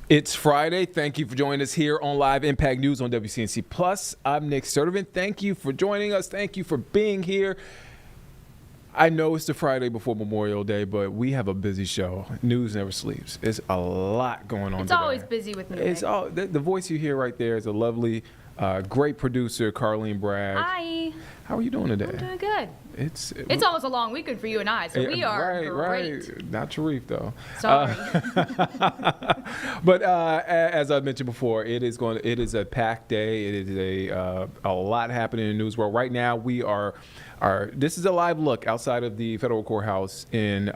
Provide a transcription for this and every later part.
It's Friday. Thank you for joining us here on Live Impact News on WCNC Plus. I'm Nick Sturdivant. Thank you for joining us. Thank you for being here. I know it's the Friday before Memorial Day, but we have a busy show. News never sleeps. It's a lot going on It's today. always busy with me. It's all the voice you hear right there is a lovely, great producer, Carlene Bragg. Hi. How are you doing today? I'm doing good. It's almost a long weekend for you and I, so we are great. Right. Not Sharif, though. Sorry. But as I mentioned before, it is a packed day. It is a lot happening in the news world right now. This is a live look outside of the federal courthouse in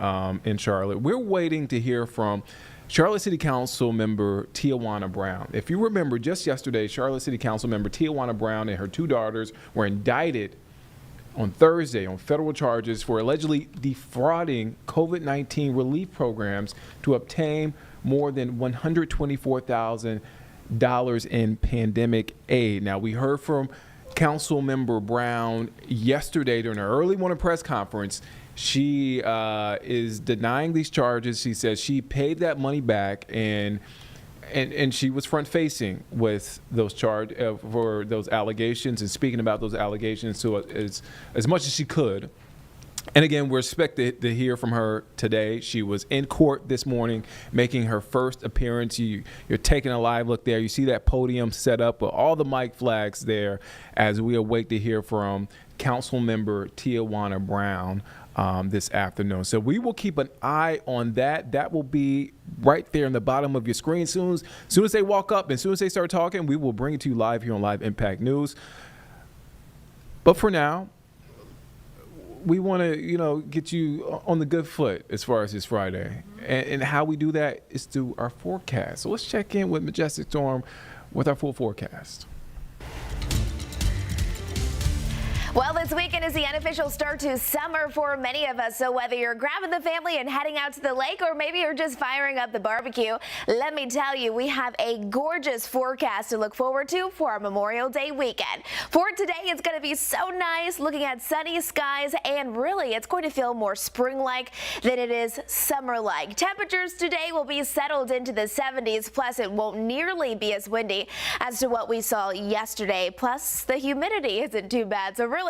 Charlotte. We're waiting to hear from Charlotte City Council member Tijuana Brown. If you remember, just yesterday, Charlotte City Council member Tijuana Brown and her two daughters were indicted on Thursday on federal charges for allegedly defrauding COVID-19 relief programs to obtain more than $124,000 in pandemic aid. Now, we heard from Council member Brown yesterday during an early morning press conference. She is denying these charges. She says she paid that money back and she was front-facing with those for those allegations and speaking about those allegations to as much as she could. And again, we're expected to hear from her today. She was in court this morning, making her first appearance. You're taking a live look there. You see that podium set up with all the mic flags there as we await to hear from Council member Tijuana Brown this afternoon. So we will keep an eye on that. That will be right there in the bottom of your screen. Soon as they walk up and soon as they start talking, we will bring it to you live here on Live Impact News. But for now, we want to, get you on the good foot as far as this Friday. And how we do that is through our forecast. So let's check in with Majestic Storm with our full forecast. Well, this weekend is the unofficial start to summer for many of us. So whether you're grabbing the family and heading out to the lake or maybe you're just firing up the barbecue, let me tell you, we have a gorgeous forecast to look forward to for our Memorial Day weekend. For today, it's going to be so nice looking at sunny skies, and really it's going to feel more spring-like than it is summer-like. Temperatures today will be settled into the 70s, plus it won't nearly be as windy as to what we saw yesterday. Plus the humidity isn't too bad. So really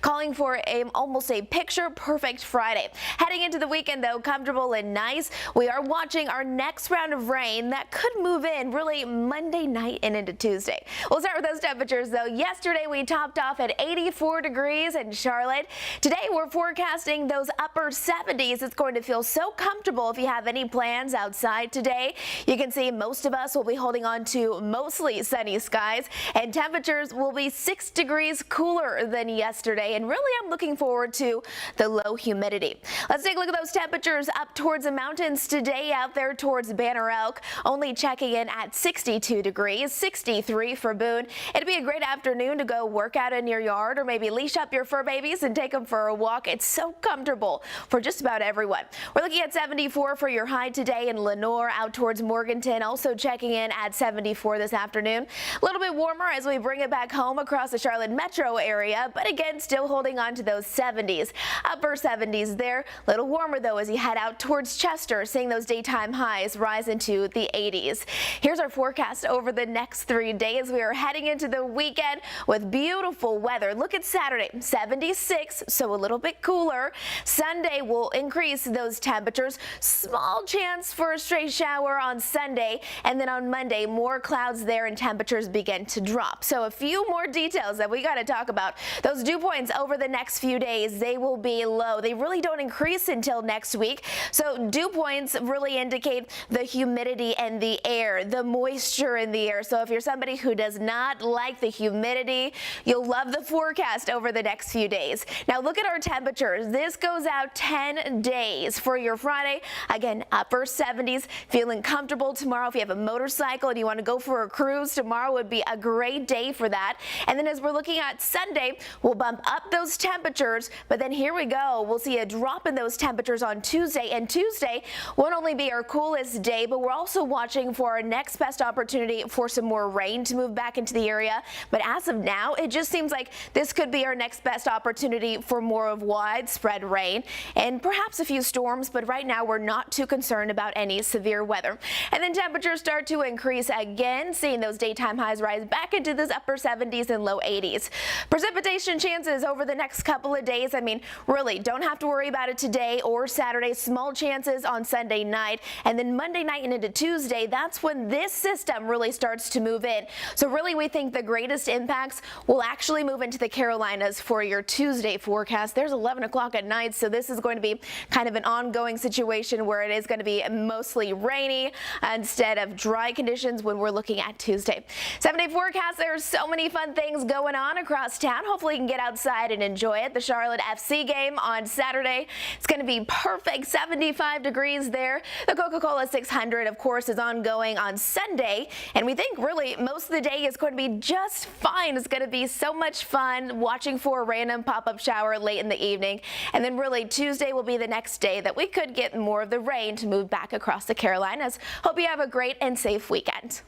calling for almost a picture-perfect Friday. Heading into the weekend, though, comfortable and nice. We are watching our next round of rain that could move in really Monday night and into Tuesday. We'll start with those temperatures, though. Yesterday, we topped off at 84 degrees in Charlotte. Today, we're forecasting those upper 70s. It's going to feel so comfortable if you have any plans outside today. You can see most of us will be holding on to mostly sunny skies, and temperatures will be 6 degrees cooler than yesterday, and really I'm looking forward to the low humidity. Let's take a look at those temperatures up towards the mountains today. Out there towards Banner Elk, only checking in at 62 degrees, 63 for Boone. It'd be a great afternoon to go work out in your yard or maybe leash up your fur babies and take them for a walk. It's so comfortable for just about everyone. We're looking at 74 for your high today in Lenore. Out towards Morganton, also checking in at 74 this afternoon. A little bit warmer as we bring it back home across the Charlotte metro area, but again, still holding on to those 70s. Upper 70s there. A little warmer, though, as you head out towards Chester, seeing those daytime highs rise into the 80s. Here's our forecast over the next 3 days. We are heading into the weekend with beautiful weather. Look at Saturday, 76, so a little bit cooler. Sunday will increase those temperatures. Small chance for a stray shower on Sunday, and then on Monday, more clouds there and temperatures begin to drop. So a few more details that we got to talk about. Those dew points over the next few days, they will be low. They really don't increase until next week. So dew points really indicate the humidity in the air, the moisture in the air. So if you're somebody who does not like the humidity, you'll love the forecast over the next few days. Now look at our temperatures. This goes out 10 days for your Friday. Again, upper 70s, feeling comfortable tomorrow. If you have a motorcycle and you want to go for a cruise, tomorrow would be a great day for that. And then as we're looking at Sunday, we'll will bump up those temperatures, but then here we go. We'll see a drop in those temperatures on Tuesday, and Tuesday won't only be our coolest day, but we're also watching for our next best opportunity for some more rain to move back into the area. But as of now, it just seems like this could be our next best opportunity for more of widespread rain and perhaps a few storms, but right now we're not too concerned about any severe weather. And then temperatures start to increase again, seeing those daytime highs rise back into those upper 70s and low 80s. Precipitation chances over the next couple of days, I mean, really don't have to worry about it today or Saturday. Small chances on Sunday night, and then Monday night and into Tuesday, that's when this system really starts to move in. So really we think the greatest impacts will actually move into the Carolinas for your Tuesday forecast. There's 11 o'clock at night, so this is going to be kind of an ongoing situation where it is going to be mostly rainy instead of dry conditions when we're looking at Tuesday. 7-day forecast, there are so many fun things going on across town. Hopefully you can get outside and enjoy it. The Charlotte FC game on Saturday, it's going to be perfect, 75 degrees there. The Coca-Cola 600, of course, is ongoing on Sunday, and we think really most of the day is going to be just fine. It's going to be so much fun watching for a random pop-up shower late in the evening, and then really Tuesday will be the next day that we could get more of the rain to move back across the Carolinas. Hope you have a great and safe weekend.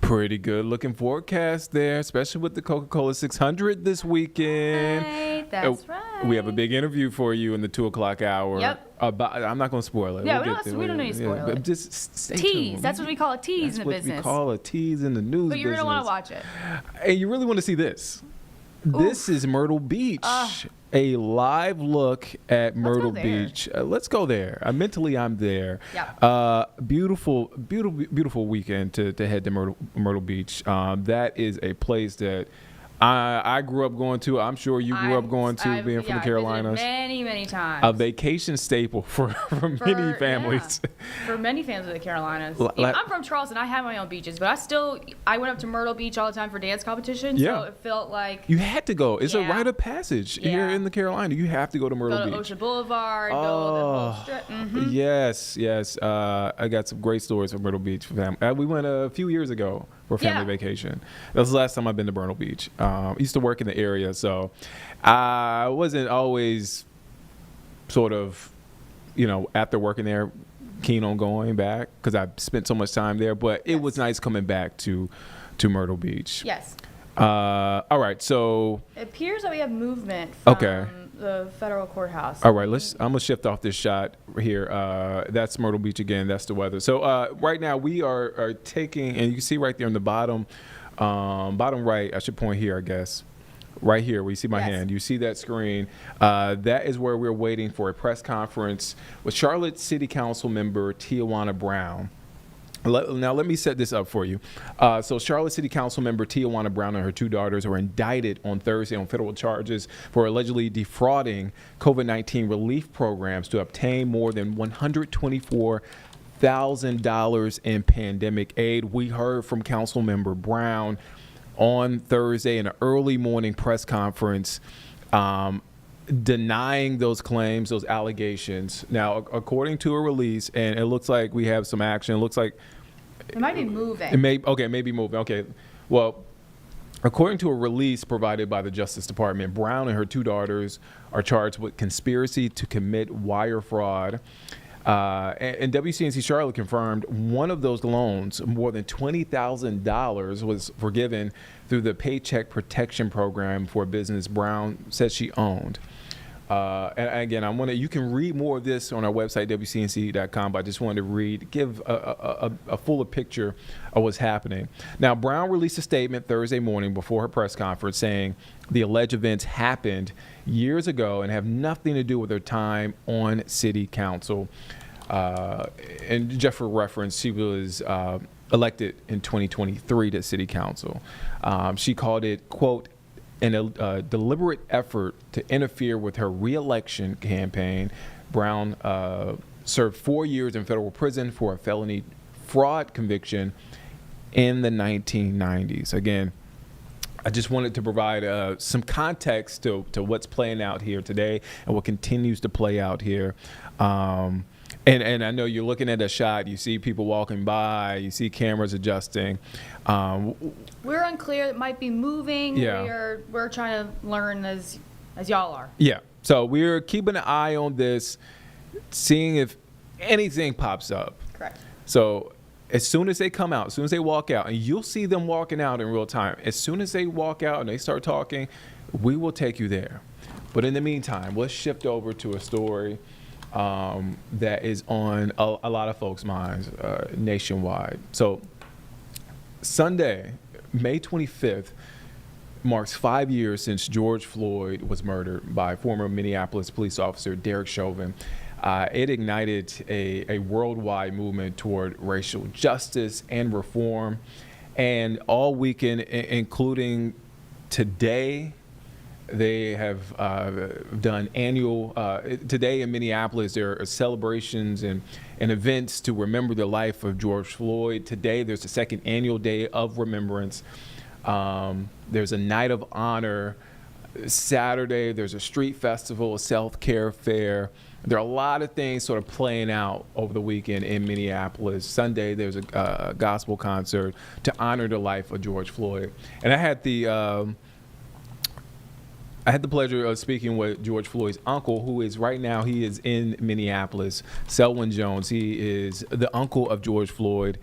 Pretty good looking forecast there, especially with the Coca-Cola 600 this weekend. Right, that's right. We have a big interview for you in the 2 o'clock hour. Yep. I'm not going to spoil it. Yeah, we don't need to spoil it. But just stay Tease. tuned. That's what we call a tease in the business. That's what we call a tease in the news But you're business. going to want to watch it. And you really want to see this. This is Myrtle Beach. A live look at Myrtle Beach. Let's go there. Mentally, I'm there. Yeah. Beautiful weekend to head to Myrtle Beach. That is a place that I grew up going to. I'm sure you grew up going to, being from the Carolinas. Many times. A vacation staple for many families. Yeah. For many families of the Carolinas. I'm from Charleston. I have my own beaches, but I went up to Myrtle Beach all the time for dance competitions. Yeah. So it felt like You had to go. It's a Yeah. rite of passage here Yeah. in the Carolinas. You have to go to Myrtle go Beach. to Ocean Boulevard, go the whole strip. Mm-hmm. Yes. I got some great stories from Myrtle Beach for family. We went a few years ago for family vacation. That was the last time I've been to Myrtle Beach. Used to work in the area, so I wasn't always sort of, after working there, keen on going back because I spent so much time there. But it was nice coming back to Myrtle Beach. Yes. All right, so It appears that we have movement from Okay. the federal courthouse. All right, I'm gonna shift off this shot here. That's Myrtle Beach again. That's the weather. So right now we are taking, and you can see right there on the bottom right. I should point here, I guess. Right here, where you see my hand. You see that screen. That is where we're waiting for a press conference with Charlotte City Council member Tijuana Brown. Now, let me set this up for you. So Charlotte City Council member Tijuana Brown and her 2 daughters were indicted on Thursday on federal charges for allegedly defrauding COVID-19 relief programs to obtain more than $124,000 in pandemic aid. We heard from Council member Brown on Thursday in an early morning press conference denying those claims, those allegations. Now, according to a release, and it looks like we have some action. It looks like It might be moving. it may be moving. Okay, well, according to a release provided by the Justice Department, Brown and her 2 daughters are charged with conspiracy to commit wire fraud. And WCNC Charlotte confirmed one of those loans, more than $20,000, was forgiven through the Paycheck Protection Program for a business Brown said she owned. And again, you can read more of this on our website, WCNC.com, but I just wanted to give a fuller picture of what's happening. Now, Brown released a statement Thursday morning before her press conference saying the alleged events happened years ago and have nothing to do with her time on city council. And just for reference, she was elected in 2023 to city council. She called it, quote, a deliberate effort to interfere with her re-election campaign. Brown served 4 years in federal prison for a felony fraud conviction in the 1990s. Again, I just wanted to provide some context to what's playing out here today and what continues to play out here. And I know you're looking at a shot, you see people walking by, you see cameras adjusting. We're unclear. It might be moving. Yeah. We're trying to learn as y'all are. Yeah. So we're keeping an eye on this, seeing if anything pops up. Correct. So as soon as they come out, as soon as they walk out, and you'll see them walking out in real time, as soon as they walk out and they start talking, we will take you there. But in the meantime, let's shift over to a story that is on a lot of folks' minds nationwide. So Sunday, May 25th, marks 5 years since George Floyd was murdered by former Minneapolis police officer Derek Chauvin. It ignited a worldwide movement toward racial justice and reform. And all weekend, including today, they have done annual, today in Minneapolis, there are celebrations and events to remember the life of George Floyd. Today, there's the second annual day of remembrance. There's a night of honor. Saturday, there's a street festival, a self-care fair. There are a lot of things sort of playing out over the weekend in Minneapolis. Sunday, there's a gospel concert to honor the life of George Floyd. And I had the pleasure of speaking with George Floyd's uncle, who is right now, he is in Minneapolis, Selwyn Jones. He is the uncle of George Floyd.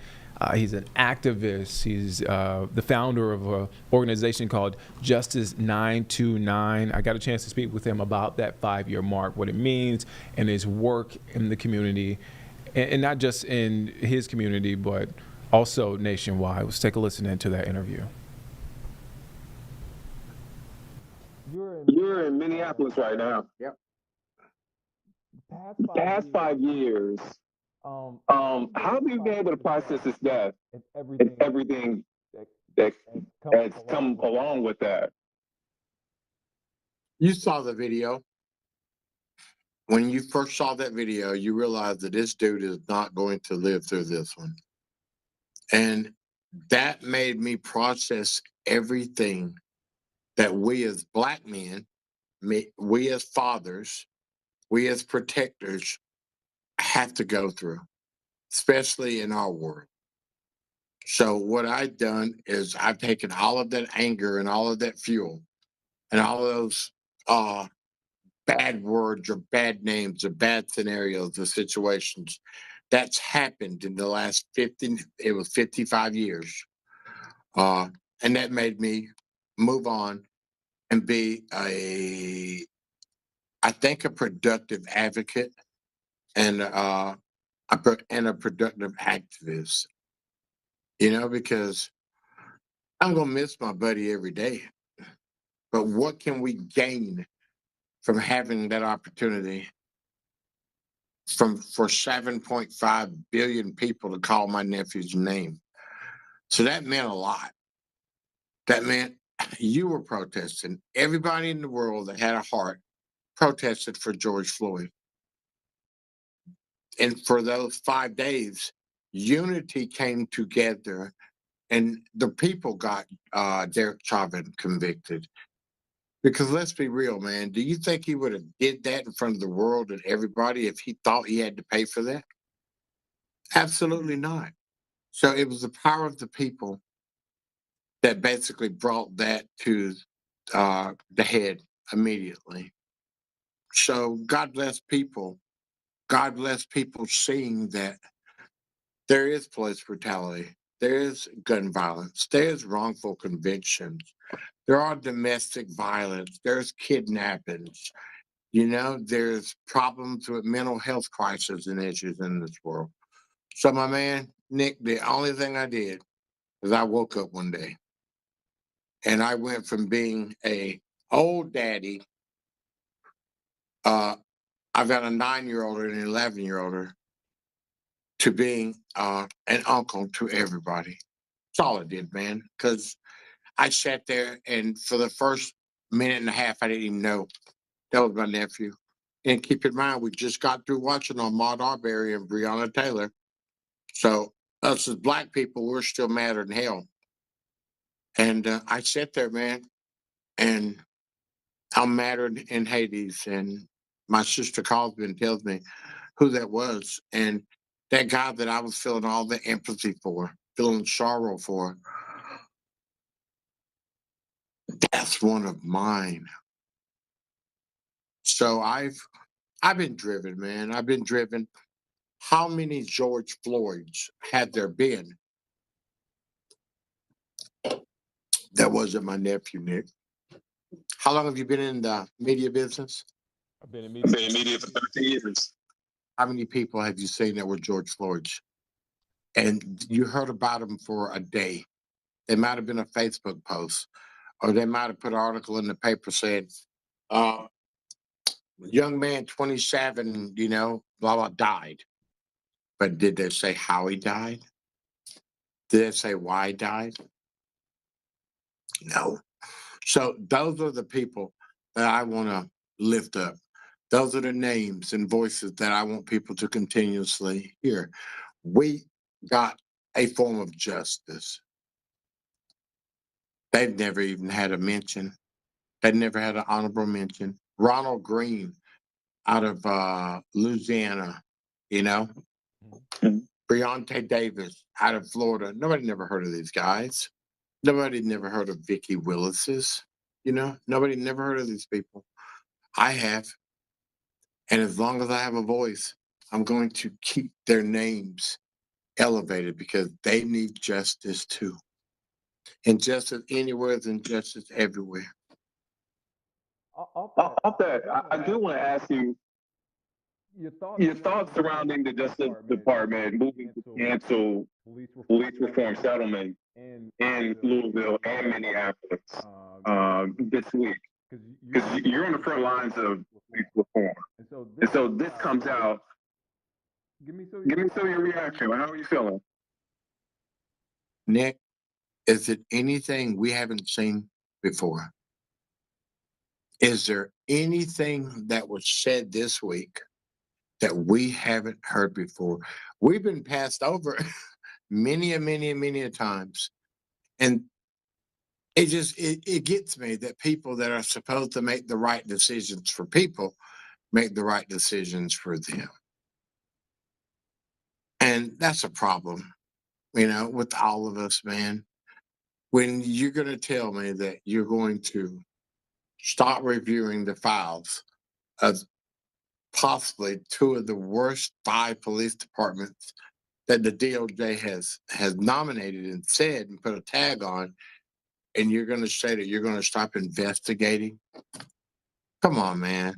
He's an activist. He's the founder of an organization called Justice 929. I got a chance to speak with him about that 5-year mark, what it means, and his work in the community, and not just in his community, but also nationwide. Let's take a listen into that interview. You're in Minneapolis right now. Yep. The past 5 years, how have you been able to process this death and everything that has come along with that? You saw the video. When you first saw that video, you realized that this dude is not going to live through this one. And that made me process everything that we as Black men, we as fathers, we as protectors have to go through, especially in our world. So what I've done is I've taken all of that anger and all of that fuel and all of those bad words or bad names or bad scenarios or situations that's happened in the last 55 years. And that made me move on and be a productive advocate and a productive activist. You know, because I'm gonna miss my buddy every day. But what can we gain from having that opportunity for 7.5 billion people to call my nephew's name? So that meant a lot. That meant you were protesting. Everybody in the world that had a heart protested for George Floyd. And for those 5 days, unity came together and the people got Derek Chauvin convicted. Because let's be real, man. Do you think he would have did that in front of the world and everybody if he thought he had to pay for that? Absolutely not. So it was the power of the people that basically brought that to the head immediately. So God bless people. God bless people seeing that there is police brutality, there is gun violence, there is wrongful convictions, there are domestic violence, there's kidnappings, you know, there's problems with mental health crises and issues in this world. So my man, Nick, the only thing I did is I woke up one day and I went from being a old daddy, I've got a 9-year-old and an 11-year-old, to being an uncle to everybody. That's all I did, man. Because I sat there and for the first minute and a half, I didn't even know that was my nephew. And keep in mind, we just got through watching on Maud Arbery and Breonna Taylor. So us as Black people, we're still madder than hell. And I sat there, man, and I'm madder in Hades. And my sister calls me and tells me who that was. And that guy that I was feeling all the empathy for, feeling sorrow for, that's one of mine. So I've been driven, man. I've been driven. How many George Floyds had there been? That wasn't my nephew, Nick. How long have you been in the media business? I've been in I've media. been in media for 13 years. How many people have you seen that were George Floyds? And you heard about them for a day. They might have been a Facebook post, or they might have put an article in the paper saying, uh, young man, 27, blah, blah, died. But did they say how he died? Did they say why he died? No. So those are the people that I want to lift up. Those are the names and voices that I want people to continuously hear. We got a form of justice. They've never even had a mention. They never had an honorable mention. Ronald Green out of Louisiana, you know, Breonte Davis out of Florida. Nobody never heard of these guys. Nobody never heard of Vicki Willis's. Nobody never heard of these people. I have. And as long as I have a voice, I'm going to keep their names elevated because they need justice too. Injustice anywhere is injustice everywhere. Off that, I do want to ask you your thoughts surrounding the Justice Department moving to cancel police reform settlement in Louisville and Minneapolis this week. Because you're on the front lines of police reform. And so this comes out. Give me some of your reaction. How are you feeling? Nick, is it anything we haven't seen before? Is there anything that was said this week that we haven't heard before? We've been passed over many a times. And it gets me that people that are supposed to make the right decisions for people make the right decisions for them. And that's a problem, with all of us, man. When you're going to tell me that you're going to stop reviewing the files of possibly two of the worst 5 police departments that the DOJ has nominated and said and put a tag on, and you're going to say that you're going to stop investigating? Come on, man.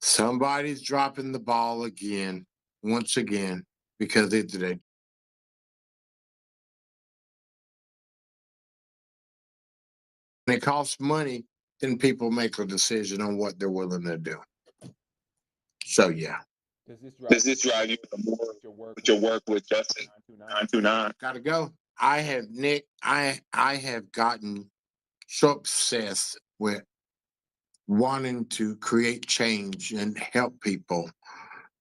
Somebody's dropping the ball again, once again, because it's a and it costs money, then people make a decision on what they're willing to do. So yeah. Does this drive you more with your work with Justice 929? Gotta go. Nick, I have gotten so obsessed with wanting to create change and help people.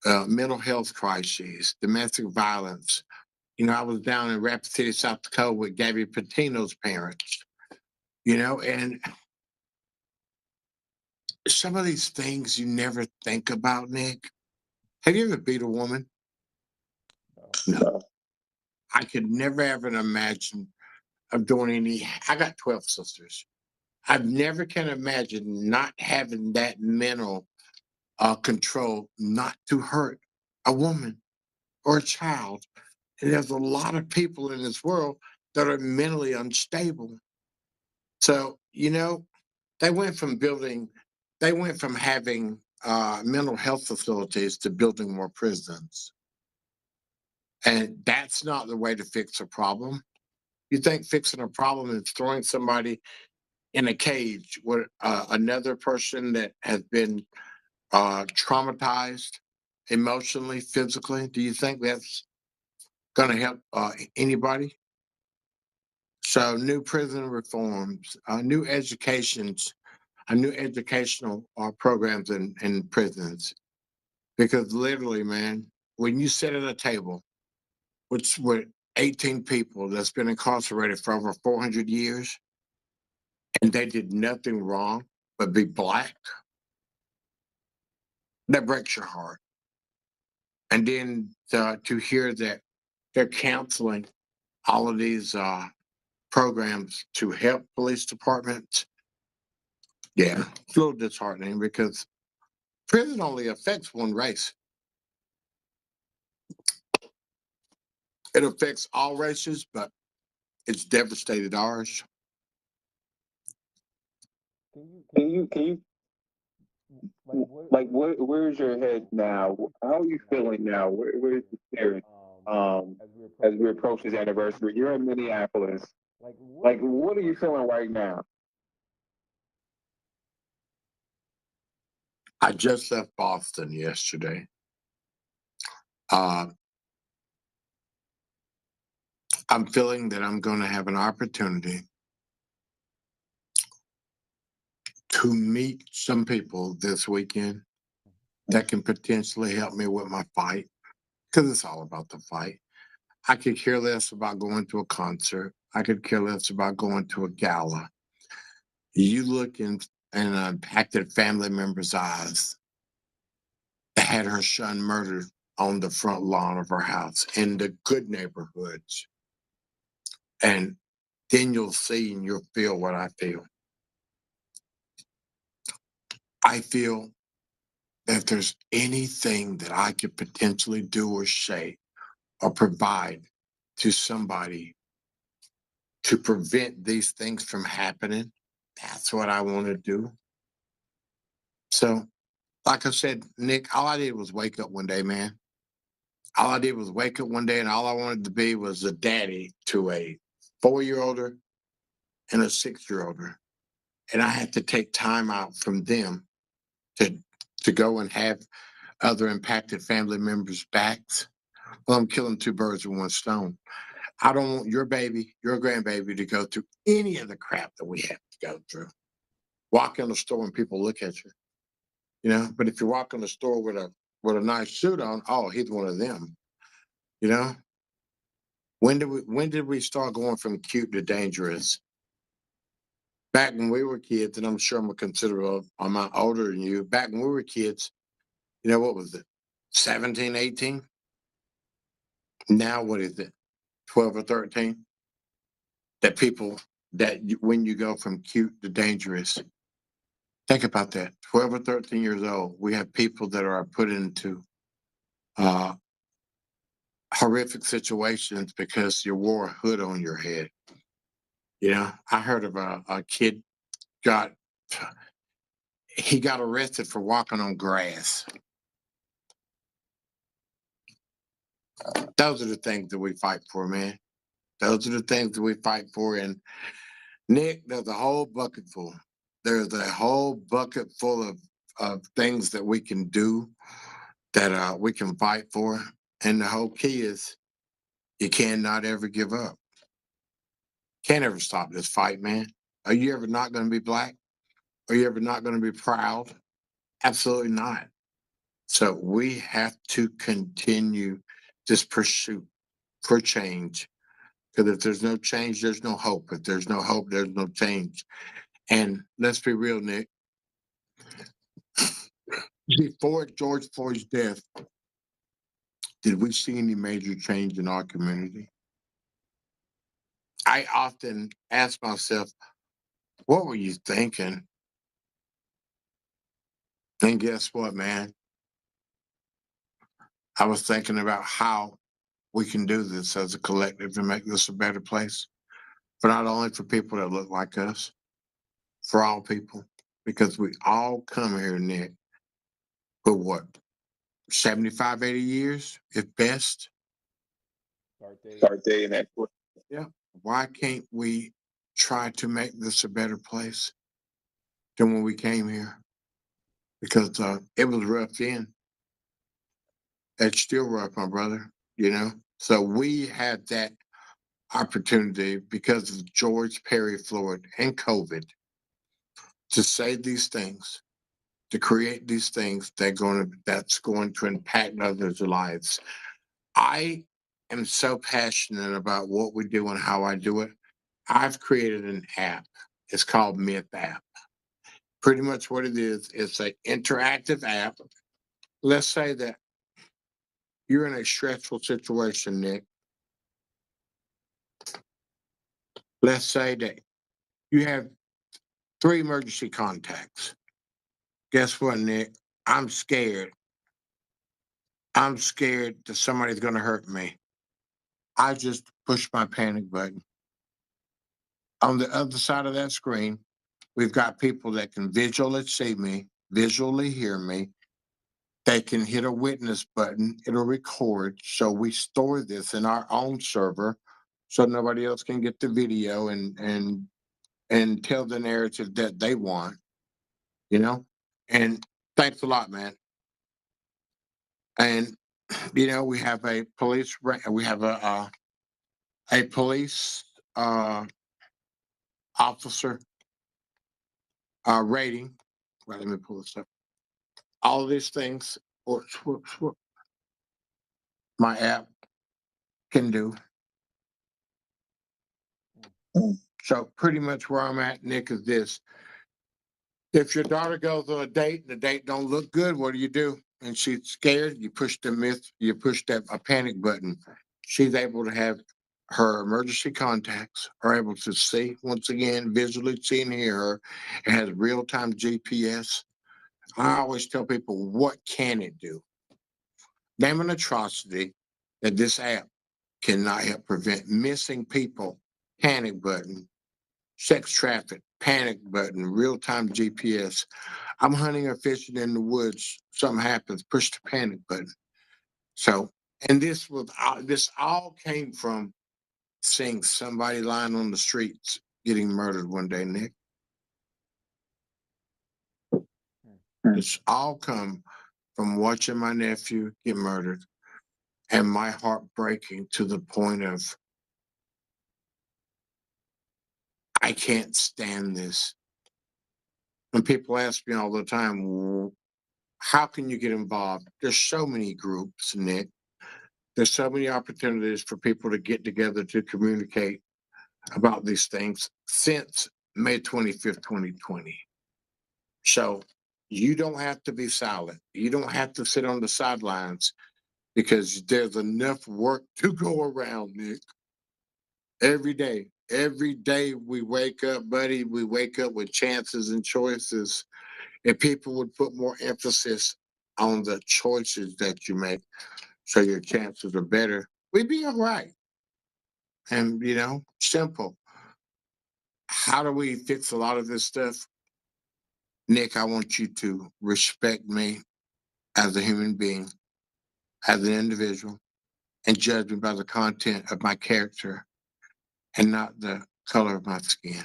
Mental health crises, domestic violence. I was down in Rapid City, South Dakota with Gabby Patino's parents, and some of these things you never think about, Nick. Have you ever beat a woman? No. I could never ever imagine of doing I got 12 sisters. I never can imagine not having that mental control not to hurt a woman or a child. And there's a lot of people in this world that are mentally unstable. So, they went from having mental health facilities to building more prisons. And that's not the way to fix a problem. You think fixing a problem is throwing somebody in a cage with another person that has been traumatized emotionally, physically? Do you think that's going to help anybody? So new prison reforms, new educational programs in prisons. Because literally, man, when you sit at a table with 18 people that's been incarcerated for over 400 years and they did nothing wrong but be Black, that breaks your heart. And then to hear that they're canceling all of these programs to help police departments, yeah, it's a little disheartening because prison only affects one race. It affects all races, but it's devastated ours. Can you like where's your head now? How are you feeling now? Where's the spirit? As we approach this anniversary, you're in Minneapolis. Like, what are you feeling right now? I just left Boston yesterday. Uh, I'm feeling that I'm going to have an opportunity to meet some people this weekend that can potentially help me with my fight, because it's all about the fight. I could care less about going to a concert. I could care less about going to a gala. You look in an impacted family member's eyes that had her son murdered on the front lawn of her house in the good neighborhoods. And then you'll see and you'll feel what I feel. I feel that if there's anything that I could potentially do or say or provide to somebody to prevent these things from happening, that's what I want to do. So, like I said, Nick, all I did was wake up one day, man. All I did was wake up one day and all I wanted to be was a daddy to a 4-year-older and a 6-year-older. And I had to take time out from them to go and have other impacted family members' backs. Well, I'm killing two birds with one stone. I don't want your baby, your grandbaby to go through any of the crap that we have to go through. Walk in the store and people look at you, you know. But if you walk in the store with a nice suit on, oh, he's one of them, you know. When did we start going from cute to dangerous? Back when we were kids, and I'm sure I'm considerable amount older than you. Back when we were kids, you know, what was it? 17, 18? Now what is it? 12 or 13? When you go from cute to dangerous, think about that. 12 or 13 years old, we have people that are put into uh, horrific situations because you wore a hood on your head. You know, I heard of a kid got arrested for walking on grass. Those are the things that we fight for, man. Those are the things that we fight for. And Nick, there's a whole bucket full. There's a whole bucket full of things that we can do that we can fight for. And the whole key is you cannot ever give up. Can't ever stop this fight, man. Are you ever not going to be Black? Are you ever not going to be proud? Absolutely not. So we have to continue this pursuit for change. Because if there's no change, there's no hope. If there's no hope, there's no change. And let's be real, Nick. Before George Floyd's death, did we see any major change in our community? I often ask myself, what were you thinking? And guess what, man? I was thinking about how we can do this as a collective to make this a better place. But not only for people that look like us, for all people. Because we all come here, Nick, for what? 75, 80 years, if best? Start dating that. Yeah. Why can't we try to make this a better place than when we came here? Because it was rough then. It's still rough, my brother, you know? So we had that opportunity because of George Perry Floyd and COVID to say these things, to create these things that's going to impact others' lives. I am so passionate about what we do and how I do it. I've created an app. It's called Myth App. Pretty much what it is, it's an interactive app. Let's say that you're in a stressful situation, Nick. Let's say that you have 3 emergency contacts. Guess what, Nick? I'm scared. I'm scared that somebody's going to hurt me. I just push my panic button. On the other side of that screen, we've got people that can visually see me, visually hear me. They can hit a witness button. It'll record. So we store this in our own server so nobody else can get the video and tell the narrative that they want, you know? And thanks a lot, man. And we have a police uh, officer rating. Well, let me pull this up. All of these things, my app can do. So pretty much where I'm at, Nick, is this. If your daughter goes on a date and the date don't look good, what do? And she's scared, you push a panic button. She's able to have her emergency contacts are able to see, once again, visually see and hear her. It has real-time GPS. I always tell people, what can it do? Name an atrocity that this app cannot help prevent. Missing people, panic button. Sex traffic, panic button, real-time GPS. I'm hunting or fishing in the woods. Something happens, push the panic button. So, and this all came from seeing somebody lying on the streets getting murdered one day, Nick. It's all come from watching my nephew get murdered and my heart breaking to the point of, I can't stand this. And people ask me all the time, how can you get involved? There's so many groups, Nick. There's so many opportunities for people to get together to communicate about these things since May 25th, 2020. So you don't have to be silent. You don't have to sit on the sidelines because there's enough work to go around, Nick. Every day we wake up, buddy, we wake up with chances and choices. If people would put more emphasis on the choices that you make so your chances are better, we'd be all right. And, simple. How do we fix a lot of this stuff? Nick, I want you to respect me as a human being, as an individual, and judge me by the content of my character and not the color of my skin.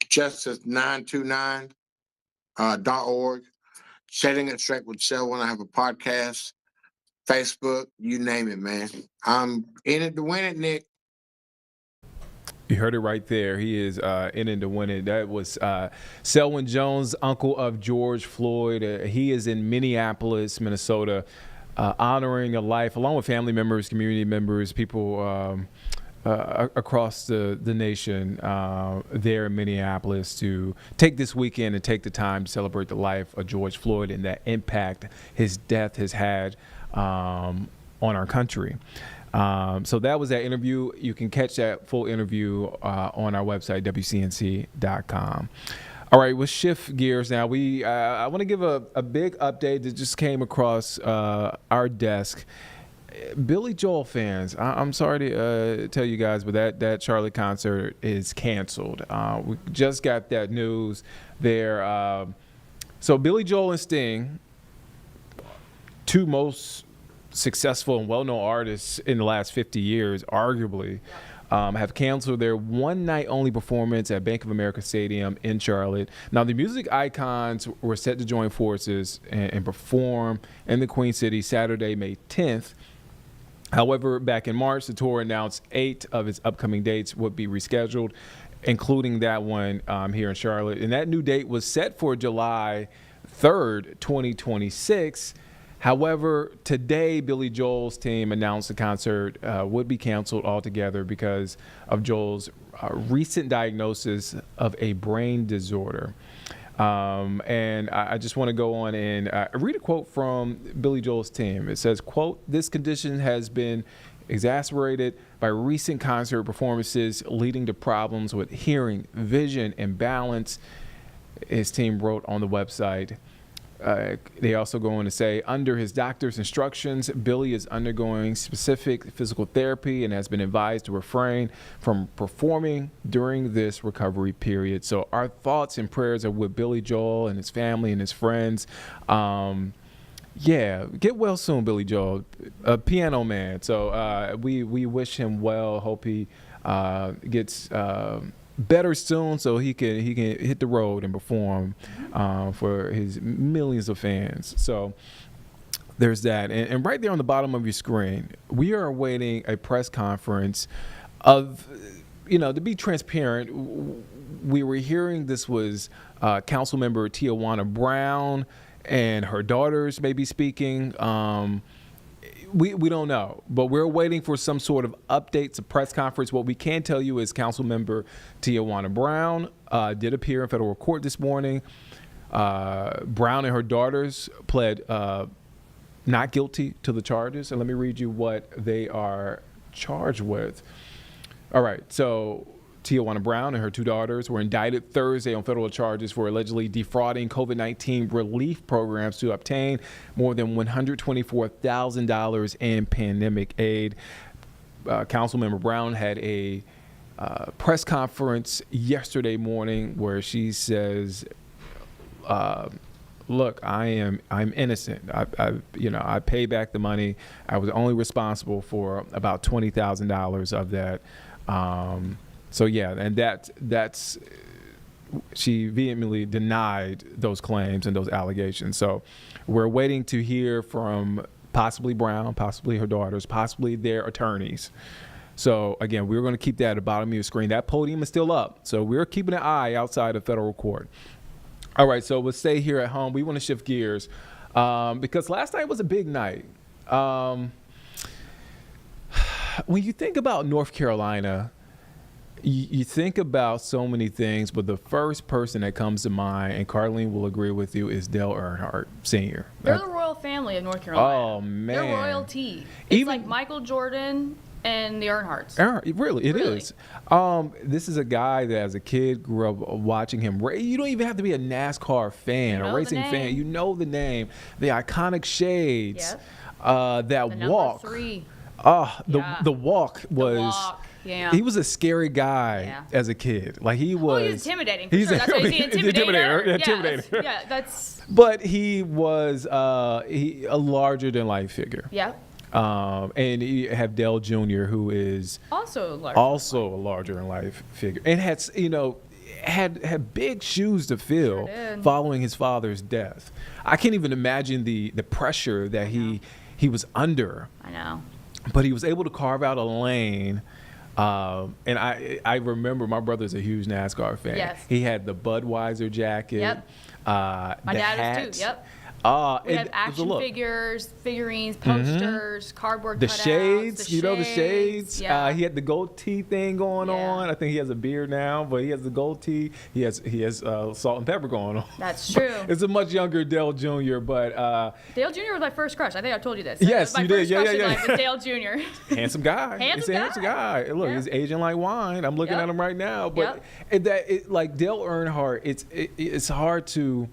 Justice929.org. Setting It Straight with Selwyn. I have a podcast, Facebook, you name it, man. I'm in it to win it, Nick. You heard it right there. He is in it to win it. That was Selwyn Jones, uncle of George Floyd. He is in Minneapolis, Minnesota, honoring a life along with family members, community members, people across the nation there in Minneapolis to take this weekend and take the time to celebrate the life of George Floyd and that impact his death has had on our country. So that was that interview. You can catch that full interview on our website, WCNC.com. All right, we'll shift gears now. I want to give a big update that just came across our desk. Billy Joel fans, I'm sorry to tell you guys, but that Charlotte concert is canceled. We just got that news there. So Billy Joel and Sting, two most successful and well-known artists in the last 50 years, arguably, have canceled their one-night-only performance at Bank of America Stadium in Charlotte. Now, the music icons were set to join forces and perform in the Queen City Saturday, May 10th. However, back in March, the tour announced 8 of its upcoming dates would be rescheduled, including that one here in Charlotte. And that new date was set for July 3rd, 2026. However, today, Billy Joel's team announced the concert would be canceled altogether because of Joel's recent diagnosis of a brain disorder. And I just want to go on and read a quote from Billy Joel's team. It says, quote, "This condition has been exacerbated by recent concert performances leading to problems with hearing, vision, and balance," his team wrote on the website. They also go on to say, under his doctor's instructions, Billy is undergoing specific physical therapy and has been advised to refrain from performing during this recovery period. So our thoughts and prayers are with Billy Joel and his family and his friends. Yeah, get well soon, Billy Joel, a piano man. So we wish him well. Hope he gets better soon, so he can hit the road and perform for his millions of fans. So there's that. And right there on the bottom of your screen, we are awaiting a press conference of, to be transparent, we were hearing this was Councilmember Tijuana Brown and her daughters may be speaking. We don't know, but we're waiting for some sort of updates, a press conference. What we can tell you is Councilmember Tijuana Brown did appear in federal court this morning. Brown and her daughters pled not guilty to the charges. And let me read you what they are charged with. All right, so Tijuana Brown and her two daughters were indicted Thursday on federal charges for allegedly defrauding COVID-19 relief programs to obtain more than $124,000 in pandemic aid. Councilmember Brown had a press conference yesterday morning where she says, "Look, I'm innocent. I pay back the money. I was only responsible for about $20,000 of that." So yeah, and that's she vehemently denied those claims and those allegations. So we're waiting to hear from possibly Brown, possibly her daughters, possibly their attorneys. So again, we're going to keep that at the bottom of your screen. That podium is still up, so we're keeping an eye outside of federal court. All right, so we'll stay here at home. We want to shift gears because last night was a big night. When you think about North Carolina, you think about so many things, but the first person that comes to mind, and Carlene will agree with you, is Dale Earnhardt Sr. They're the royal family of North Carolina. Oh, man. They're royalty. It's like Michael Jordan and the Earnhardts. Really, it is. This is a guy that as a kid grew up watching him. You don't even have to be a NASCAR fan or racing fan. You know the name, the iconic shades, that the walk. Number 3. The walk was. The walk. Yeah. He was a scary guy as a kid. Like he was. Well, he was intimidating. Sure. That's why he's the intimidator. Yeah, that's. But he was a larger than life figure. Yeah. And you have Dale Jr., who is also a larger than life figure, and had big shoes to fill following his father's death. I can't even imagine the pressure that he was under. I know. But he was able to carve out a lane. And I remember my brother's a huge NASCAR fan. Yes. He had the Budweiser jacket. Yep. My dad is too. Yep. We had action figures, figurines, posters, cardboard the cutouts. Shades, the shades. Yeah. He had the gold tee thing going on. I think he has a beard now, but he has the gold tee. He has salt and pepper going on. That's true. It's a much younger Dale Jr., but Dale Jr. was my first crush. I think I told you this. Yes, my you first did. Crush in life was Dale Jr. Handsome guy. Handsome guy. Look, he's aging like wine. I'm looking at him right now, but like Dale Earnhardt, it's hard to.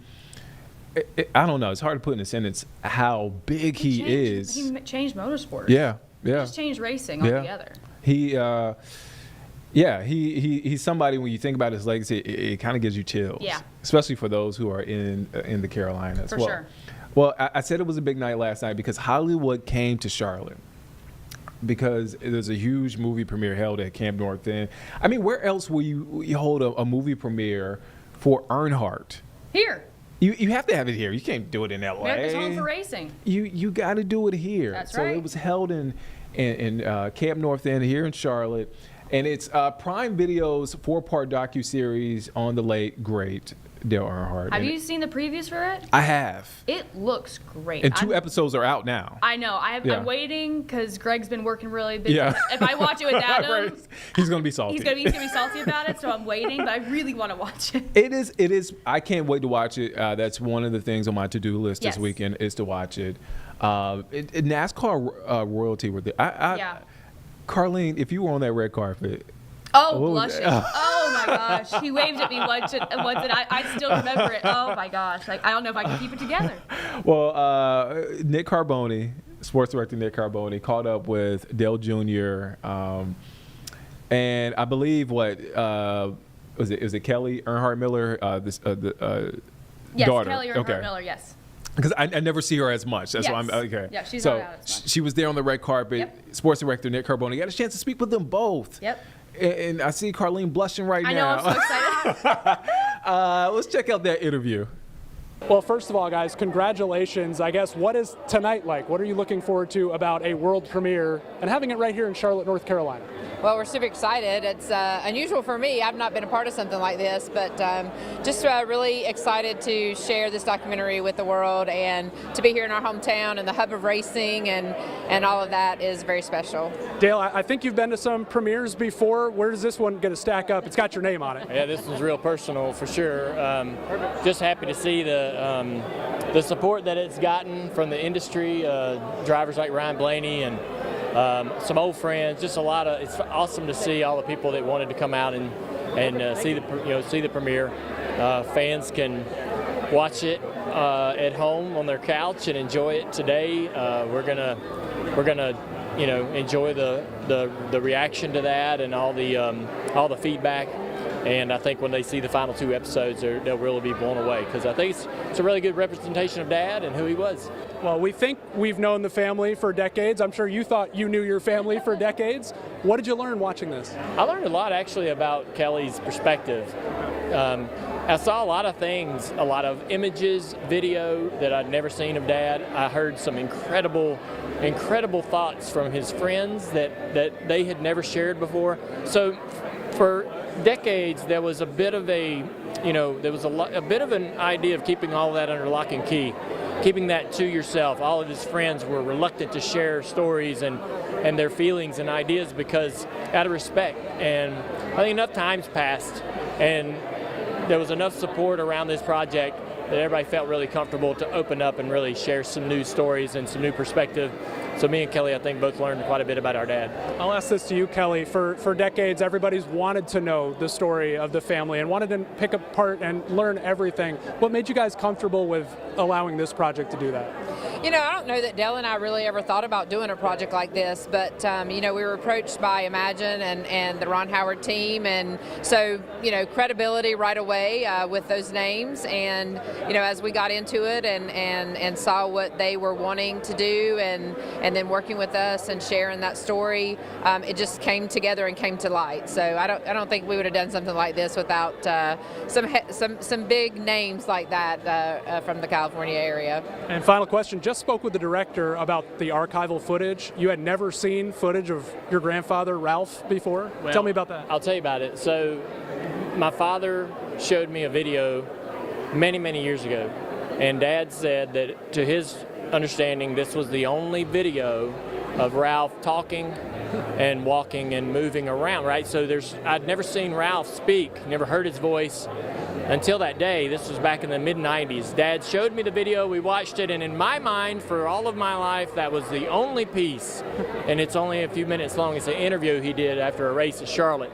I don't know. It's hard to put in a sentence how big he is. He changed motorsports. Yeah. He just changed racing altogether. He's somebody, when you think about his legacy, it kind of gives you chills. Yeah. Especially for those who are in the Carolinas. For sure. Well, I said it was a big night last night because Hollywood came to Charlotte. Because there's a huge movie premiere held at Camp North End. I mean, where else will you hold a movie premiere for Earnhardt? Here. You have to have it here. You can't do it in L.A. It's home for racing. You got to do it here. That's right. So it was held in Camp North End here in Charlotte. And it's Prime Video's 4-part docuseries on the late, great Dale Earnhardt. Have you seen the previews for it? I have. It looks great. And 2 episodes are out now. I know. I'm waiting because Greg's been working really big. Yeah. If I watch it without him, he's going to be salty. He's gonna be salty about it, so I'm waiting, but I really want to watch it. It is. I can't wait to watch it. That's one of the things on my to-do list this weekend is to watch it. NASCAR royalty were there. Carlene, if you were on that red carpet. Oh, blushing. Oh, my gosh. He waved at me once, and I still remember it. Oh, my gosh. Like, I don't know if I can keep it together. Well, Nick Carboni, sports director Nick Carboni, caught up with Dale Jr., and I believe was it Kelly Earnhardt Miller, Yes, daughter? Kelly Earnhardt Miller, yes. Because I never see her as much. That's why I'm okay. Yeah, she's so not out as much. She was there on the red carpet. Yep. Sports director Nick Carboni got a chance to speak with them both. Yep. And I see Carlene blushing right now. I know, I'm so excited. Let's check out that interview. Well, first of all, guys, congratulations. I guess, what is tonight like? What are you looking forward to about a world premiere and having it right here in Charlotte, North Carolina? Well, we're super excited. It's unusual for me. I've not been a part of something like this, but just really excited to share this documentary with the world and to be here in our hometown and the hub of racing and all of that is very special. Dale, I think you've been to some premieres before. Where does this one get to stack up? It's got your name on it. Yeah, this was real personal for sure. Just happy to see the support that it's gotten from the industry, drivers like Ryan Blaney and some old friends. Just it's awesome to see all the people that wanted to come out and see the premiere. Fans can watch it at home on their couch and enjoy it today. We're gonna enjoy the reaction to that and all the feedback. And I think when they see the final 2 episodes, they'll really be blown away because I think it's a really good representation of Dad and who he was. Well, we think we've known the family for decades. I'm sure you thought you knew your family for decades. What did you learn watching this? I learned a lot actually about Kelly's perspective. I saw a lot of things, a lot of images, video that I'd never seen of Dad. I heard some incredible thoughts from his friends that they had never shared before. So for decades, there was a bit of a bit of an idea of keeping all of that under lock and key, keeping that to yourself. All of his friends were reluctant to share stories and their feelings and ideas because out of respect. And I think enough times passed, and there was enough support around this project that everybody felt really comfortable to open up and really share some new stories and some new perspective. So me and Kelly, I think, both learned quite a bit about our dad. I'll ask this to you, Kelly. For decades, everybody's wanted to know the story of the family and wanted to pick apart and learn everything. What made you guys comfortable with allowing this project to do that? I don't know that Dale and I really ever thought about doing a project like this, but, we were approached by Imagine and the Ron Howard team, and so, credibility right away with those names, and, as we got into it and saw what they were wanting to do and then working with us and sharing that story, it just came together and came to light. So I don't think we would have done something like this without some big names like that from the California area. And final question, just spoke with the director about the archival footage. You had never seen footage of your grandfather, Ralph, before? Well, tell me about that. I'll tell you about it. So my father showed me a video many, many years ago, and Dad said that to his understanding, this was the only video of Ralph talking and walking and moving around, right? So I'd never seen Ralph speak, never heard his voice until that day. This was back in the mid-90s. Dad showed me the video, we watched it, and in my mind, for all of my life, that was the only piece. And it's only a few minutes long. It's an interview he did after a race at Charlotte.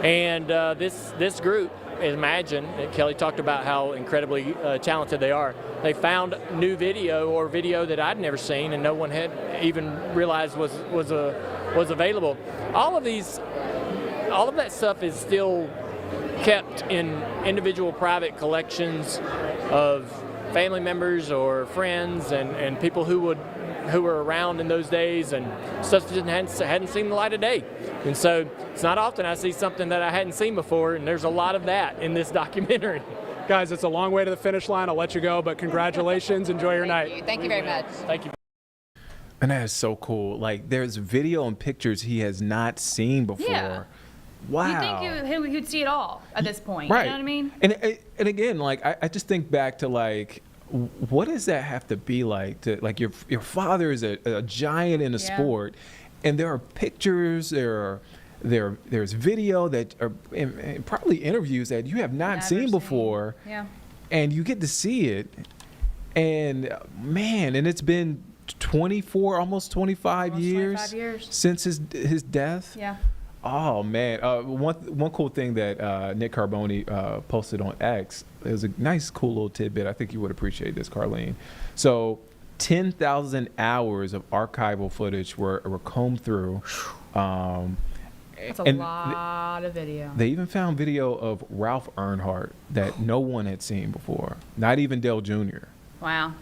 And this group, Imagine, Kelly talked about how incredibly talented they are. They found new video that I'd never seen and no one had even realized was available. All of that stuff is still kept in individual private collections of family members or friends and people who were around in those days, and stuff that hadn't seen the light of day. And so it's not often I see something that I hadn't seen before, and there's a lot of that in this documentary. Guys, it's a long way to the finish line. I'll let you go, but congratulations. Enjoy your night. Thank you very much. Thank you. And that is so cool. Like, there's video and pictures he has not seen before. Yeah. wow. You think he'd see it all at this point. Right. You know what I mean? And again, like I just think back to like, what does that have to be like? To like your father is a giant in a sport, and there are pictures, there's video that are and probably interviews that you have not seen before. Yeah. And you get to see it, and man, and it's been 24, almost 25 years since his death. Yeah. Oh man, one cool thing that Nick Carboni posted on X. It was a nice, cool little tidbit. I think you would appreciate this, Carlene. So, 10,000 hours of archival footage were combed through. That's a lot of video. They even found video of Ralph Earnhardt that no one had seen before, not even Dale Jr. Wow.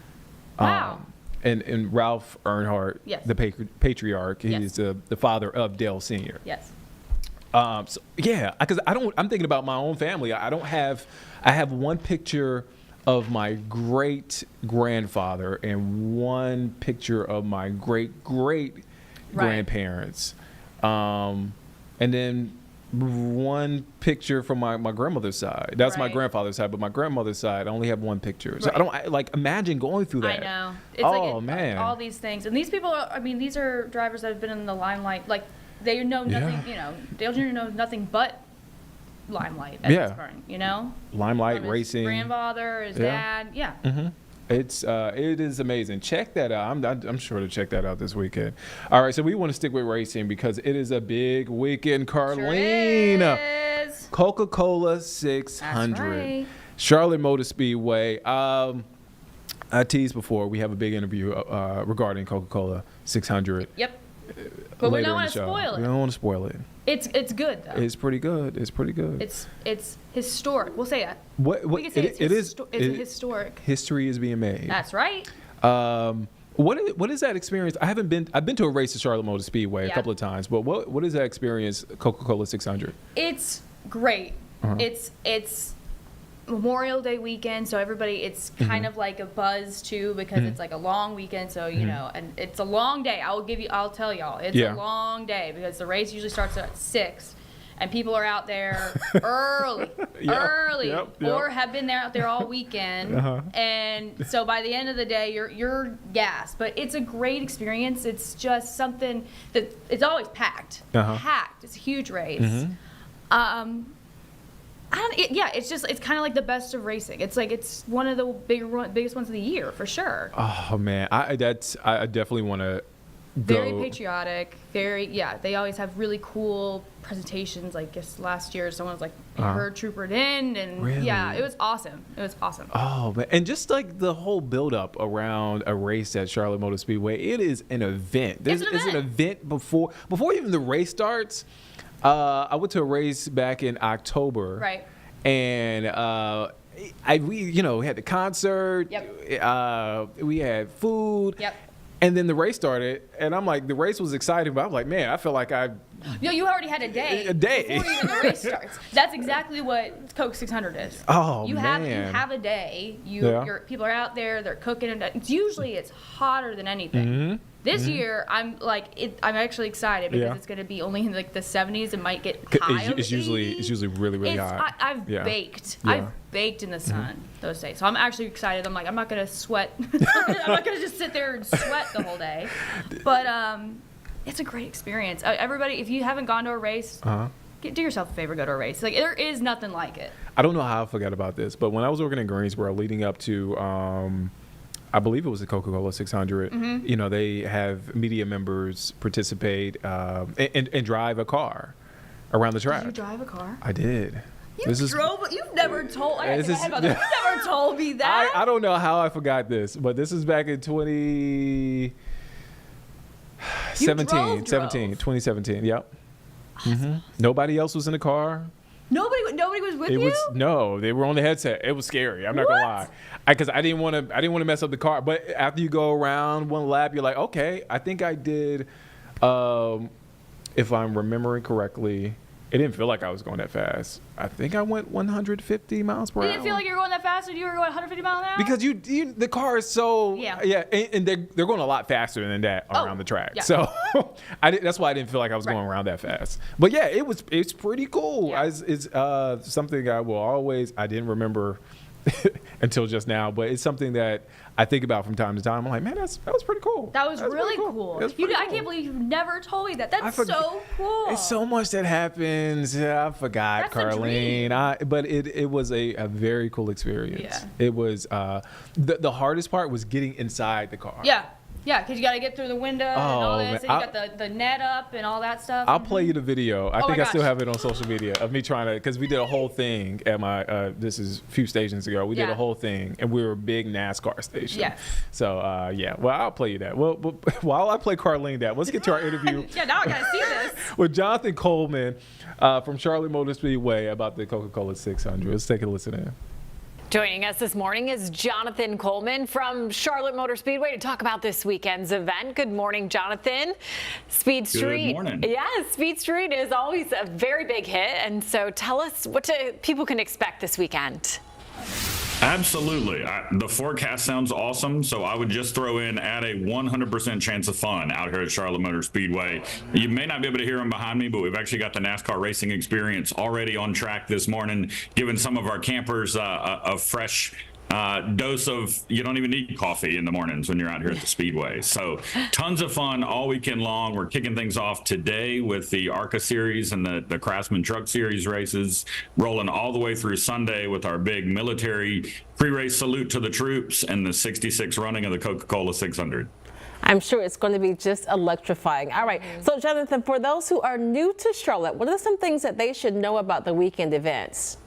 Wow. And Ralph Earnhardt, the patriarch, he's the father of Dale Sr. Yes. So yeah, because I'm thinking about my own family. I have one picture of my great grandfather and one picture of my great grandparents, and then one picture from my grandmother's side. That's my grandfather's side, but my grandmother's side, I only have one picture. So I don't imagine going through that. I know. It's man, all these things, and these people are. I mean, these are drivers that have been in the limelight. Like they know nothing. You know, Dale Jr. knows nothing but limelight at this point. You know, limelight his racing. Grandfather, his dad. Yeah. Mm-hmm. It is amazing. Check that out. I'm sure to check that out this weekend. All right, so we want to stick with racing because it is a big weekend, Carlene. Sure is. Coca-Cola 600, That's right. Charlotte Motor Speedway. I teased before we have a big interview regarding Coca-Cola 600. Yep. But we don't want to spoil it. We don't want to spoil it. It's good though. It's pretty good. It's historic. We'll say it. We can say it's historic. History is being made. That's right. What is that experience? I've been to a race at Charlotte Motor Speedway a couple of times, but what is that experience? Coca-Cola 600. It's great. It's Memorial Day weekend, so everybody, it's kind of like a buzz too because it's like a long weekend. So you know, and it's a long day. I'll tell y'all, it's a long day because the race usually starts at 6, and people are out there early, or have been out there all weekend. And so by the end of the day, you're gassed. But it's a great experience. It's just something that it's always packed. Packed. It's a huge race. It's kind of like the best of racing. It's like it's one of the biggest ones of the year for sure. Oh man, I definitely want to go. Very patriotic. They always have really cool presentations. Like just last year, someone was like herd troopered in, and it was awesome. Oh man, and just like the whole build up around a race at Charlotte Motor Speedway, it is an event. It's an event before even the race starts. I went to a race back in October. Right. And we had the concert. Yep. We had food. Yep. And then the race started, and I'm like, the race was exciting, but I'm like, man, I feel like you already had a day. Before even the race starts. That's exactly what Coke 600 is. Oh, you man. You have a day. Your people are out there. They're cooking, and it's hotter than anything. Mm-hmm. This year, I'm actually excited because it's going to be only in like the 70s. It might get high. It's usually really, really hot. I've baked. Yeah. I've baked in the sun those days. So I'm actually excited. I'm like, I'm not going to sweat. I'm not going to just sit there and sweat the whole day. But it's a great experience. Everybody, if you haven't gone to a race, do yourself a favor, go to a race. Like there is nothing like it. I don't know how I forgot about this, but when I was working in Greensboro leading up to I believe it was the Coca-Cola 600. You know, they have media members participate and drive a car around the track. Did you drive a car? I did. You've never told. You've never told me that. I don't know how I forgot this, but this is back in 2017. Yep. Awesome. Nobody else was in the car. Nobody was with you? No, they were on the headset. It was scary. I'm not gonna lie, because I didn't want to mess up the car. But after you go around one lap, you're like, okay, I think I did. If I'm remembering correctly, it didn't feel like I was going that fast. I think I went 150 miles per hour. You didn't feel like you were going that fast when you were going 150 miles an hour? Because the car is so and they're going a lot faster than that around the track. Yeah. So that's why I didn't feel like I was going around that fast. But yeah, it's pretty cool. Yeah. It's something I will always. I didn't remember until just now, but it's something that I think about from time to time. I'm like, man, that was pretty cool. That was really cool. I can't believe you've never told me that. That's so cool. It's so much that happens. I forgot, That's Carlene. But it was a very cool experience. Yeah. It was the hardest part was getting inside the car. Yeah. Yeah, because you got to get through the window and all this, and you got the net up and all that stuff. I'll play you the video. I think my I still gosh. have it on social media of me trying to, because we did a whole thing at my, this is a few stations ago. We did a whole thing, and we were a big NASCAR station. Yes. So, well, I'll play you that. Well, while I play Carlene that, let's get to our interview. Yeah, now I got to see this. With Jonathan Coleman from Charlotte Motor Speedway about the Coca-Cola 600. Let's take a listen in. Joining us this morning is Jonathan Coleman from Charlotte Motor Speedway to talk about this weekend's event. Good morning, Jonathan. Speed Street. Good morning. Yeah, Speed Street is always a very big hit. And so tell us what people can expect this weekend. Absolutely. The forecast sounds awesome, so I would just throw in at a 100% chance of fun out here at Charlotte Motor Speedway. You may not be able to hear them behind me, but we've actually got the NASCAR racing experience already on track this morning, giving some of our campers a fresh dose of, you don't even need coffee in the mornings when you're out here at the Speedway. So tons of fun all weekend long. We're kicking things off today with the ARCA Series and the Craftsman Truck Series races, rolling all the way through Sunday with our big military pre-race salute to the troops and the 66 running of the Coca-Cola 600. I'm sure it's going to be just electrifying. All right. So, Jonathan, for those who are new to Charlotte, what are some things that they should know about the weekend events?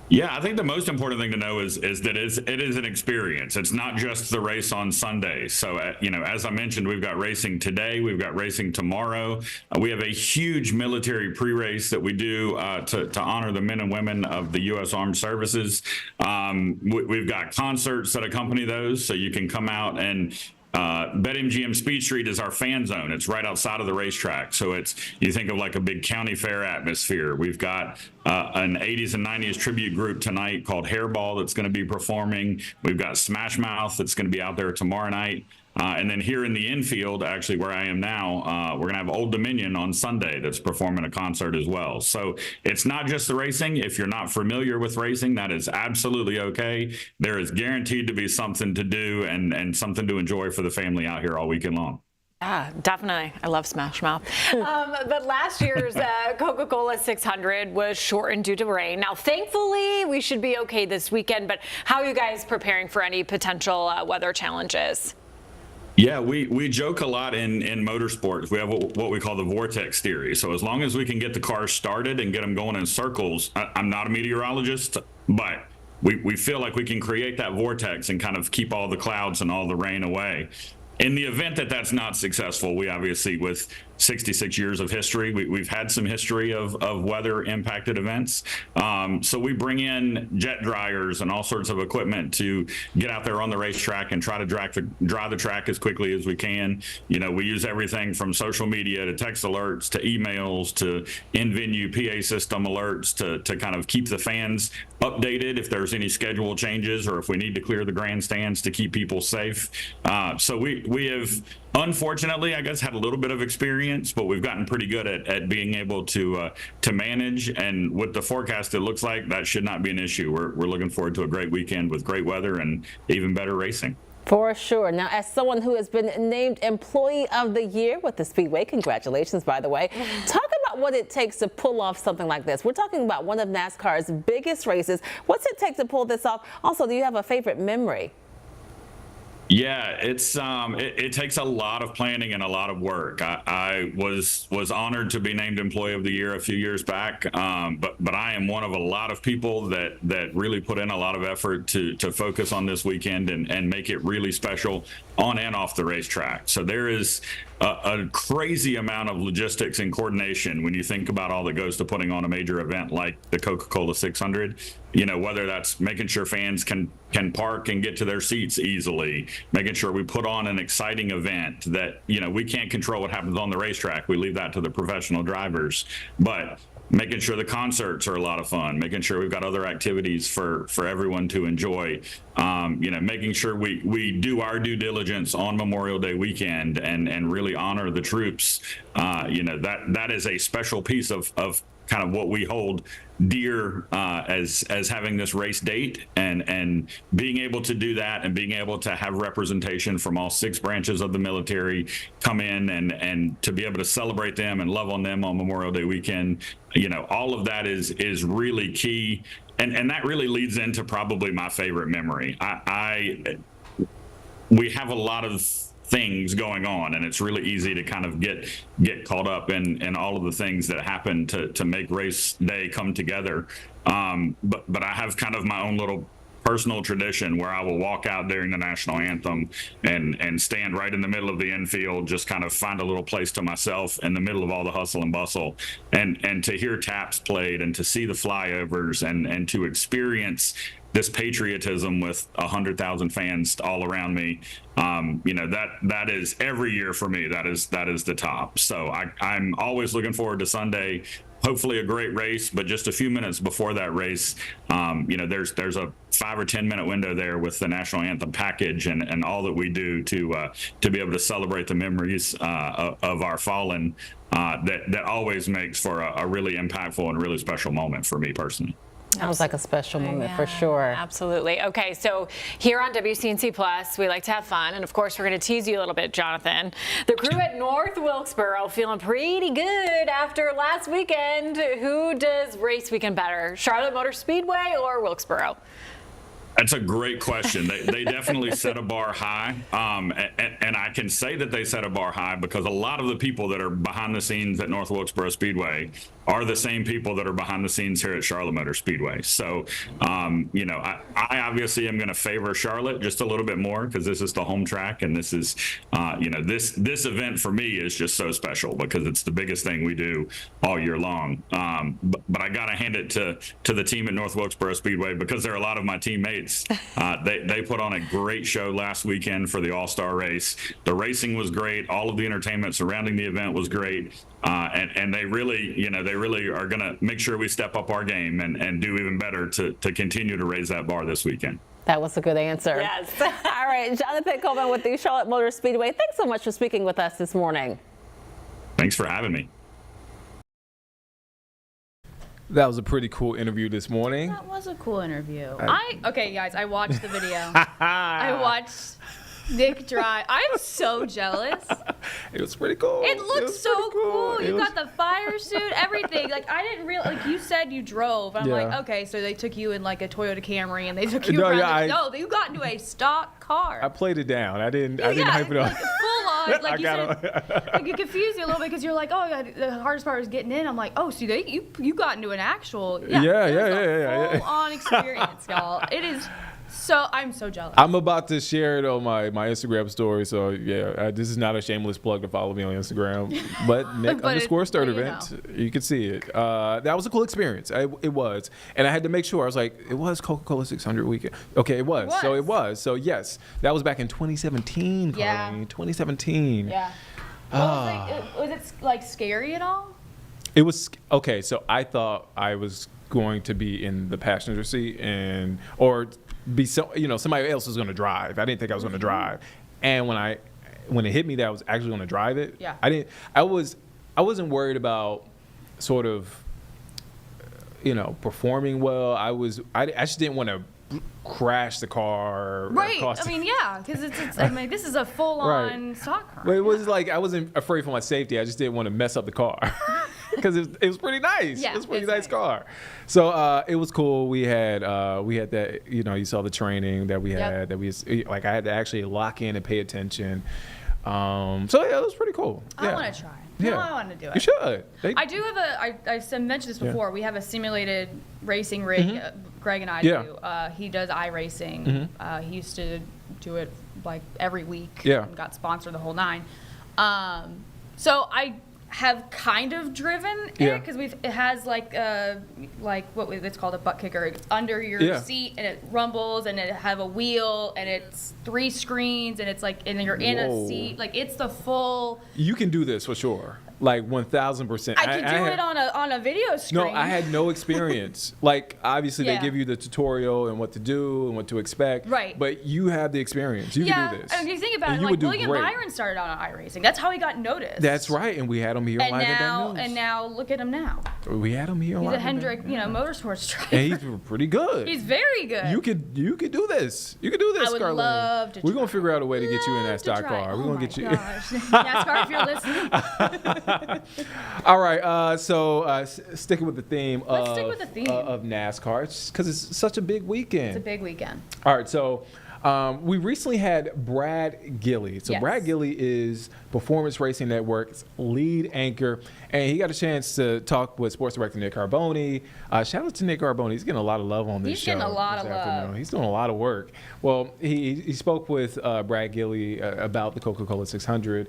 Yeah, I think the most important thing to know is that it is an experience. It's not just the race on Sunday. So, as I mentioned, we've got racing today. We've got racing tomorrow. We have a huge military pre-race that we do to honor the men and women of the U.S. Armed Services. We've got concerts that accompany those, so you can come out and BetMGM Speed Street is our fan zone. It's right outside of the racetrack. So you think of like a big county fair atmosphere. We've got an 80s and 90s tribute group tonight called Hairball that's going to be performing. We've got Smash Mouth that's going to be out there tomorrow night. And then here in the infield, actually where I am now, we're going to have Old Dominion on Sunday that's performing a concert as well. So it's not just the racing. If you're not familiar with racing, that is absolutely okay. There is guaranteed to be something to do and something to enjoy for the family out here all weekend long. Yeah, definitely. I love Smash Mouth. But last year's Coca-Cola 600 was shortened due to rain. Now, thankfully, we should be okay this weekend. But how are you guys preparing for any potential weather challenges? Yeah, we joke a lot in motorsports. We have what we call the vortex theory. So as long as we can get the cars started and get them going in circles, I'm not a meteorologist, but we feel like we can create that vortex and kind of keep all the clouds and all the rain away. In the event that that's not successful, we obviously, with 66 years of history, we've had some history of weather impacted events. So we bring in jet dryers and all sorts of equipment to get out there on the racetrack and try to dry the track as quickly as we can. We use everything from social media to text alerts to emails to in-venue PA system alerts to kind of keep the fans updated if there's any schedule changes or if we need to clear the grandstands to keep people safe. So we have, unfortunately, I guess, had a little bit of experience, but we've gotten pretty good at being able to manage. And with the forecast, it looks like that should not be an issue. We're looking forward to a great weekend with great weather and even better racing. For sure. Now, as someone who has been named Employee of the Year with the Speedway, congratulations, by the way, talk about what it takes to pull off something like this. We're talking about one of NASCAR's biggest races. What's it take to pull this off? Also, do you have a favorite memory? Yeah, it takes a lot of planning and a lot of work. I was honored to be named Employee of the Year a few years back, but I am one of a lot of people that really put in a lot of effort to focus on this weekend and make it really special on and off the racetrack. So there is a crazy amount of logistics and coordination when you think about all that goes to putting on a major event like the Coca-Cola 600. Whether that's making sure fans can park and get to their seats easily, making sure we put on an exciting event that, we can't control what happens on the racetrack. We leave that to the professional drivers, but making sure the concerts are a lot of fun, making sure we've got other activities for everyone to enjoy, making sure we do our due diligence on Memorial Day weekend and really honor the troops. That is a special piece of kind of what we hold dear as having this race date, and being able to do that and being able to have representation from all 6 branches of the military come in and to be able to celebrate them and love on them on Memorial Day weekend. All of that is really key. And that really leads into probably my favorite memory. We have a lot of things going on, and it's really easy to kind of get caught up in all of the things that happen to make race day come together. But I have kind of my own little personal tradition where I will walk out during the national anthem and stand right in the middle of the infield, just kind of find a little place to myself in the middle of all the hustle and bustle, and to hear taps played and to see the flyovers and to experience this patriotism with 100,000 fans all around me. That is every year for me. That is the top. So I'm always looking forward to Sunday. Hopefully a great race, but just a few minutes before that race, there's a 5 or 10 minute window there with the national anthem package and all that we do to be able to celebrate the memories of our fallen. That always makes for a really impactful and really special moment for me personally. That was like a special moment for sure. Absolutely. Okay, so here on WCNC Plus, we like to have fun, and of course, we're going to tease you a little bit, Jonathan. The crew at North Wilkesboro feeling pretty good after last weekend. Who does race weekend better, Charlotte Motor Speedway or Wilkesboro? That's a great question. They definitely set a bar high. And I can say that they set a bar high because a lot of the people that are behind the scenes at North Wilkesboro Speedway are the same people that are behind the scenes here at Charlotte Motor Speedway. So, I obviously am going to favor Charlotte just a little bit more because this is the home track. And this is, this event for me is just so special because it's the biggest thing we do all year long. But I got to hand it to the team at North Wilkesboro Speedway because they're a lot of my teammates. They put on a great show last weekend for the All-Star race. The racing was great. All of the entertainment surrounding the event was great. And they really, are going to make sure we step up our game and do even better to continue to raise that bar this weekend. That was a good answer. Yes. All right, Jonathan Coleman with the Charlotte Motor Speedway. Thanks so much for speaking with us this morning. Thanks for having me. That was a pretty cool interview this morning. That was a cool interview. Okay, guys, I watched the video. I watched Nick drive. I'm so jealous. It was pretty cool. It looked so cool. You got the fire suit, everything. Like, I didn't realize, like, you said you drove. I'm like, okay, so they took you in, like, a Toyota Camry, and they took you around. No, you got into a stock car. I played it down. I didn't hype it up. Like, full on. Like, you said, like, it confused you a little bit because you're like, oh, the hardest part was getting in. I'm like, oh, so you got into an actual, full-on experience, y'all. It is. So I'm so jealous. I'm about to share it on my Instagram story. So this is not a shameless plug to follow me on Instagram, but Nick _ Sturdivant. You can see it. That was a cool experience. It was, and I had to make sure. I was like, it was Coca-Cola 600 weekend. Okay, it was. So it was. So yes, that was back in 2017. Carly. 2017. Yeah. Was it like scary at all? It was okay. So I thought I was going to be in the passenger seat or be somebody else was going to drive. I didn't think I was going to drive, and when it hit me that I was actually going to drive it, I wasn't worried about sort of performing well. I just didn't want to crash the car. Right. I mean, because this is a full-on stock car. But it was like I wasn't afraid for my safety. I just didn't want to mess up the car. Because it was pretty nice. Yeah, it was a pretty nice car. So it was cool. We had that, you saw the training that we had, that I had to actually lock in and pay attention. It was pretty cool. I want to try. Yeah. I want to do it. You should. I do have I mentioned this before. Yeah. We have a simulated racing rig. Greg and I do. He does iRacing. He used to do it like every week. Yeah. And got sponsored the whole 9. So I have kind of driven it because it has like what it's called a butt kicker. It's under your seat and it rumbles and it have a wheel and it's 3 screens and it's like and you're in a seat like it's the full. You can do this for sure. Like 1,000%. I could do it on a video screen. No, I had no experience. Like obviously they give you the tutorial and what to do and what to expect. Right. But you have the experience. You can do this. And if you think about it, like William Byron started on iRacing. That's how he got noticed. That's right, and we had him here on Live and News. And now look at him now. We had him here on He's Live a Hendrick, motorsports driver. And he's pretty good. He's very good. You could do this. You could do this, I would Scarlett. love to. We're gonna figure out a way to get you in that stock car. We're gonna get you. NASCAR, if you're listening. All right, so sticking with the theme Let's stick with the theme of NASCAR, because it's such a big weekend. It's a big weekend. All right, so we recently had Brad Gilley. So Brad Gilley is Performance Racing Network's lead anchor, and he got a chance to talk with sports director Nick Carboni. Shout out to Nick Carboni. He's getting a lot of love on this show. He's getting a lot of love. He's doing a lot of work. Well, he spoke with Brad Gilley about the Coca-Cola 600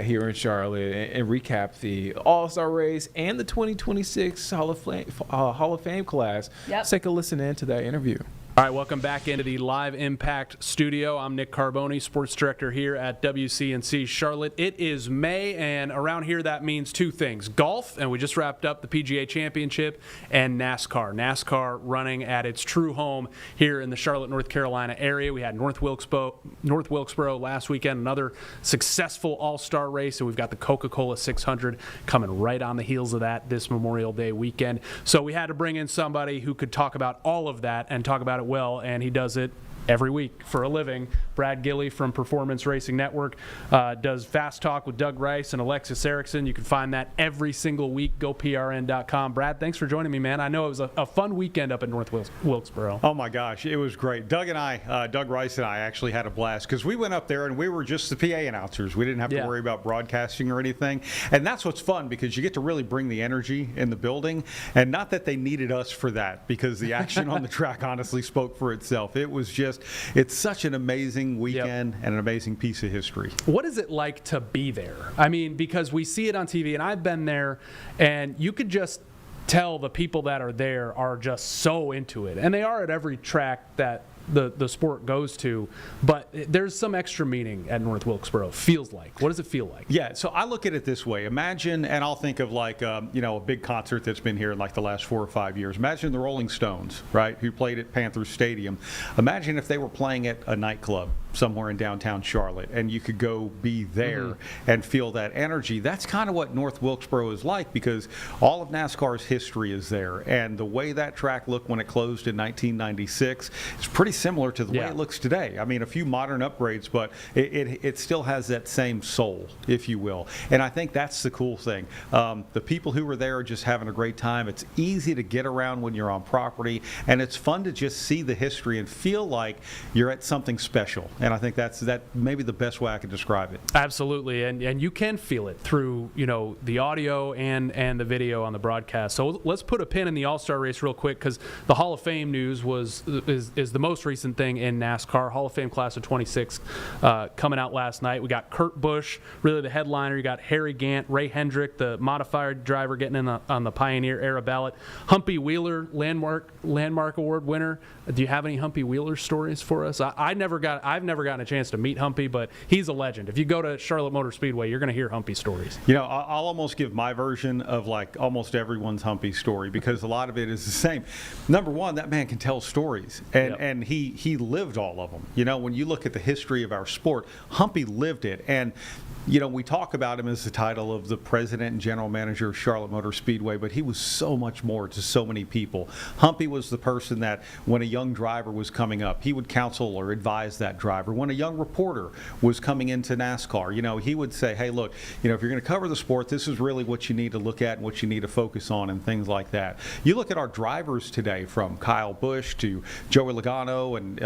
here in Charlotte and recap the All-Star race and the 2026 Hall of Fame class. Let's take a listen into that interview. All right, welcome back into the Live Impact studio. I'm Nick Carboni, sports director here at WCNC Charlotte. It is May, and around here that means 2 things. Golf, and we just wrapped up the PGA Championship, and NASCAR. NASCAR running at its true home here in the Charlotte, North Carolina area. We had North Wilkesboro last weekend, another successful all-star race, and we've got the Coca-Cola 600 coming right on the heels of that this Memorial Day weekend. So we had to bring in somebody who could talk about all of that and talk about it well, and he does it every week for a living. Brad Gilley from Performance Racing Network does Fast Talk with Doug Rice and Alexis Erickson. You can find that every single week. GoPRN.com. Brad, thanks for joining me, man. I know it was a fun weekend up at North Wilkesboro. Oh my gosh, it was great. Doug Rice and I actually had a blast because we went up there and we were just the PA announcers. We didn't have to worry about broadcasting or anything. And that's what's fun because you get to really bring the energy in the building. And not that they needed us for that because the action on the track honestly spoke for itself. It was just, it's such an amazing weekend and an amazing piece of history. What is it like to be there? I mean, because we see it on TV, and I've been there, and you could just tell the people that are there are just so into it. And they are at every track that the sport goes to, but there's some extra meaning at North Wilkesboro, feels like. What does it feel like? Yeah, so I look at it this way. Imagine, and I'll think of like, a big concert that's been here in like the last 4 or 5 years. Imagine the Rolling Stones, right, who played at Panthers Stadium. Imagine if they were playing at a nightclub somewhere in downtown Charlotte, and you could go be there and feel that energy. That's kind of what North Wilkesboro is like because all of NASCAR's history is there, and the way that track looked when it closed in 1996 is pretty similar to the way it looks today. I mean, a few modern upgrades, but it still has that same soul, if you will. And I think that's the cool thing. The people who were there are just having a great time. It's easy to get around when you're on property, and it's fun to just see the history and feel like you're at something special. And I think that's maybe the best way I can describe it. Absolutely, and you can feel it through the audio and the video on the broadcast. So let's put a pin in the All-Star race real quick because the Hall of Fame news is the most recent thing in NASCAR. Hall of Fame class of 26 coming out last night. We got Kurt Busch, really the headliner. You got Harry Gant, Ray Hendrick, the modified driver, getting in on the Pioneer era ballot. Humpy Wheeler, landmark award winner. Do you have any Humpy Wheeler stories for us? I've never gotten a chance to meet Humpy, but he's a legend. If you go to Charlotte Motor Speedway, you're going to hear Humpy stories. I'll almost give my version of like almost everyone's Humpy story because a lot of it is the same. Number one, that man can tell stories, and he lived all of them. When you look at the history of our sport, Humpy lived it. And we talk about him as the title of the president and general manager of Charlotte Motor Speedway, but he was so much more to so many people. Humpy was the person that when a young driver was coming up, he would counsel or advise that driver. When a young reporter was coming into NASCAR, he would say, hey, look, if you're going to cover the sport, this is really what you need to look at and what you need to focus on and things like that. You look at our drivers today, from Kyle Busch to Joey Logano and,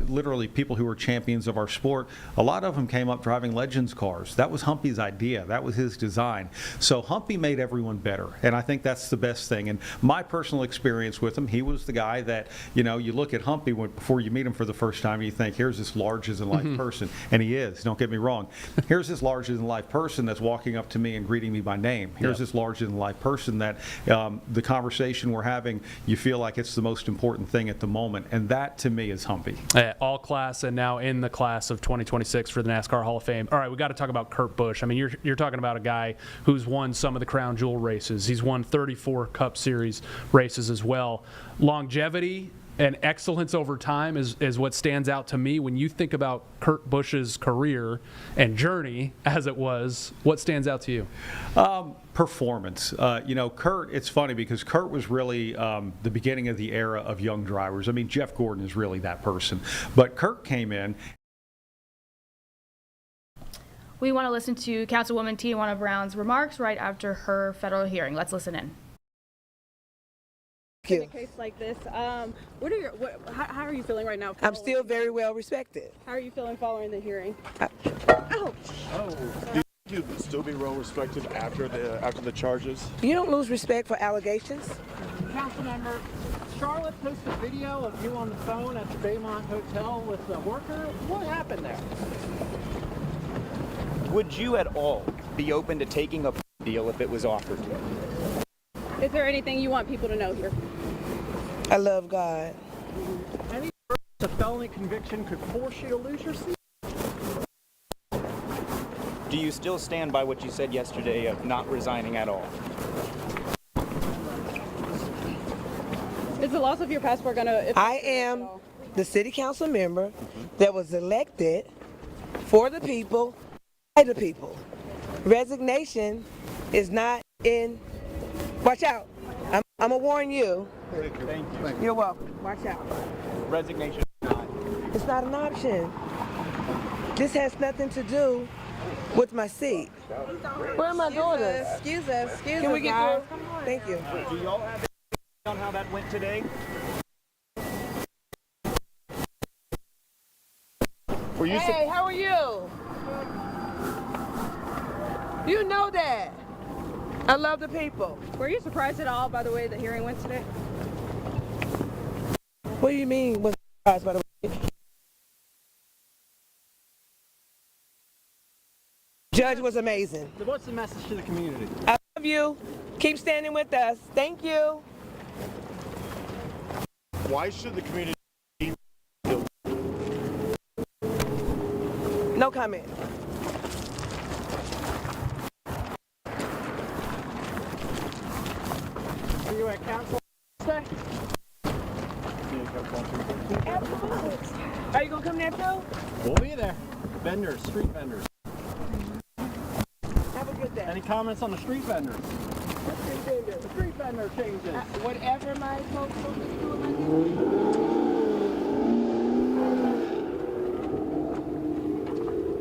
literally people who are champions of our sport, a lot of them came up driving Legends cars. That was Humpy's idea. That was his design. So Humpy made everyone better, and I think that's the best thing. And my personal experience with him, he was the guy that, you look at Humpy before you meet him for the first time, and you think, here's this larger-than-life person, and he is, don't get me wrong. Here's this larger-than-life person that's walking up to me and greeting me by name. Here's this larger-than-life person that the conversation we're having, you feel like it's the most important thing at the moment, and that, to me, is humpy. All class and now in the class of 2026 for the NASCAR Hall of Fame. All right, we got to talk about Kurt Busch. I mean, you're talking about a guy who's won some of the Crown Jewel races. He's won 34 Cup Series races as well. Longevity and excellence over time is what stands out to me. When you think about Kurt Busch's career and journey as it was, what stands out to you? Performance. Kurt, it's funny because Kurt was really the beginning of the era of young drivers. I mean, Jeff Gordon is really that person. But Kurt came in. We want to listen to Councilwoman Tijuana Brown's remarks right after her federal hearing. Let's listen in. In a case like this, how are you feeling right now? I'm still very well respected. How are you feeling following the hearing? Do you think you'd still be well respected after the charges? You don't lose respect for allegations. Councilmember, Charlotte posted a video of you on the phone at the Baymont Hotel with a worker. What happened there? Would you at all be open to taking a deal if it was offered? Is there anything you want people to know here? I love God. Any a felony conviction could force you to lose your seat? Do you still stand by what you said yesterday of not resigning at all? Is the loss of your passport going to... I am the city council member that was elected for the people, by the people. Resignation is not in... Watch out. I'm going to warn you. Thank you. You're welcome. Watch out. Resignation is not. It's not an option. This has nothing to do with my seat. Where are my daughters? Excuse us. Can we get through? Thank you. Do y'all have any on how that went today? Hey, how are you? You know that. I love the people. Were you surprised at all by the way the hearing went today? What do you mean was surprised by the way? Judge was amazing. So what's the message to the community? I love you. Keep standing with us. Thank you. Why should the community? No comment. Are you at council today? Absolutely. Are you going to come there too? We'll be there. Vendors, street vendors. Have a good day. Any comments on the street vendors? What street vendor? The street vendor changes. Whatever my folks want me to do, I'm gonna do.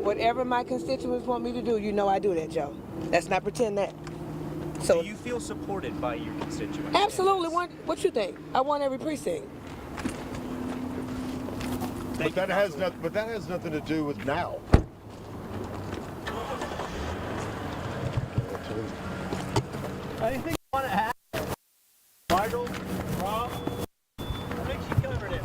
Whatever my constituents want me to do, you know I do that, Joe. Let's not pretend that. So do you feel supported by your constituents? Absolutely. What you think? I want every precinct. But that has nothing to do with now. Anything you want to add? Michael, Rob? I think she covered it.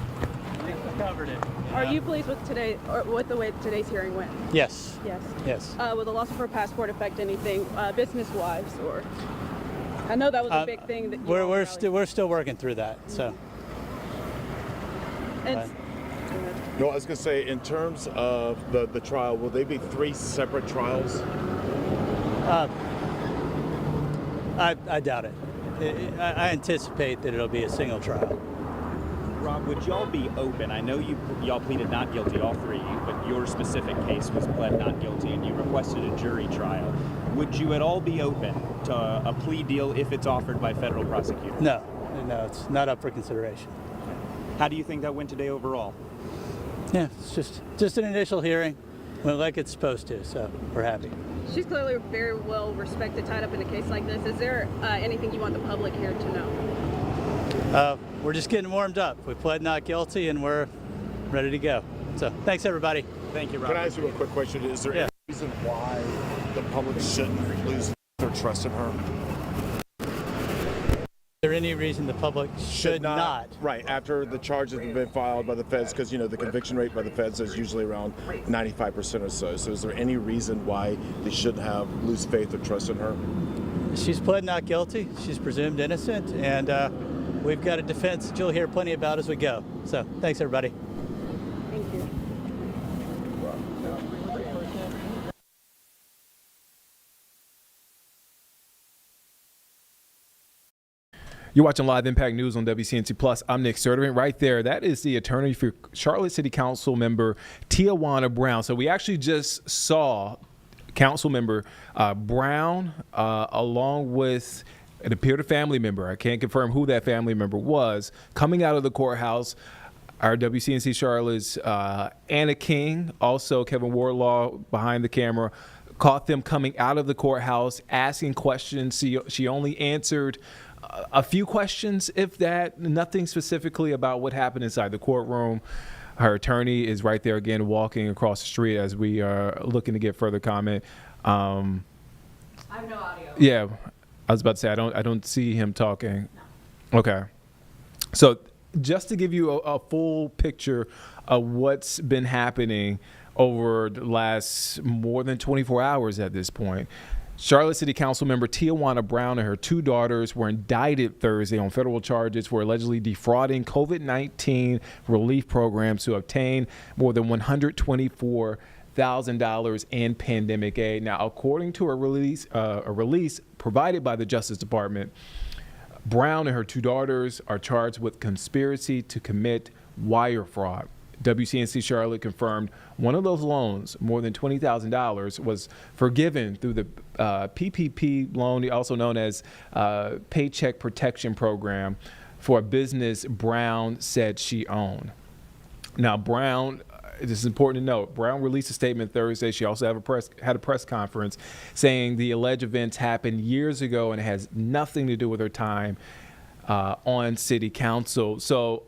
Are you pleased with today, or with the way today's hearing went? Yes. Yes. Yes. Will the loss of her passport affect anything business-wise, or? I know that was a big thing that we're still working through that. So. No, I was going to say, in terms of the trial, will they be 3 separate trials? I doubt it. I anticipate that it'll be a single trial. Rob, would y'all be open? I know y'all pleaded not guilty, all 3, but your specific case was pled not guilty, and you requested a jury trial. Would you at all be open to a plea deal if it's offered by federal prosecutors? No, it's not up for consideration. How do you think that went today overall? Yeah, it's just an initial hearing. Went like it's supposed to, so we're happy. She's clearly very well respected, tied up in a case like this. Is there anything you want the public here to know? We're just getting warmed up. We pled not guilty, and we're ready to go. So thanks, everybody. Thank you, Rob. Can I ask you a quick question? Is there any reason why the public shouldn't lose their trust in her? There any reason the public should not? Right, after the charges have been filed by the feds, because, you know, the conviction rate by the feds is usually around 95% or so. So is there any reason why they shouldn't have lose faith or trust in her? She's pled not guilty. She's presumed innocent, and we've got a defense that you'll hear plenty about as we go. So thanks, everybody. Thank you. You're watching Live Impact News on WCNC Plus. I'm Nick Sertivant. Right there, that is the attorney for Charlotte City Council member Tijuana Brown. So we actually just saw Council member Brown along with, it appeared, a family member. I can't confirm who that family member was, coming out of the courthouse. Our WCNC Charlotte's Anna King, also Kevin Wardlaw behind the camera, caught them coming out of the courthouse, asking questions. She only answered a few questions, if that, nothing specifically about what happened inside the courtroom. Her attorney is right there again, walking across the street as we are looking to get further comment. I have no audio. Yeah, I was about to say I don't see him talking. No. Okay, so just to give you a full picture of what's been happening over the last more than 24 hours at this point. Charlotte City Council member Tijuana Brown and her two daughters were indicted Thursday on federal charges for allegedly defrauding COVID-19 relief programs to obtain more than $124,000 in pandemic aid. Now, according to a release provided by the Justice Department, Brown and her two daughters are charged with conspiracy to commit wire fraud. WCNC Charlotte confirmed one of those loans, more than $20,000, was forgiven through the PPP loan, also known as Paycheck Protection Program, for a business Brown said she owned. Now, Brown, this is important to note, Brown released a statement Thursday. She also had a press conference saying the alleged events happened years ago and it has nothing to do with her time on city council. So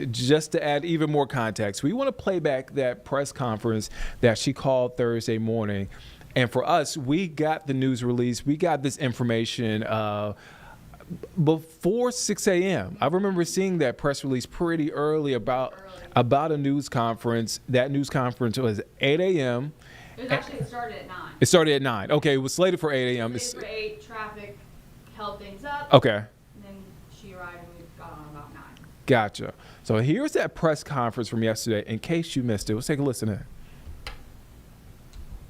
just to add even more context, we want to play back that press conference that she called Thursday morning. And for us, we got the news release. We got this information before 6 a.m. I remember seeing that press release pretty early about a news conference. That news conference was 8 a.m. It started at 9. It started at 9. Okay, it was slated for 8 a.m. Slated for 8, traffic held things up. Okay. She arrived and we got on about 9. Gotcha. So here's that press conference from yesterday. In case you missed it, let's take a listen in.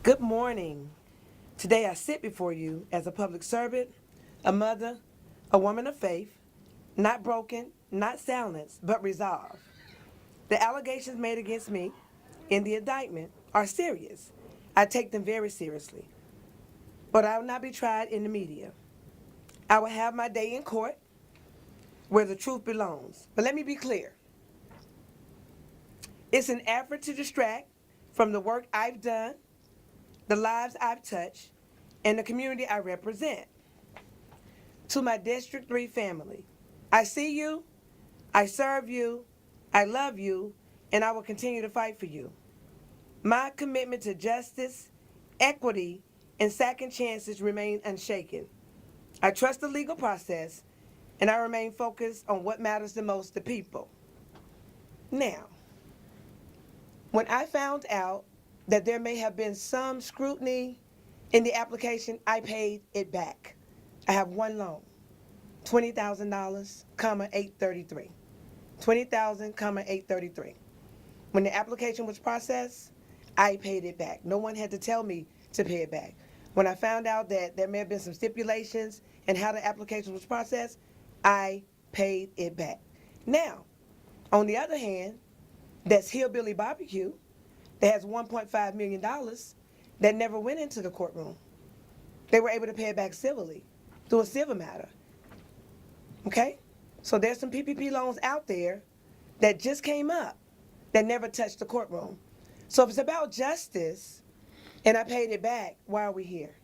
Good morning. Today I sit before you as a public servant, a mother, a woman of faith, not broken, not silenced, but resolved. The allegations made against me in the indictment are serious. I take them very seriously. But I will not be tried in the media. I will have my day in court, where the truth belongs. But let me be clear. It's an effort to distract from the work I've done, the lives I've touched, and the community I represent. To my District 3 family, I see you, I serve you, I love you, and I will continue to fight for you. My commitment to justice, equity, and second chances remain unshaken. I trust the legal process, and I remain focused on what matters the most to people. Now, when I found out that there may have been some scrutiny in the application, I paid it back. I have one loan, $20,000, $833. $20,000, $833. When the application was processed, I paid it back. No one had to tell me to pay it back. When I found out that there may have been some stipulations in how the application was processed, I paid it back. Now, on the other hand, that's Hillbilly Barbecue that has $1.5 million that never went into the courtroom. They were able to pay it back civilly through a civil matter. Okay? So there's some PPP loans out there that just came up that never touched the courtroom. So if it's about justice and I paid it back, why are we here?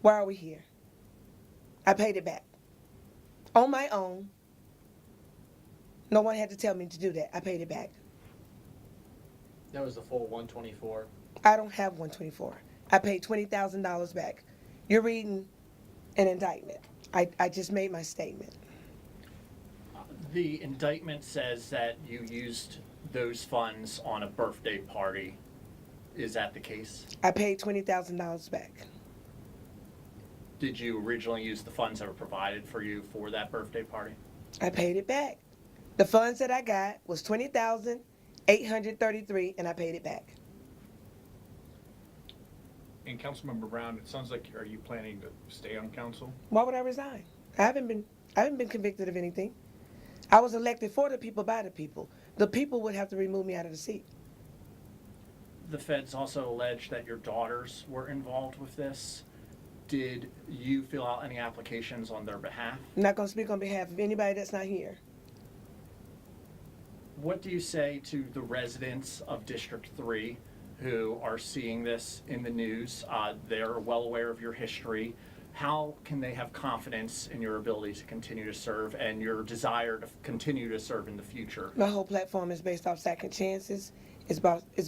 Why are we here? I paid it back. On my own. No one had to tell me to do that. I paid it back. That was the full 124. I don't have 124. I paid $20,000 back. You're reading an indictment. I just made my statement. The indictment says that you used those funds on a birthday party. Is that the case? I paid $20,000 back. Did you originally use the funds that were provided for you for that birthday party? I paid it back. The funds that I got was $20,833, and I paid it back. And Councilmember Brown, it sounds like, are you planning to stay on council? Why would I resign? I haven't been convicted of anything. I was elected for the people, by the people. The people would have to remove me out of the seat. The feds also allege that your daughters were involved with this. Did you fill out any applications on their behalf? I'm not going to speak on behalf of anybody that's not here. What do you say to the residents of District 3 who are seeing this in the news? They're well aware of your history. How can they have confidence in your ability to continue to serve and your desire to continue to serve in the future? My whole platform is based off second chances. It's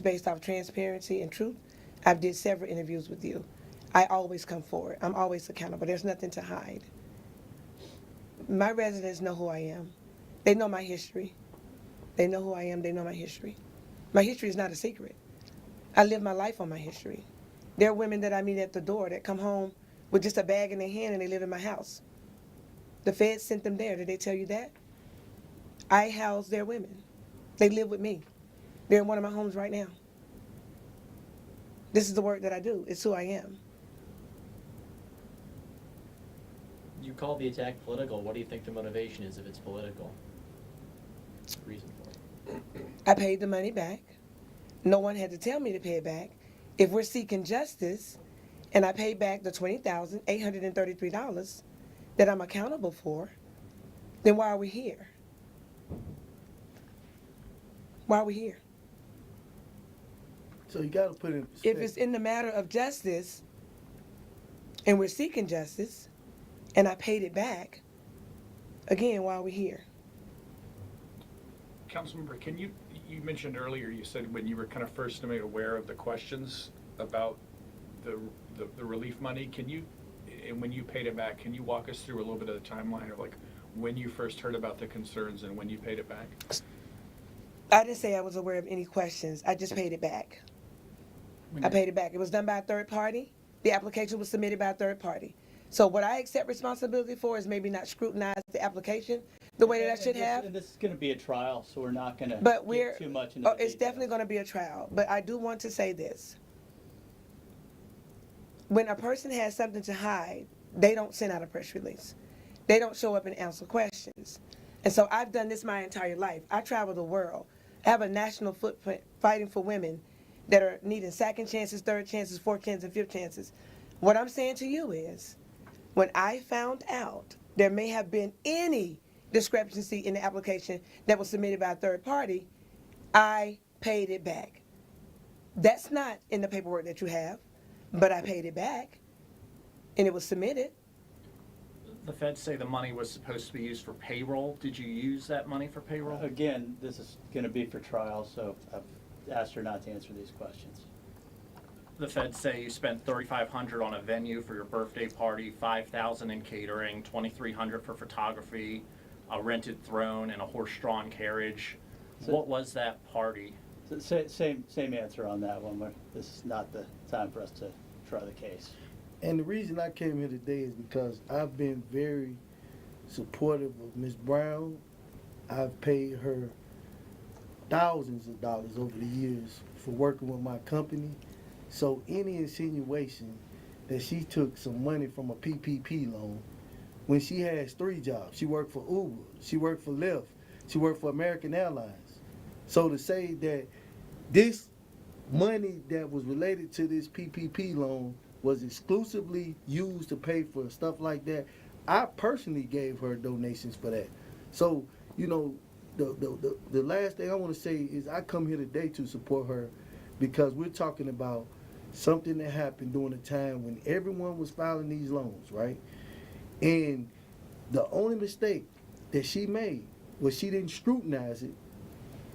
based off transparency and truth. I've did several interviews with you. I always come forward. I'm always accountable. There's nothing to hide. My residents know who I am. They know my history. They know who I am. They know my history. My history is not a secret. I live my life on my history. There are women that I meet at the door that come home with just a bag in their hand and they live in my house. The feds sent them there. Did they tell you that? I house their women. They live with me. They're in one of my homes right now. This is the work that I do. It's who I am. You call the attack political. What do you think the motivation is if it's political? Reason for it. I paid the money back. No one had to tell me to pay it back. If we're seeking justice and I paid back the $20,833 that I'm accountable for, then why are we here? Why are we here? So you got to put in If it's in the matter of justice and we're seeking justice and I paid it back, again, why are we here? Councilmember, you mentioned earlier, you said when you were kind of first made aware of the questions about the relief money, and when you paid it back, can you walk us through a little bit of the timeline of like when you first heard about the concerns and when you paid it back? I didn't say I was aware of any questions. I just paid it back. I paid it back. It was done by a third party. The application was submitted by a third party. So what I accept responsibility for is maybe not scrutinize the application the way that I should have. And this is going to be a trial, so we're not going to get too much into it's definitely going to be a trial. But I do want to say this. When a person has something to hide, they don't send out a press release. They don't show up and answer questions. And so I've done this my entire life. I travel the world. I have a national footprint fighting for women that are needing second chances, third chances, fourth chances, and fifth chances. What I'm saying to you is, when I found out there may have been any discrepancy in the application that was submitted by a third party, I paid it back. That's not in the paperwork that you have, but I paid it back, and it was submitted. The feds say the money was supposed to be used for payroll. Did you use that money for payroll? Again, this is going to be for trial, so I've asked her not to answer these questions. The feds say you spent $3,500 on a venue for your birthday party, $5,000 in catering, $2,300 for photography, a rented throne, and a horse-drawn carriage. What was that party? So same answer on that one. This is not the time for us to try the case. And the reason I came here today is because I've been very supportive of Ms. Brown. I've paid her thousands of dollars over the years for working with my company. So any insinuation that she took some money from a PPP loan, when she has 3 jobs, she worked for Uber, she worked for Lyft, she worked for American Airlines. So to say that this money that was related to this PPP loan was exclusively used to pay for stuff like that, I personally gave her donations for that. So, you know, the last thing I want to say is I come here today to support her because we're talking about something that happened during a time when everyone was filing these loans, right? And the only mistake that she made was she didn't scrutinize it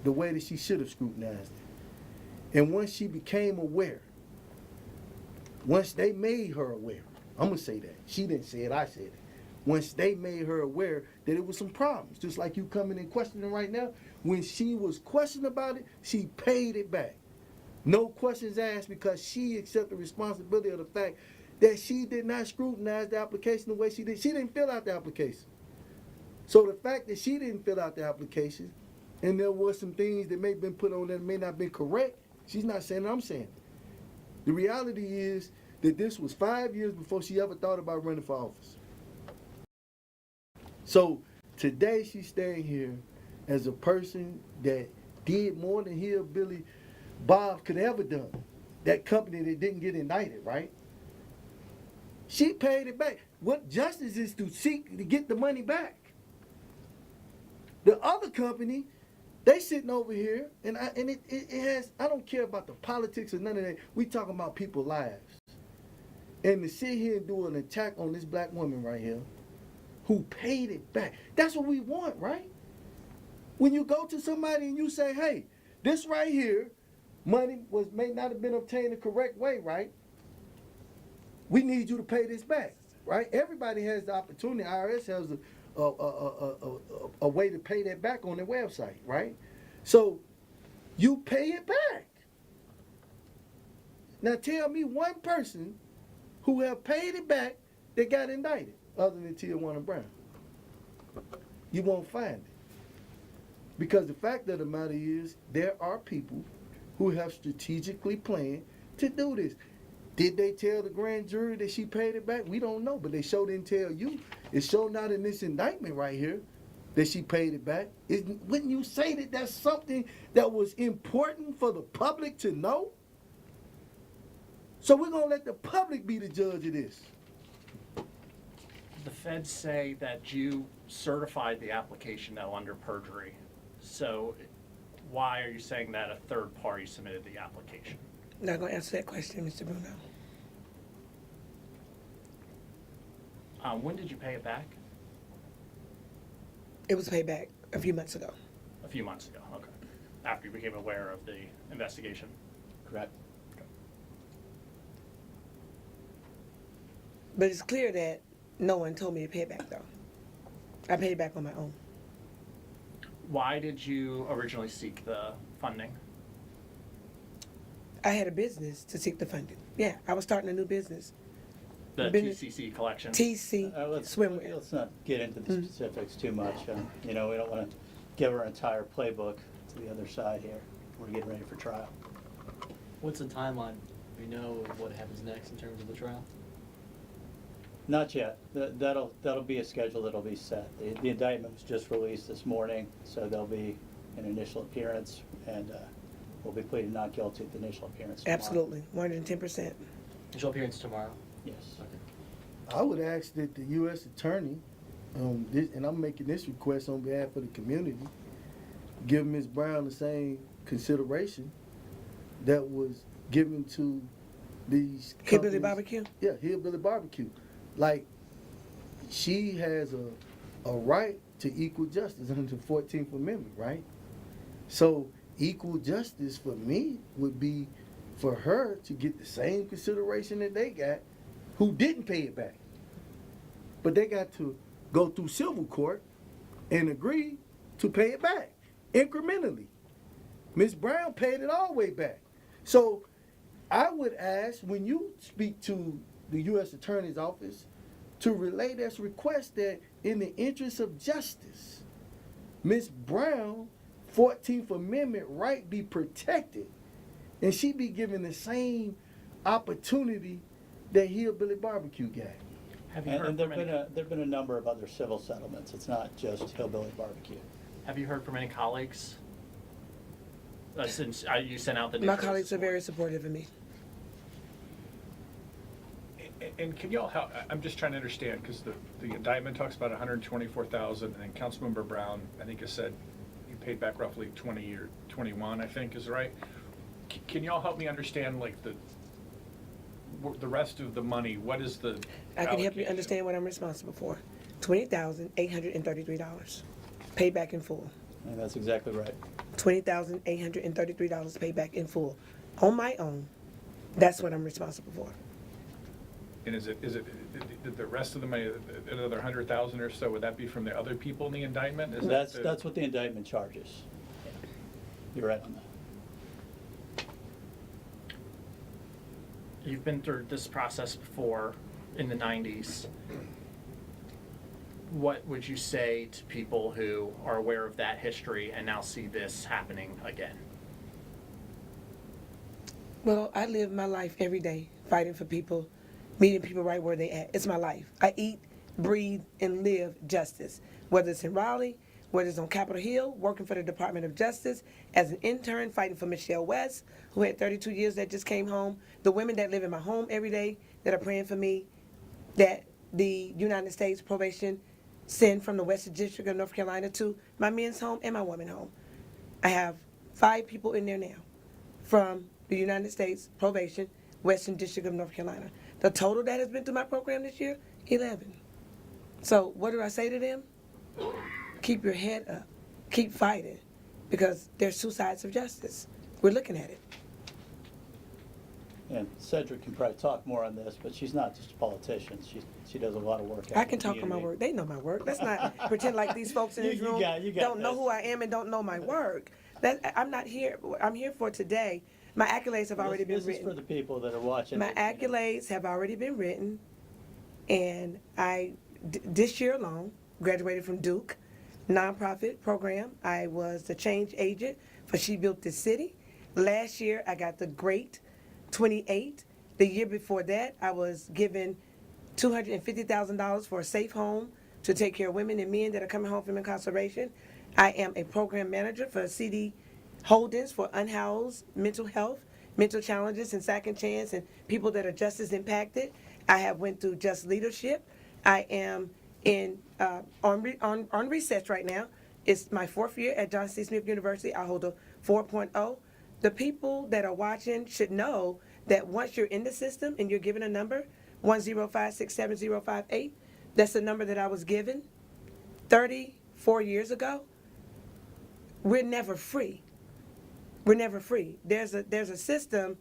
the way that she should have scrutinized it. And once she became aware, once they made her aware, I'm going to say that. She didn't say it, I said it. once they made her aware that it was some problems. Just like you coming and questioning right now, when she was questioned about it, she paid it back. No questions asked, because she accepted responsibility of the fact that she did not scrutinize the application the way she did. She didn't fill out the application. So the fact that she didn't fill out the application, and there was some things that may have been put on that may not have been correct, she's not saying it, I'm saying it. The reality is that this was 5 years before she ever thought about running for office. So today she's staying here as a person that did more than Hillbilly Bob could ever done. That company that didn't get indicted, right? She paid it back. What justice is to seek to get the money back. The other company, they sitting over here, and it has, I don't care about the politics or none of that. We talking about people's lives. And to sit here and do an attack on this black woman right here, who paid it back. That's what we want, right? When you go to somebody and you say, hey, this right here, money may not have been obtained the correct way, right? We need you to pay this back, right? Everybody has the opportunity. IRS has a way to pay that back on their website, right? So you pay it back. Now tell me one person who have paid it back that got indicted, other than Tijuana Brown. You won't find it. Because the fact of the matter is, there are people who have strategically planned to do this. Did they tell the grand jury that she paid it back? We don't know, but they sure didn't tell you. It's sure not in this indictment right here that she paid it back. Wouldn't you say that that's something that was important for the public to know? So we're going to let the public be the judge of this. The feds say that you certified the application, though, under perjury. So why are you saying that a third party submitted the application? Not going to answer that question, Mr. Bruno. When did you pay it back? It was paid back a few months ago. A few months ago, okay. After you became aware of the investigation? Correct. But it's clear that no one told me to pay it back, though. I paid it back on my own. Why did you originally seek the funding? I had a business to seek the funding. Yeah, I was starting a new business. The TCC collection? TC Swimwear. Let's not get into the specifics too much. You know, we don't want to give our entire playbook to the other side here. We're getting ready for trial. What's the timeline? Do we know what happens next in terms of the trial? Not yet. That'll be a schedule that'll be set. The indictment was just released this morning, so there'll be an initial appearance, and we'll be pleading not guilty at the initial appearance tomorrow. Absolutely, 110%. Initial appearance tomorrow? Yes. Okay. I would ask that the U.S. Attorney, and I'm making this request on behalf of the community, give Ms. Brown the same consideration that was given to these Hillbilly Barbecue? Yeah, Hillbilly Barbecue. Like, she has a right to equal justice under the 14th Amendment, right? So equal justice for me would be for her to get the same consideration that they got who didn't pay it back. But they got to go through civil court and agree to pay it back incrementally. Ms. Brown paid it all the way back. So I would ask, when you speak to the U.S. Attorney's Office, to relay this request that in the interest of justice, Ms. Brown 14th Amendment right be protected, and she be given the same opportunity that Hillbilly Barbecue got. Have you heard from any? There've been a number of other civil settlements. It's not just Hillbilly Barbecue. Have you heard from any colleagues since you sent out the? My colleagues are very supportive of me. And can y'all help? I'm just trying to understand, because the indictment talks about 124,000, and then Councilmember Brown, I think, has said you paid back roughly 20 or 21, I think is right. Can y'all help me understand, like, the rest of the money? What is the I can help you understand what I'm responsible for. $20,833 paid back in full. And that's exactly right. $20,833 paid back in full on my own. That's what I'm responsible for. And is it the rest of the money, another 100,000 or so, would that be from the other people in the indictment? Is That's what the indictment charges. You're right on that. You've been through this process before in the 90s. What would you say to people who are aware of that history and now see this happening again? Well, I live my life every day fighting for people, meeting people right where they at. It's my life. I eat, breathe, and live justice. Whether it's in Raleigh, whether it's on Capitol Hill, working for the Department of Justice, as an intern fighting for Michelle West, who had 32 years that just came home, the women that live in my home every day that are praying for me, that the United States probation send from the Western District of North Carolina to my men's home and my women's home. I have 5 people in there now from the United States probation, Western District of North Carolina. The total that has been through my program this year, 11. So what do I say to them? Keep your head up. Keep fighting, because there's 2 sides of justice. We're looking at it. And Cedric can probably talk more on this, but she's not just a politician. She does a lot of work. I can talk on my work. They know my work. Let's not pretend like these folks in this room don't know who I am and don't know my work. I'm not here. I'm here for today. My accolades have already been written. This is for the people that are watching. My accolades have already been written, and this year alone, graduated from Duke nonprofit program. I was the change agent for She Built This City. Last year, I got the Great 28. The year before that, I was given $250,000 for a safe home to take care of women and men that are coming home from incarceration. I am a program manager for CD Holdings for unhoused mental health, mental challenges, and second chance, and people that are justice impacted. I have went through Just Leadership. I am on recess right now. It's my 4th year at John C. Smith University. I hold a 4.0. The people that are watching should know that once you're in the system and you're given a number, 105670058, that's the number that I was given 34 years ago. We're never free. We're never free. There's a system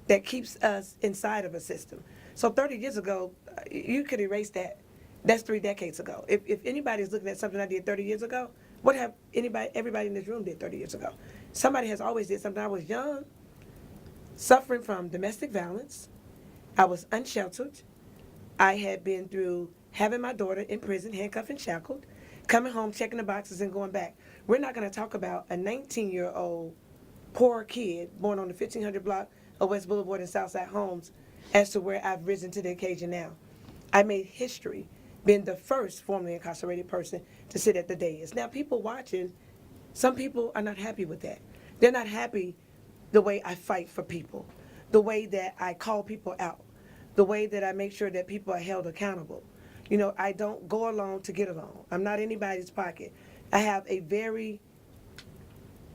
that keeps us inside of a system. So 30 years ago, you could erase that. That's 3 decades ago. If anybody's looking at something I did 30 years ago, what have everybody in this room did 30 years ago? Somebody has always did something. I was young, suffering from domestic violence. I was unsheltered. I had been through having my daughter in prison, handcuffed and shackled, coming home, checking the boxes, and going back. We're not going to talk about a 19-year-old poor kid born on the 1500 block of West Boulevard in Southside Homes as to where I've risen to the occasion now. I made history, being the first formerly incarcerated person to sit at the dais. Now, people watching, some people are not happy with that. They're not happy the way I fight for people, the way that I call people out, the way that I make sure that people are held accountable. You know, I don't go along to get along. I'm not anybody's pocket. I have a very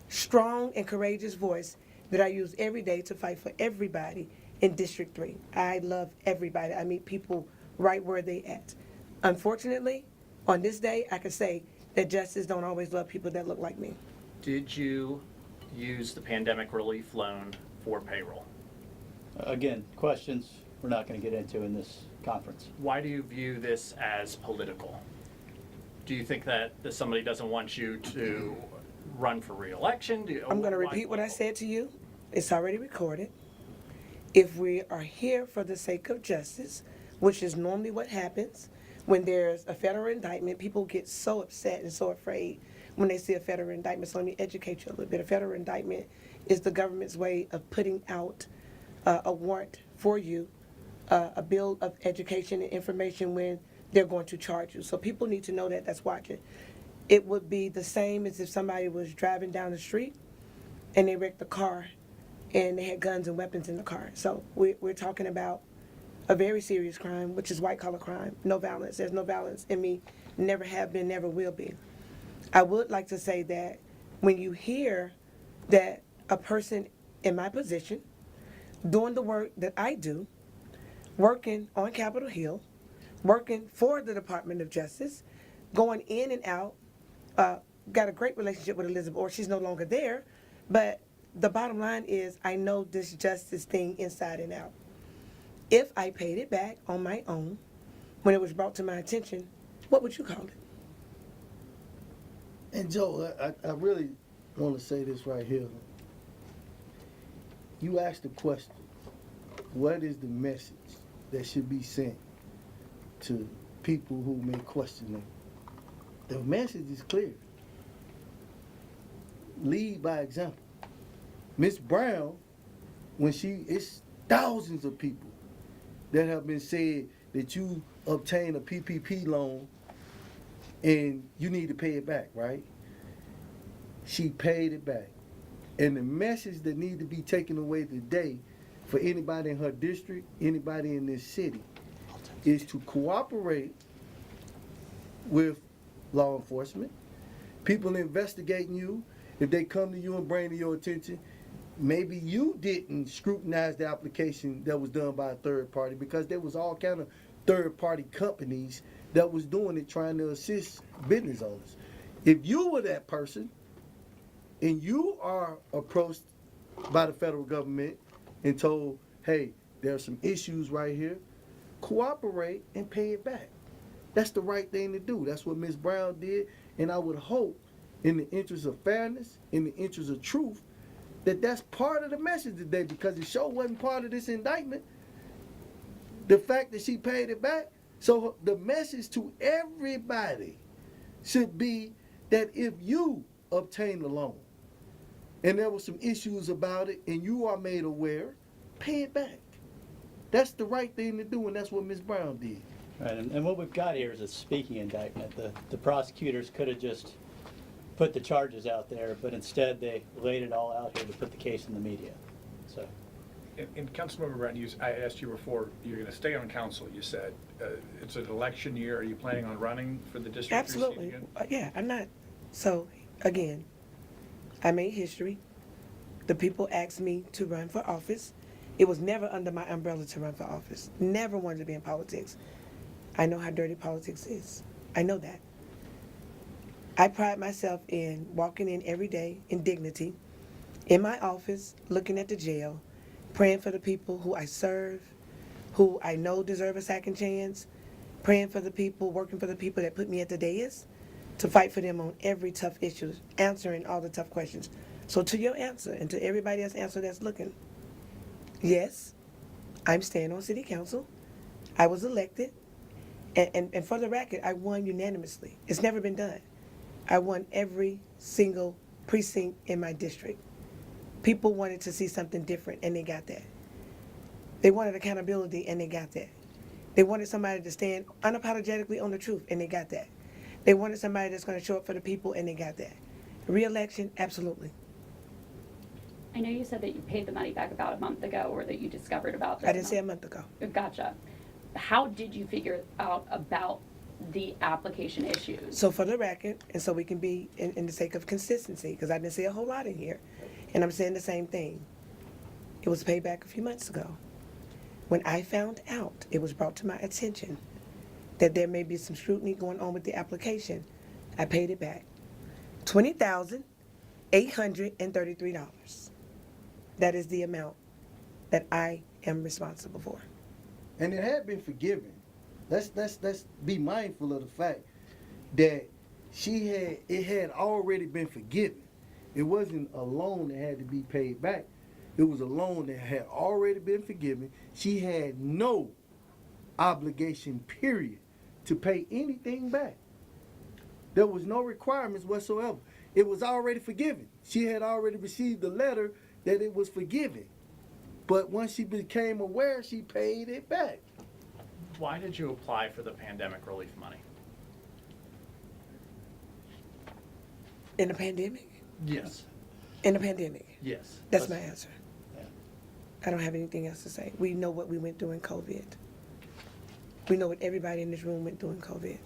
strong and courageous voice that I use every day to fight for everybody in District 3. I love everybody. I meet people right where they at. Unfortunately, on this day, I can say that justice don't always love people that look like me. Did you use the pandemic relief loan for payroll? Again, questions we're not going to get into in this conference. Why do you view this as political? Do you think that somebody doesn't want you to run for re-election? I'm going to repeat what I said to you. It's already recorded. If we are here for the sake of justice, which is normally what happens when there's a federal indictment, people get so upset and so afraid when they see a federal indictment. So let me educate you a little bit. A federal indictment is the government's way of putting out a warrant for you, a bill of education and information when they're going to charge you. So people need to know that that's watching. It would be the same as if somebody was driving down the street and they wrecked the car and they had guns and weapons in the car. So we're talking about a very serious crime, which is white-collar crime. No violence. There's no violence in me. Never have been, never will be. I would like to say that when you hear that a person in my position, doing the work that I do, working on Capitol Hill, working for the Department of Justice, going in and out, got a great relationship with Elizabeth Orr. She's no longer there, but the bottom line is I know this justice thing inside and out. If I paid it back on my own, when it was brought to my attention, what would you call it? And Joe, I really want to say this right here. You asked the question, what is the message that should be sent to people who may question them? The message is clear. Lead by example. Miss Brown, it's thousands of people that have been said that you obtain a PPP loan and you need to pay it back, right? She paid it back. And the message that needs to be taken away today for anybody in her district, anybody in this city, is to cooperate with law enforcement. People investigating you, if they come to you and bring to your attention, maybe you didn't scrutinize the application that was done by a third party, because there was all kind of third party companies that was doing it, trying to assist business owners. If you were that person and you are approached by the federal government and told, hey, there are some issues right here, cooperate and pay it back. That's the right thing to do. That's what Ms. Brown did, and I would hope, in the interest of fairness, in the interest of truth, that that's part of the message today, because it sure wasn't part of this indictment. The fact that she paid it back. So the message to everybody should be that if you obtain a loan and there were some issues about it and you are made aware, pay it back. That's the right thing to do, and that's what Ms. Brown did. Right, and what we've got here is a speaking indictment. The prosecutors could have just put the charges out there, but instead they laid it all out here to put the case in the media. So. And Councilmember Brown, I asked you before, you're going to stay on council, you said. It's an election year. Are you planning on running for the district? Absolutely. Yeah, I'm not. So, again, I made history. The people asked me to run for office. It was never under my umbrella to run for office. Never wanted to be in politics. I know how dirty politics is. I know that. I pride myself in walking in every day in dignity, in my office, looking at the jail, praying for the people who I serve, who I know deserve a second chance, praying for the people, working for the people that put me at the dais, to fight for them on every tough issue, answering all the tough questions. So to your answer, and to everybody else's answer that's looking, yes, I'm staying on city council. I was elected, and for the record, I won unanimously. It's never been done. I won every single precinct in my district. People wanted to see something different, and they got that. They wanted accountability, and they got that. They wanted somebody to stand unapologetically on the truth, and they got that. They wanted somebody that's going to show up for the people, and they got that. Re-election, absolutely. I know you said that you paid the money back about a month ago, or that you discovered about this. I didn't say a month ago. Gotcha. How did you figure out about the application issues? So for the record, and so we can be in the sake of consistency, because I didn't say a whole lot in here, and I'm saying the same thing. It was paid back a few months ago. When I found out, it was brought to my attention that there may be some scrutiny going on with the application, I paid it back. $20,833. That is the amount that I am responsible for. And it had been forgiven. Let's be mindful of the fact that it had already been forgiven. It wasn't a loan that had to be paid back. It was a loan that had already been forgiven. She had no obligation, period, to pay anything back. There was no requirements whatsoever. It was already forgiven. She had already received a letter that it was forgiven. But once she became aware, she paid it back. Why did you apply for the pandemic relief money? In the pandemic? Yes. In the pandemic? Yes. That's my answer. I don't have anything else to say. We know what we went through in COVID. We know what everybody in this room went through in COVID.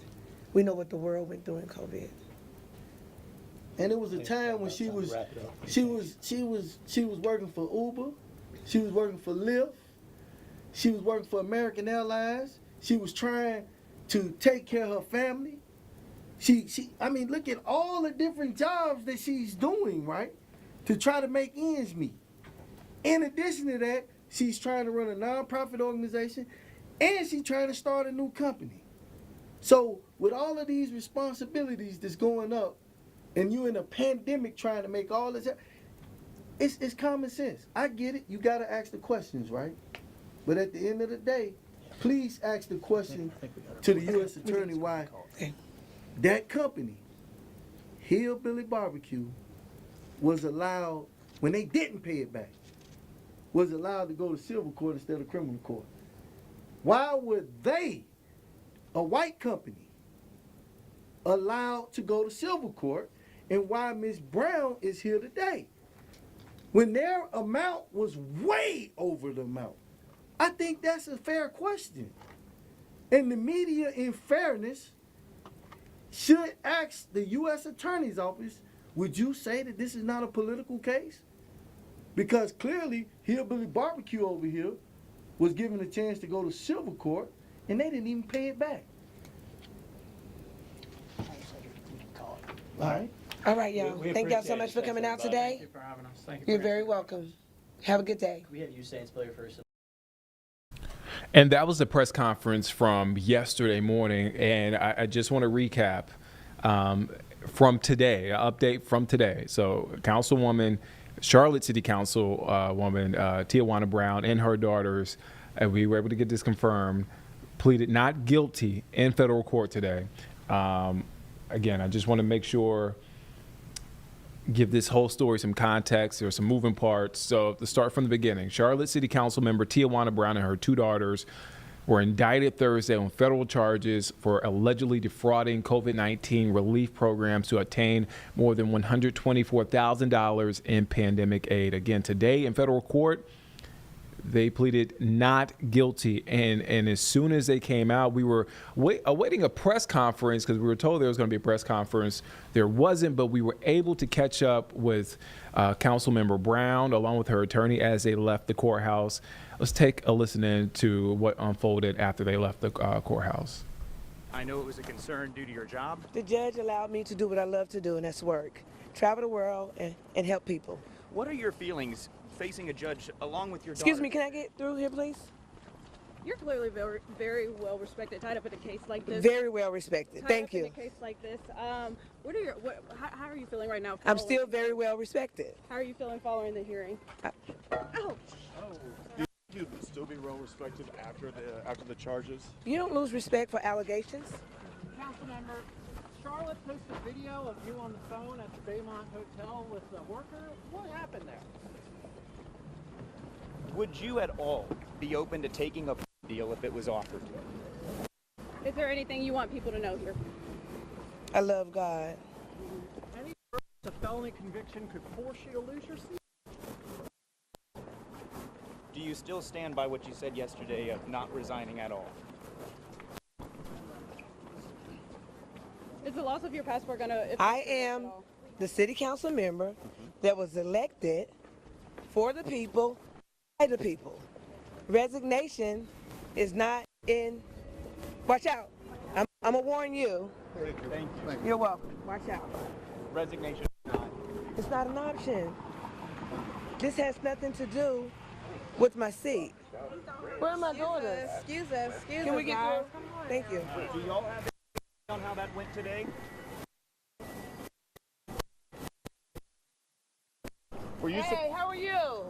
We know what the world went through in COVID. And it was a time when she was working for Uber, she was working for Lyft, she was working for American Airlines. She was trying to take care of her family. I mean, look at all the different jobs that she's doing, right, to try to make ends meet. In addition to that, She's trying to run a nonprofit organization, and she's trying to start a new company. So with all of these responsibilities that's going up, and you in a pandemic trying to make all this, it's common sense. I get it. You got to ask the questions, right? But at the end of the day, please ask the question to the U.S. Attorney why that company, Hillbilly Barbecue, was allowed, when they didn't pay it back, was allowed to go to civil court instead of criminal court. Why were they, a white company, allowed to go to civil court, and why Ms. Brown is here today? When their amount was way over the amount. I think that's a fair question. And the media, in fairness, should ask the U.S. Attorney's Office, would you say that this is not a political case? Because clearly, Hillbilly Barbecue over here was given a chance to go to civil court, and they didn't even pay it back. All right. All right, y'all. We Thank y'all so appreciate much it. for Thanks, coming out everybody. today. Thank you for having us. Thank you. You're very welcome. Have a good day. We have Usain's player first. And that was the press conference from yesterday morning. And I just want to recap from today, an update from today. So Councilwoman, Charlotte City Council woman, Tijuana Brown, and her daughters, we were able to get this confirmed, pleaded not guilty in federal court today. Again, I just want to make sure, give this whole story some context. There are some moving parts. So to start from the beginning, Charlotte City Council member Tijuana Brown and her two daughters were indicted Thursday on federal charges for allegedly defrauding COVID-19 relief programs to obtain more than $124,000 in pandemic aid. Again, today in federal court, they pleaded not guilty, and as soon as they came out, we were awaiting a press conference because we were told there was going to be a press conference. There wasn't, but we were able to catch up with Councilmember Brown along with her attorney as they left the courthouse. Let's take a listen in to what unfolded after they left the courthouse. I know it was a concern due to your job. The judge allowed me to do what I love to do, and that's work. Travel the world and help people. What are your feelings facing a judge along with your daughter? Excuse me, can I get through here, please? You're clearly very, very well respected, tied up in a case like this. Very well respected. Tied Thank up in you. a case like this. How are you feeling right now? I'm still very well respected. How are you feeling following the hearing? Do you think you'd still be well respected after the charges? You don't lose respect for allegations. Councilmember, Charlotte posted a video of you on the phone at the Baymont Hotel with a worker. What happened there? Would you at all be open to taking a deal if it was offered? Is there anything you want people to know here? I love God. Any a felony conviction could force you to lose your seat? Do you still stand by what you said yesterday of not resigning at all? Is the loss of your passport going to... I am the city council member that was elected for the people, by the people. Resignation is not in... Watch out. I'm going to warn you. Thank you. You're welcome. Watch out. Resignation is not. It's not an option. This has nothing to do with my seat. Where are my daughters? Excuse us. Can we get through? Thank you. Do y'all have any on how that went today? Hey, how are you?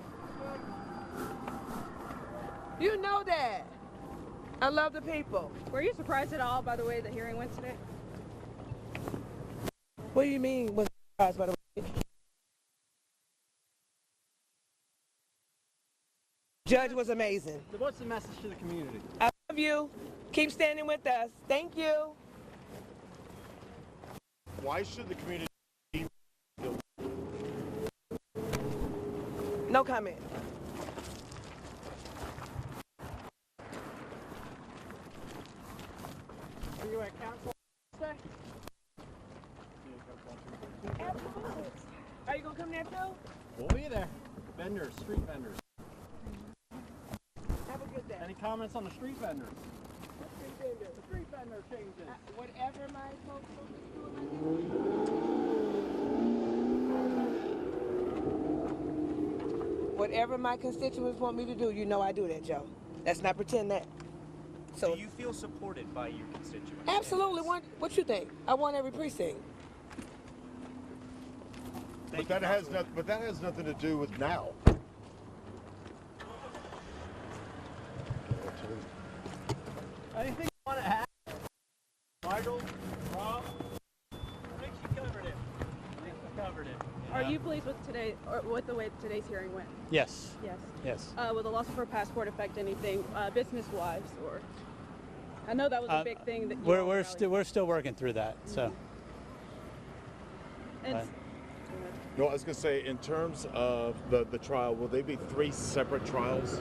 You know that. I love the people. Were you surprised at all by the way the hearing went today? What do you mean was surprised by the way? Judge was amazing. What's the message to the community? I love you. Keep standing with us. Thank you. Why should the community be guilty? No comment. Are you at council today? Absolutely. Are you going to come there too? We'll be there. Vendors, street vendors. Have a good day. Any comments on the street vendors? The street vendor changes. Whatever my folks do. whatever my constituents want me to do, you know I do that, Joe. Let's not pretend that. So do you feel supported by your constituents? absolutely. What you think? I want every precinct. But that has nothing to do with now. Anything you want to add? Michael, Rob? I think she covered it. Are you pleased with today, or with the way today's hearing went? Yes. Yes. Yes. Will the loss of her passport affect anything business-wise, or? I know that was a big thing that We're still working through that. So. And No, I was going to say, in terms of the trial, will they be 3 separate trials?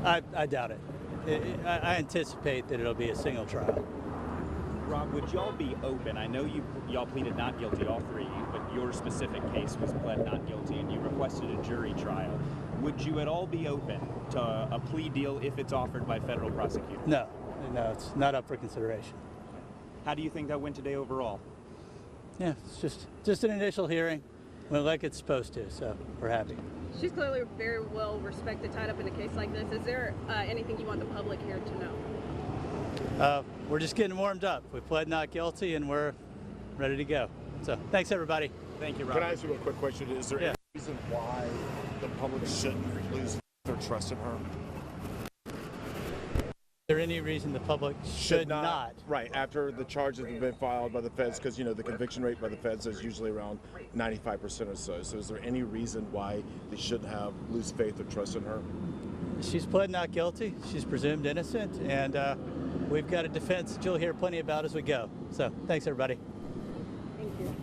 I doubt it. I anticipate that it'll be a single trial. Rob, would y'all be open? I know y'all pleaded not guilty, all 3 of you, but your specific case was pled not guilty, and you requested a jury trial. Would you at all be open to a plea deal if it's offered by federal prosecutors? No, it's not up for consideration. How do you think that went today overall? Yeah, it's just an initial hearing, went like it's supposed to, so we're happy. she's clearly very well respected, tied up in a case like this. Is there anything you want the public here to know? We're just getting warmed up. We pled not guilty, and we're ready to go. So thanks, everybody. Thank you, Rob. Can I ask you a quick question? Is there Yeah. any reason why the public shouldn't lose their trust in her? Is there any reason the public should not? Right, after the charges have been filed by the feds, because, the conviction rate by the feds is usually around 95% or so. So is there any reason why they shouldn't lose faith or trust in her? She's pled not guilty. She's presumed innocent, and we've got a defense that you'll hear plenty about as we go. So thanks, everybody. Thank you.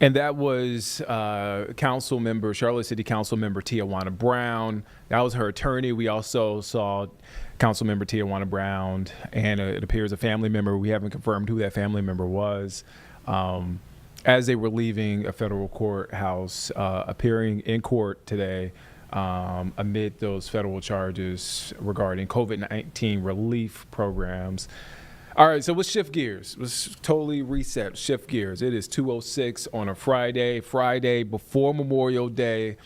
And that was council member, Charlotte City Council member Tijuana Brown. That was her attorney. We also saw council member Tijuana Brown, and it appears a family member. We haven't confirmed who that family member was. As they were leaving a federal courthouse, appearing in court today amid those federal charges regarding COVID-19 relief programs. All right, so let's shift gears. Let's totally reset, shift gears. It is 2:06 on a Friday before Memorial Day.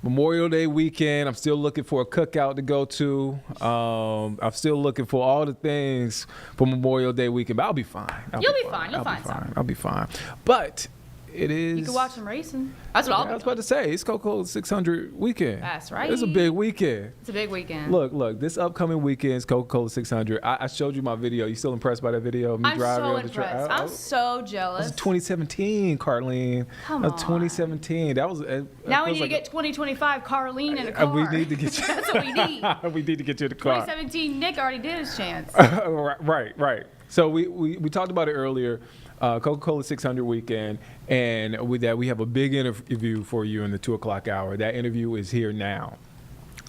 Memorial Day weekend, I'm still looking for a cookout to go to. I'm still looking for all the things for Memorial Day weekend, but I'll be fine. You'll be fine. You'll find something. I'll be fine. But it is. You can watch some racing. That's what I'll be I was about to say, it's Coca-Cola 600 weekend. That's right. It's a big weekend. It's a big weekend. Look, this upcoming weekend is Coca-Cola 600. I showed you my video. You still impressed by that video of me I'm driving so on the track? impressed. I'm so That jealous. was 2017, Carlene. Come That was on. 2017. That was. Now we need to get 2025 Carlene in a car. We need to get you. That's what we need. We need to get you in the car. 2017, Nick already did his chance. Right. So we talked about it earlier. Coca-Cola 600 weekend, and with that we have a big interview for you in the 2:00 hour. That interview is here now.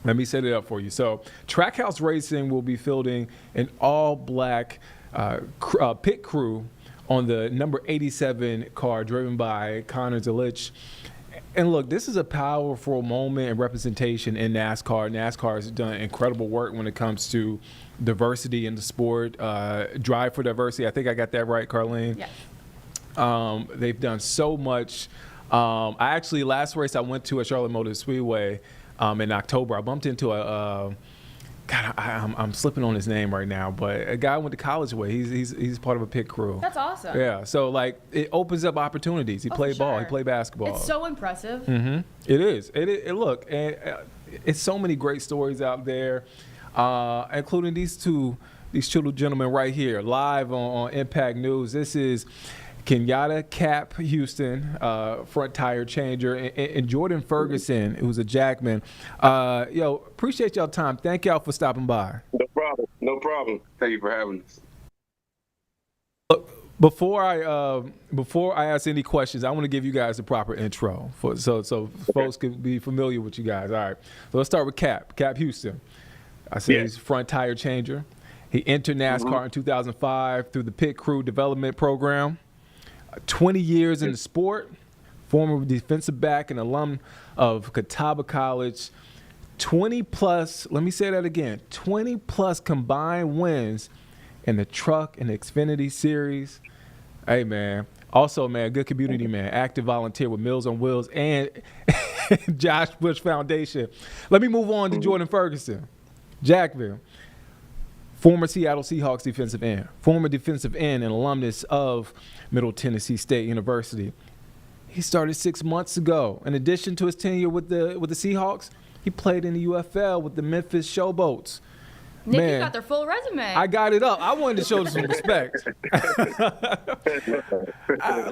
Let me set it up for you. So Trackhouse Racing will be fielding an all-black pit crew on the number 87 car driven by Connor Zilich. And look, this is a powerful moment and representation in NASCAR. NASCAR has done incredible work when it comes to diversity in the sport, drive for diversity. I think I got that right, Carlene? Yes. They've done so much. Last race I went to at Charlotte Motor Speedway in October, I bumped into I'm slipping on his name right now, but a guy I went to college with. He's part of a pit crew. That's awesome. Yeah, so like it opens up opportunities. He played ball. He played basketball. It's so impressive. Mm-hmm. It is. Look, it's so many great stories out there, including these two gentlemen right here, live on Impact News. This is Kenyatta Cap Houston, front tire changer, and Jordan Ferguson, who's a jackman. Appreciate y'all time. Thank y'all for stopping by. No problem. Thank you for having us. Before I ask any questions, I want to give you guys the proper intro so folks can be familiar with you guys. All right, so let's start with Cap Houston. I said he's front tire changer. He entered NASCAR in 2005 through the Pit Crew Development Program. 20 years in the sport, former defensive back and alum of Catawba College. 20 plus, let me say that again, 20 plus combined wins and the truck and the Xfinity series. Hey, man. Also, man, good community, man. Active volunteer with Meals on Wheels and Josh Bush Foundation. Let me move on to Jordan Ferguson. Jackville, former Seattle Seahawks defensive end, former defensive end and alumnus of Middle Tennessee State University. He started 6 months ago. In addition to his tenure with the Seahawks, he played in the UFL with the Memphis Showboats. Nick, Man, you got their full resume. I got it up. I wanted to show some respect.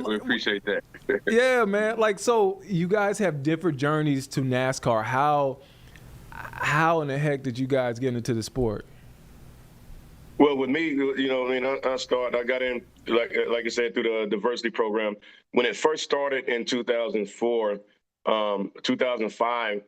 We appreciate that. Yeah, man. Like, so you guys have different journeys to NASCAR. How in the heck did you guys get into the sport? Well, with me, you know, I mean, I got in, like I said, through the diversity program. When it first started in 2004, 2005,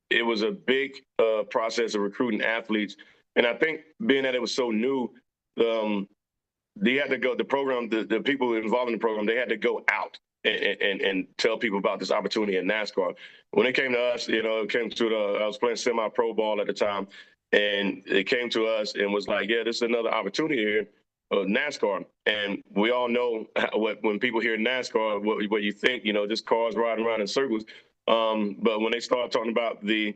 it was a big process of recruiting athletes. And I think being that it was so new, they had to go, the program, the people involved in the program, they had to go out and tell people about this opportunity in NASCAR. When it came to us, you know, it came to I was playing semi-pro ball at the time, and it came to us and was like, yeah, this is another opportunity here, NASCAR. And we all know when people hear NASCAR, what you think, you know, just cars riding around in circles. But when they start talking about the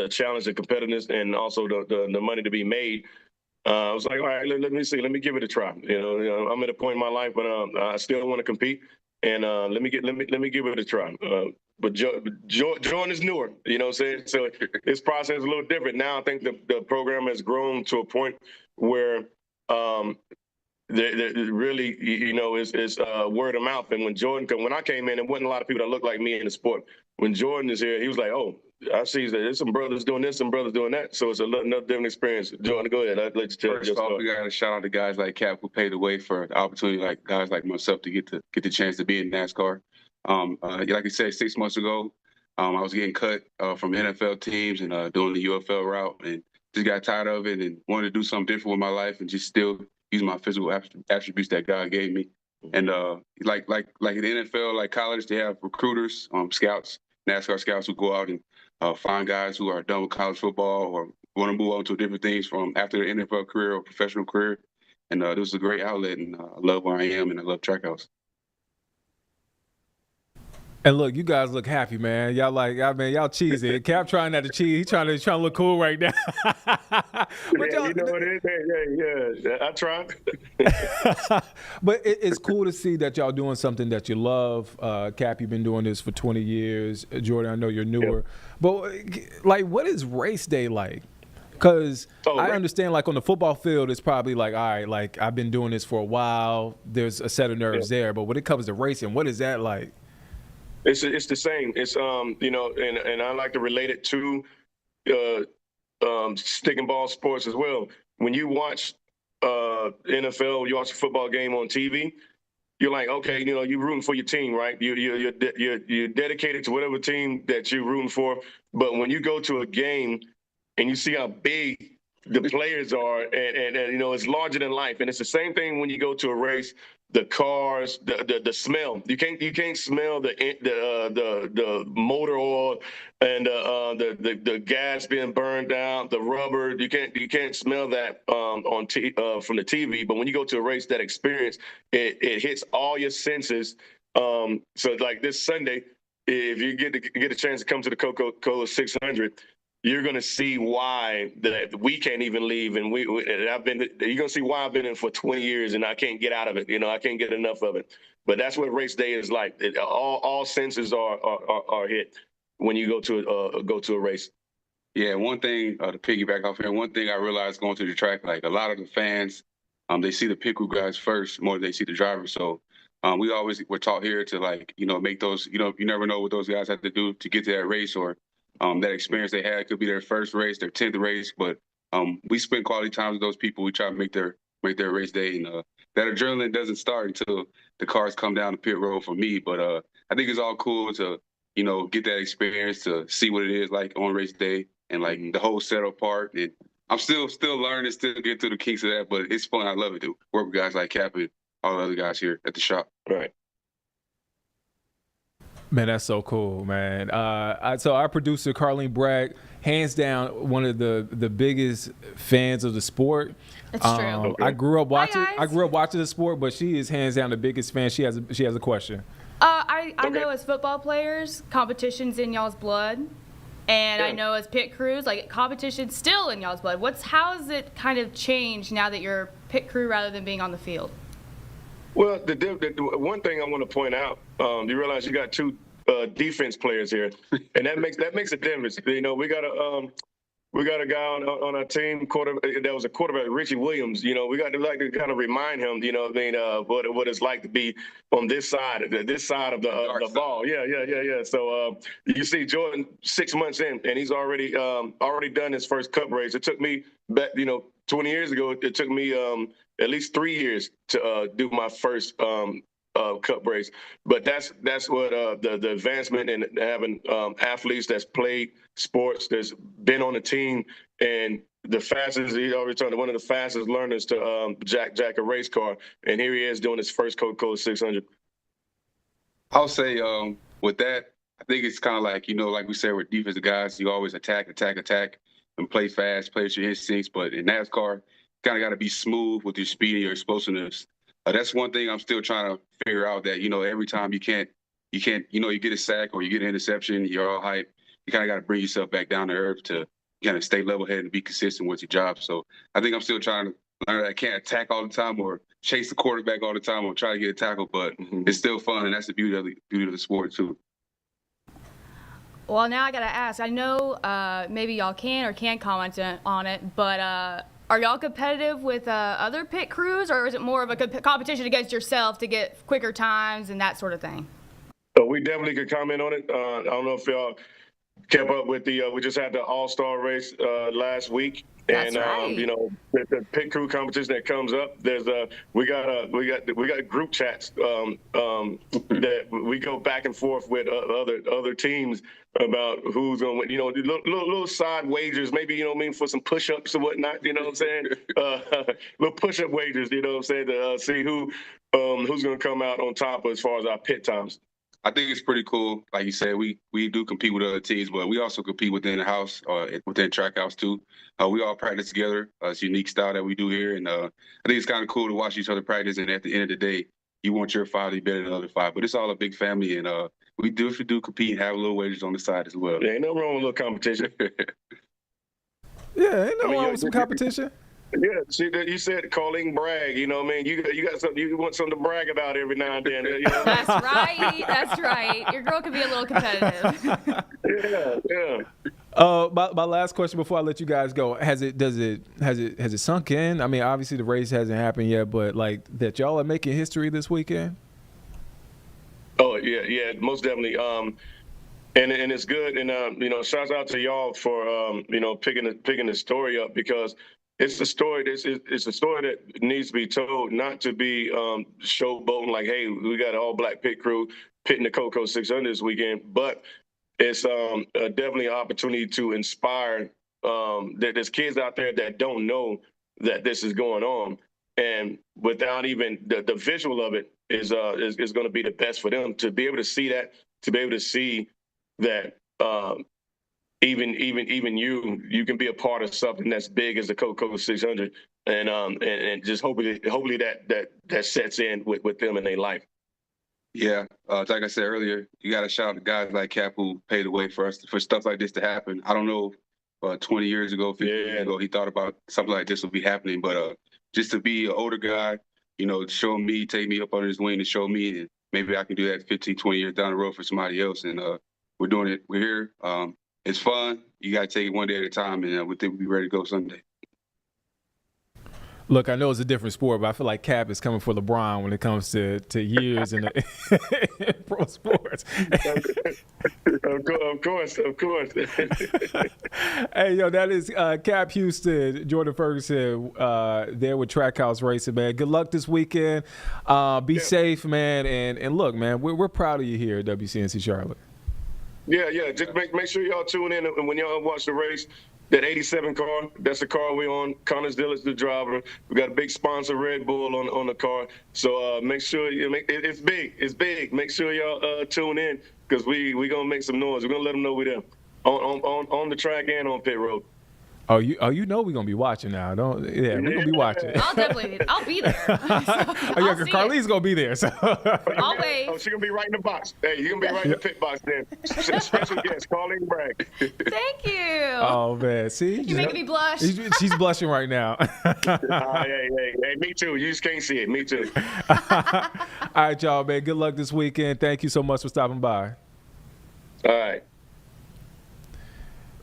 challenge, the competitiveness, and also the money to be made, I was like, all right, let me see, let me give it a try. You know, I'm at a point in my life when I still want to compete, and let me give it a try. But Jordan is newer, you know what I'm saying? So his process is a little different. Now I think the program has grown to a point where really, you know, is word of mouth. And when I came in, there wasn't a lot of people that looked like me in the sport. When Jordan is here, he was like, oh, I see that there's some brothers doing this, some brothers doing that. So it's another different experience. Jordan, go ahead. I'll let you tell First off, we got to shout out to guys like Cap who paved the way for the opportunity, like guys like myself, to get the chance to be in NASCAR. Like I said, 6 months ago, I was getting cut from NFL teams and doing the UFL route, and just got tired of it and wanted to do something different with my life and just still use my physical attributes that God gave me. And like in the NFL, like college, they have recruiters, scouts, NASCAR scouts who go out and find guys who are done with college football or want to move on to different things from after their NFL career or professional career. And this is a great outlet, and I love where I am, and I love Trackhouse. And look, you guys look happy, man. Y'all like, I mean, y'all cheesy. Cap trying not to cheese. He trying to look cool right now. Yeah, you know what it is. Yeah. I try. But it's cool to see that y'all doing something that you love. Cap, you've been doing this for 20 years. Jordan, I know you're newer. Yeah. But, like, what is race day like? Because I understand, like, on the football field, it's probably like, all right, like, I've been doing this for a while. There's a set of nerves there. But when it comes to racing, what is that like? It's the same. It's you know, and I like to relate it to stick and ball sports as well. When you watch NFL, you watch a football game on TV, you're like, okay, you know, you're rooting for your team, right? You're dedicated to whatever team that you're rooting for. But when you go to a game and you see how big the players are, and you know, it's larger than life. And it's the same thing when you go to a race. The cars, the smell. You can't smell the motor oil and the gas being burned out, the rubber. You can't smell that from the TV. But when you go to a race, that experience it hits all your senses. So like this Sunday, if you get a chance to come to the Coca-Cola 600. You're going to see why that we can't even leave. And you're going to see why I've been in for 20 years and I can't get out of it. You know, I can't get enough of it. But that's what race day is like. All senses are hit when you go to a race. Yeah, one thing to piggyback off here, one thing I realized going to the track, like a lot of the fans, they see the pit crew guys first more than they see the drivers. So we're taught here to, like, you know, make those, you know, you never know what those guys have to do to get to that race, or that experience they had could be their first race, their 10th race, but we spend quality time with those people. We try to make their race day, and that adrenaline doesn't start until the cars come down the pit road for me. But I think it's all cool to, you know, get that experience, to see what it is like on race day, and like the whole setup part. And I'm still learning, still get through the kinks of that, but it's fun. I love it, to work with guys like Cap and all the other guys here at the shop. Right. Man, that's so cool, man. So our producer, Carlene Bragg, hands down one of the biggest fans of the sport. It's true. I grew up watching the sport, but she is hands down the biggest fan. She has a question. I know as football players, competition's in y'all's blood. And I know as pit crews, like competition's still in y'all's blood. How has it kind of changed now that you're pit crew rather than being on the field? Well, the one thing I want to point out, you realize you got two defense players here, and that makes a difference. You know, we got a guy on our team, that was a quarterback, Richie Williams. You know, we got to kind of remind him, you know what I mean, what it's like to be on this side of the ball. Yeah. So you see Jordan 6 months in, and he's already done his first cup race. It took me back, 20 years ago. It took me at least 3 years to do my first cup race. But that's what the advancement in having athletes that's played sports, that's been on the team, and the fastest, he already told me, one of the fastest learners to jack a race car, and here he is doing his first Coca-Cola 600. I'll say with that, I think it's kind of like, like we said with defensive guys, you always attack, and play fast, play with your instincts. But in NASCAR, kind of got to be smooth with your speed and your explosiveness. That's one thing I'm still trying to figure out, that, every time you can't, you get a sack or you get an interception, you're all hype. You kind of got to bring yourself back down to earth to kind of stay level-headed and be consistent with your job. So I think I'm still trying to learn that I can't attack all the time or chase the quarterback all the time or try to get a tackle, but it's still fun, and that's the beauty of the sport too. Well, now I got to ask. I know maybe y'all can or can't comment on it, but are y'all competitive with other pit crews, or is it more of a competition against yourself to get quicker times and that sort of thing? We definitely could comment on it. I don't know if y'all kept up with we just had the All-Star race last week. That's and right. The pit crew competition that comes up, we got group chats that we go back and forth with other teams about who's going to win. Little side wagers, maybe for some push-ups or whatnot. You know what I'm saying? Little push-up wagers. You know what I'm saying, to see who's going to come out on top as far as our pit times. I think it's pretty cool. Like you said, we do compete with other teams, but we also compete within the house, within track house too. We all practice together. It's a unique style that we do here, and I think it's kind of cool to watch each other practice. And at the end of the day, you want your 5 to be better than the other 5. But it's all a big family, and we do compete and have little wagers on the side as well. Yeah, ain't nothing wrong with a little competition. Yeah, ain't nothing wrong with some competition. Yeah, see, you said Colleen brag. You know what I mean? You got something. You want something to brag about every now and then. That's right. That's right. Your girl can be a little competitive. Yeah. My last question before I let you guys go: has it sunk in? I mean, obviously the race hasn't happened yet, but like that y'all are making history this weekend. Oh yeah, most definitely. And it's good. And shouts out to y'all for picking the story up, because it's a story. It's a story that needs to be told, not to be showboating like, hey, we got an all-black pit crew pitting the Coco 600 this weekend. But it's definitely an opportunity to inspire. That there's kids out there that don't know that this is going on, and without even the visual of it is going to be the best for them to be able to see that, to be able to see that. Even you can be a part of something that's big as the Coca-Cola 600, and just hopefully that sets in with them in their life. Yeah, like I said earlier, you got to shout out to guys like Cap who paved the way for us for stuff like this to happen. I don't know, 20 years ago, 50 years ago, he thought about something like this would be happening, but just to be an older guy, show me, take me up under his wing to show me, and maybe I can do that 15, 20 years down the road for somebody else. And we're doing it. We're here. It's fun. You got to take it one day at a time, and we think we'll be ready to go Sunday. Look, I know it's a different sport, but I feel like Cap is coming for LeBron when it comes to years in pro sports. Of course. Hey, yo, that is Cap Houston, Jordan Ferguson, there with Trackhouse Racing, man. Good luck this weekend. Be safe, man. And look, man, we're proud of you here at WCNC Charlotte. Yeah. Just make sure y'all tune in when y'all watch the race. That 87 car, that's the car we're on. Connors Dill is the driver. We got a big sponsor, Red Bull, on the car. So make sure it's big. It's big. Make sure y'all tune in because we gonna make some noise. We're gonna let them know we're there on the track and on pit road. Oh, you know we're gonna be watching now. We're gonna be watching. I'll be there. Carly's gonna be there. So. Always. Oh, she's gonna be right in the box. Hey, you gonna be right in the pit box then. Special guest, Carly Bragg. Thank you. Oh man, see, You're making me blush. She's blushing right now. Hey, me too. You just can't see it. Me too. All right, y'all, man. Good luck this weekend. Thank you so much for stopping by. All right.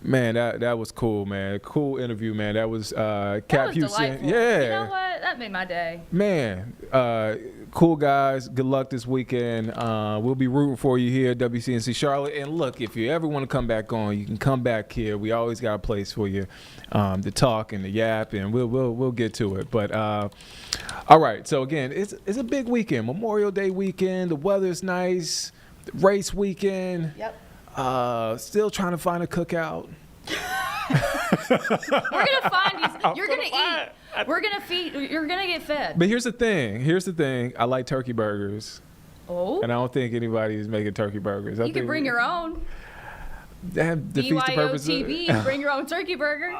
Man, that was cool, man. Cool interview, man. That was Cap That was Houston. delightful. Yeah. You know what? That made my day. Man, cool guys. Good luck this weekend. We'll be rooting for you here at WCNC Charlotte. And look, if you ever want to come back on, you can come back here. We always got a place for you to talk and to yap, and we'll get to it. But all right. So again, it's a big weekend. Memorial Day weekend. The weather's nice. Race weekend. Yep. Still trying to find a cookout. We're gonna find you. You're gonna eat. We're gonna feed. You're gonna get fed. But here's the thing. I like turkey burgers. Oh. And I don't think anybody is making turkey burgers. You can bring your own. That defeats the purpose. BYOTB. Bring your own turkey burger.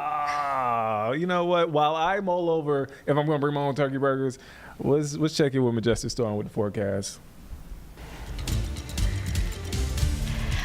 You know what? While I'm all over, if I'm going to bring my own turkey burgers, let's check in with Majestic Storm with the forecast.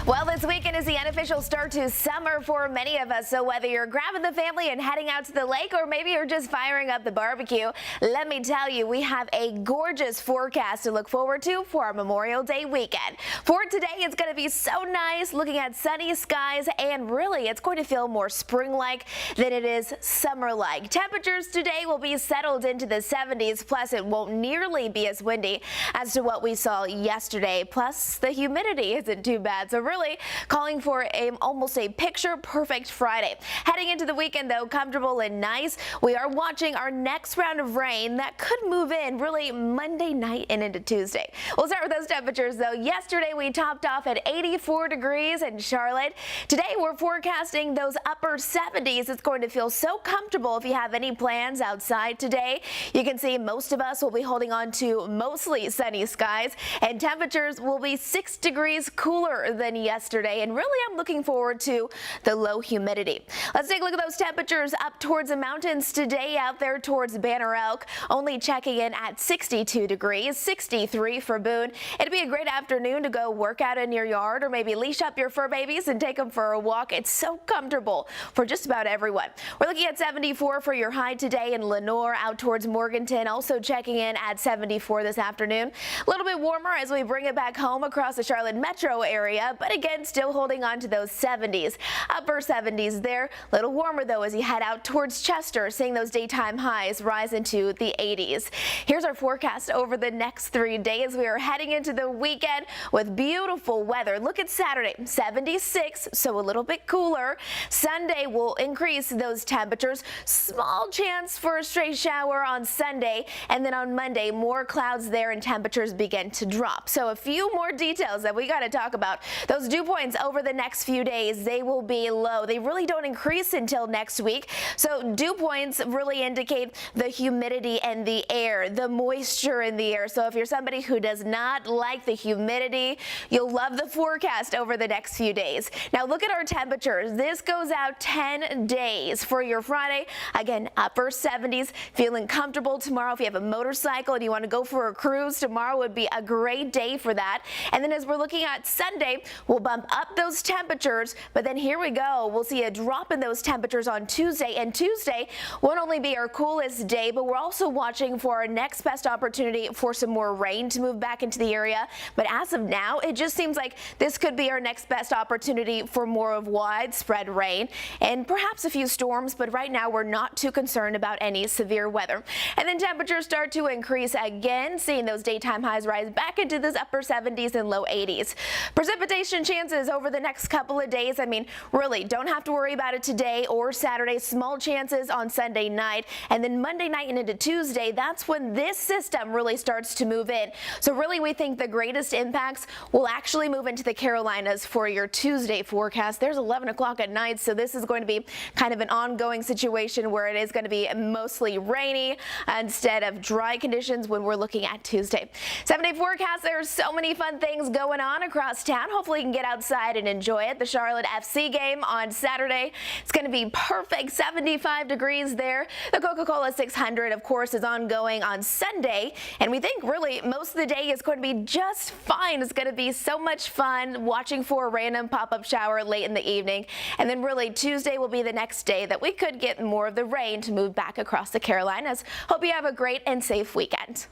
Well, this weekend is the unofficial start to summer for many of us, so whether you're grabbing the family and heading out to the lake or maybe you're just firing up the barbecue, let me tell you, we have a gorgeous forecast to look forward to for our Memorial Day weekend. For today, it's going to be so nice, looking at sunny skies, and really, it's going to feel more spring-like than it is summer-like. Temperatures today will be settled into the 70s, plus it won't nearly be as windy as to what we saw yesterday, plus the humidity isn't too bad, so really calling for almost a picture-perfect Friday. Heading into the weekend, though, comfortable and nice. We are watching our next round of rain that could move in really Monday night and into Tuesday. We'll start with those temperatures, though. Yesterday, we topped off at 84 degrees in Charlotte. Today, we're forecasting those upper 70s. It's going to feel so comfortable if you have any plans outside today. You can see most of us will be holding on to mostly sunny skies, and temperatures will be 6 degrees cooler than yesterday, and really I'm looking forward to the low humidity. Let's take a look at those temperatures up towards the mountains today. Out there towards Banner Elk, only checking in at 62 degrees, 63 for Boone. It'd be a great afternoon to go work out in your yard or maybe leash up your fur babies and take them for a walk. It's so comfortable for just about everyone. We're looking at 74 for your high today in Lenore. Out towards Morganton, also checking in at 74 this afternoon. A little bit warmer as we bring it back home across the Charlotte metro area, but again, still holding on to those 70s. Upper 70s there. A little warmer, though, as you head out towards Chester, seeing those daytime highs rise into the 80s. Here's our forecast over the next 3 days. We are heading into the weekend with beautiful weather. Look at Saturday, 76, so a little bit cooler. Sunday will increase those temperatures. Small chance for a stray shower on Sunday, and then on Monday, more clouds there and temperatures begin to drop. So a few more details that we got to talk about. Those dew points over the next few days, they will be low. They really don't increase until next week. So dew points really indicate the humidity and the air, the moisture in the air. So if you're somebody who does not like the humidity, you'll love the forecast over the next few days. Now look at our temperatures. This goes out 10 days for your Friday. Again, upper 70s, feeling comfortable tomorrow. If you have a motorcycle and you want to go for a cruise, tomorrow would be a great day for that. And then as we're looking at Sunday, we'll bump up those temperatures, but then here we go. We'll see a drop in those temperatures on Tuesday, and Tuesday won't only be our coolest day, but we're also watching for our next best opportunity for some more rain to move back into the area. But as of now, it just seems like this could be our next best opportunity for more of widespread rain and perhaps a few storms, but right now we're not too concerned about any severe weather. And then temperatures start to increase again, seeing those daytime highs rise back into those upper 70s and low 80s. Precipitation chances chances over the next couple of days. I mean, really, don't have to worry about it today or Saturday. Small chances on Sunday night. And then Monday night and into Tuesday, that's when this system really starts to move in. So really, we think the greatest impacts will actually move into the Carolinas for your Tuesday forecast. There's 11 o'clock at night, so this is going to be kind of an ongoing situation where it is going to be mostly rainy instead of dry conditions when we're looking at Tuesday. 7-day forecast, there are so many fun things going on across town. Hopefully you can get outside and enjoy it. The Charlotte FC game on Saturday, it's going to be perfect, 75 degrees there. The Coca-Cola 600, of course, is ongoing on Sunday, and we think really most of the day is going to be just fine. It's going to be so much fun watching for a random pop-up shower late in the evening, and then really Tuesday will be the next day that we could get more of the rain to move back across the Carolinas. Hope you have a great and safe weekend.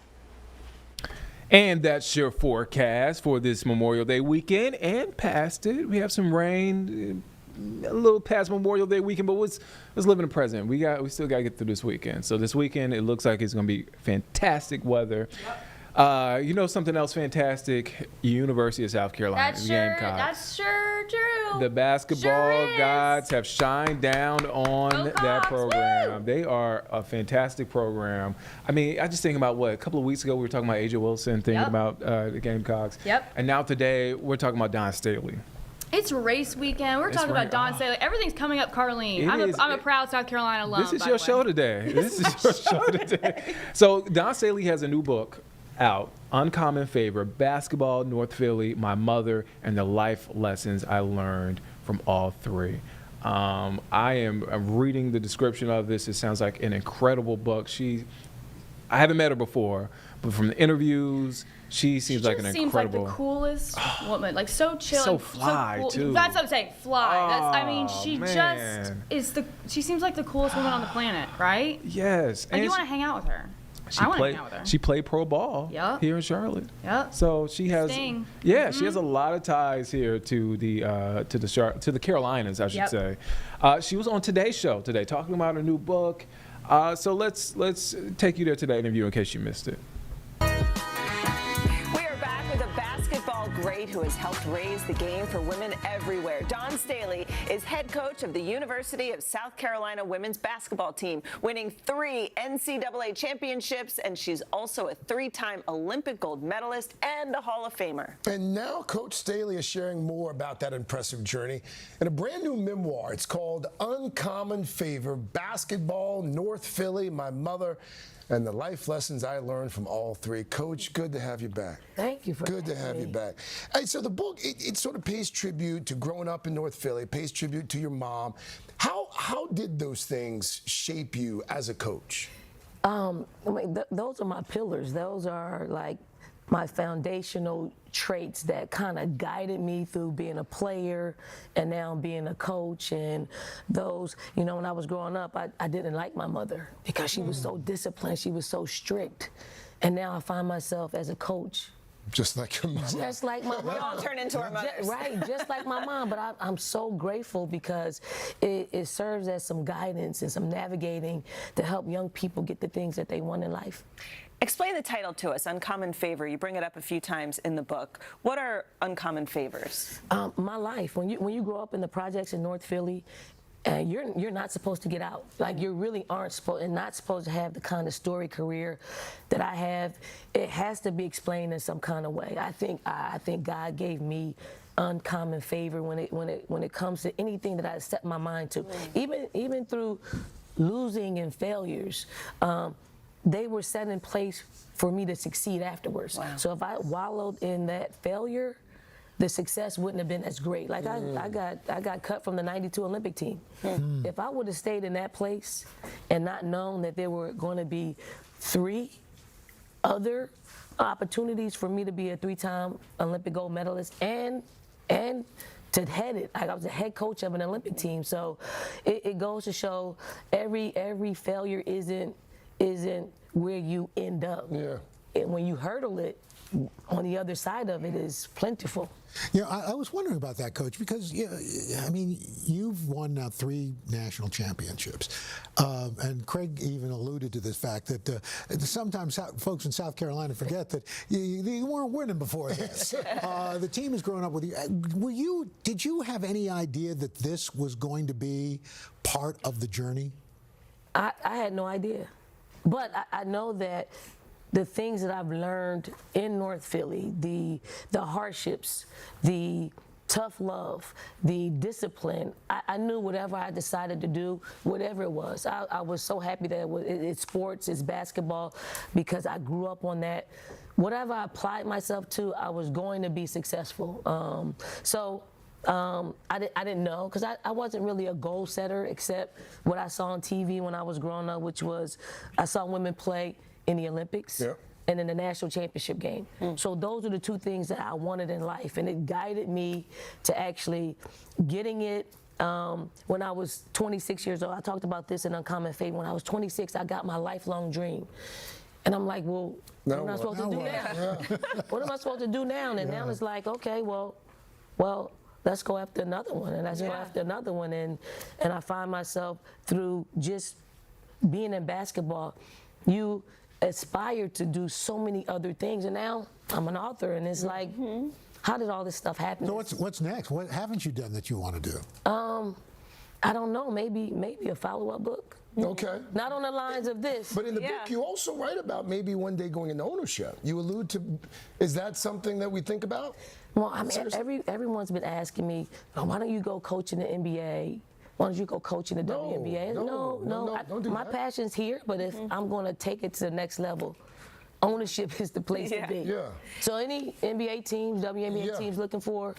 And that's your forecast for this Memorial Day weekend and past it. We have some rain, a little past Memorial Day weekend, but let's live in the present. We still got to get through this weekend. So this weekend, it looks like it's going to be fantastic weather. You know something else fantastic? University of South Carolina. That's sure true. The basketball gods have shined down on that program. Woo! They are a fantastic program. I mean, I just think about a couple of weeks ago we were talking about AJ Wilson, thinking about the Gamecocks. Yep. And now today we're talking about Don Staley. It's race weekend. We're talking about Don Staley. Everything's coming up, Carlene. I'm a proud South Carolina alum. This is your show today. This is your show today. So Don Staley has a new book out, Uncommon Favor, Basketball, North Philly, My Mother, and the Life Lessons I Learned from All Three. I'm reading the description of this. It sounds like an incredible book. I haven't met her before, but from the interviews, she seems like an incredible. Seems like the coolest woman, like so chill, so fly so cool. too. That's what I'm saying, fly. She seems like the coolest woman on the planet, right? Yes. Like, you want to hang out with her. I want to hang out with her. She played pro ball here in Charlotte. Yep. So she has, Sting. she has a lot of ties here to the Carolinas, I should say. She was on Today's Show today talking about her new book. So let's take you there to that interview in case you missed it. Great who has helped raise the game for women everywhere. Dawn Staley is head coach of the University of South Carolina women's basketball team, winning 3 NCAA championships, and she's also a 3-time Olympic gold medalist and a Hall of Famer. And now Coach Staley is sharing more about that impressive journey in a brand new memoir. It's called Uncommon Favor, Basketball, North Philly, My Mother, and the Life Lessons I Learned from All Three. Coach, good to have you back. Thank you for Good to have you back. Hey, so the book, it sort of pays tribute to growing up in North Philly, pays tribute to your mom. How did those things shape you as a coach? Those are my pillars. Those are like my foundational traits that kind of guided me through being a player and now being a coach. And those, when I was growing up, I didn't like my mother because she was so disciplined, she was so strict. And now I find myself as a coach. Just like your mom. Just like my mom. We all turn into our mothers. Right, just like my mom. But I'm so grateful because it serves as some guidance and some navigating to help young people get the things that they want in life. Explain the title to us, Uncommon Favor. You bring it up a few times in the book. What are uncommon favors? My life. When you grow up in the projects in North Philly, you're not supposed to get out. Like, you really aren't supposed to have the kind of story career that I have. It has to be explained in some kind of way. I think God gave me uncommon favor when it comes to anything that I set my mind to. Even through losing and failures. They were set in place for me to succeed afterwards. Wow. So if I wallowed in that failure, the success wouldn't have been as great. Like I got cut from the '92 Olympic team. If I would have stayed in that place and not known that there were going to be 3 other opportunities for me to be a 3-time Olympic gold medalist and to head it, I was a head coach of an Olympic team. So it goes to show every failure isn't where you end up. Yeah. when you hurdle it, on the other side of it is plentiful. Yeah, I was wondering about that, Coach, because I mean, you've won now 3 national championships, and Craig even alluded to this fact that sometimes folks in South Carolina forget that you weren't winning before this. The team has grown up with you. Did you have any idea that this was going to be part of the journey? I had no idea, but I know that the things that I've learned in North Philly, the hardships, the tough love, the discipline, I knew whatever I decided to do, whatever it was, I was so happy that it's sports, it's basketball, because I grew up on that. Whatever I applied myself to, I was going to be successful. I didn't know, because I wasn't really a goal setter, except what I saw on TV when I was growing up, which was I saw women play in the Olympics and in the national championship game. So those are the 2 things that I wanted in life, and it guided me to actually getting it. When I was 26 years old, I talked about this in Uncommon Favor. When I was 26, I got my lifelong dream. And I'm like, well, what am I supposed to do now? What am I supposed to do now? And now it's like, okay, well, let's go after another one, and let's go after another one. And I find myself, through just being in basketball, you aspire to do so many other things, and now I'm an author, and it's like, how did all this stuff happen? So what's next? What haven't you done that you want to do? I don't know. Maybe a follow-up book. Okay. Not on the lines of this. But in the book, you also write about maybe one day going into ownership. You allude to, is that something that we think about? Well, I mean, everyone's been asking me, why don't you go coach in the NBA? Why don't you go coach in the WNBA? No. Don't do my that. passion's here, but if I'm going to take it to the next level, ownership is the place to be. Yeah. So any NBA teams, WNBA teams looking for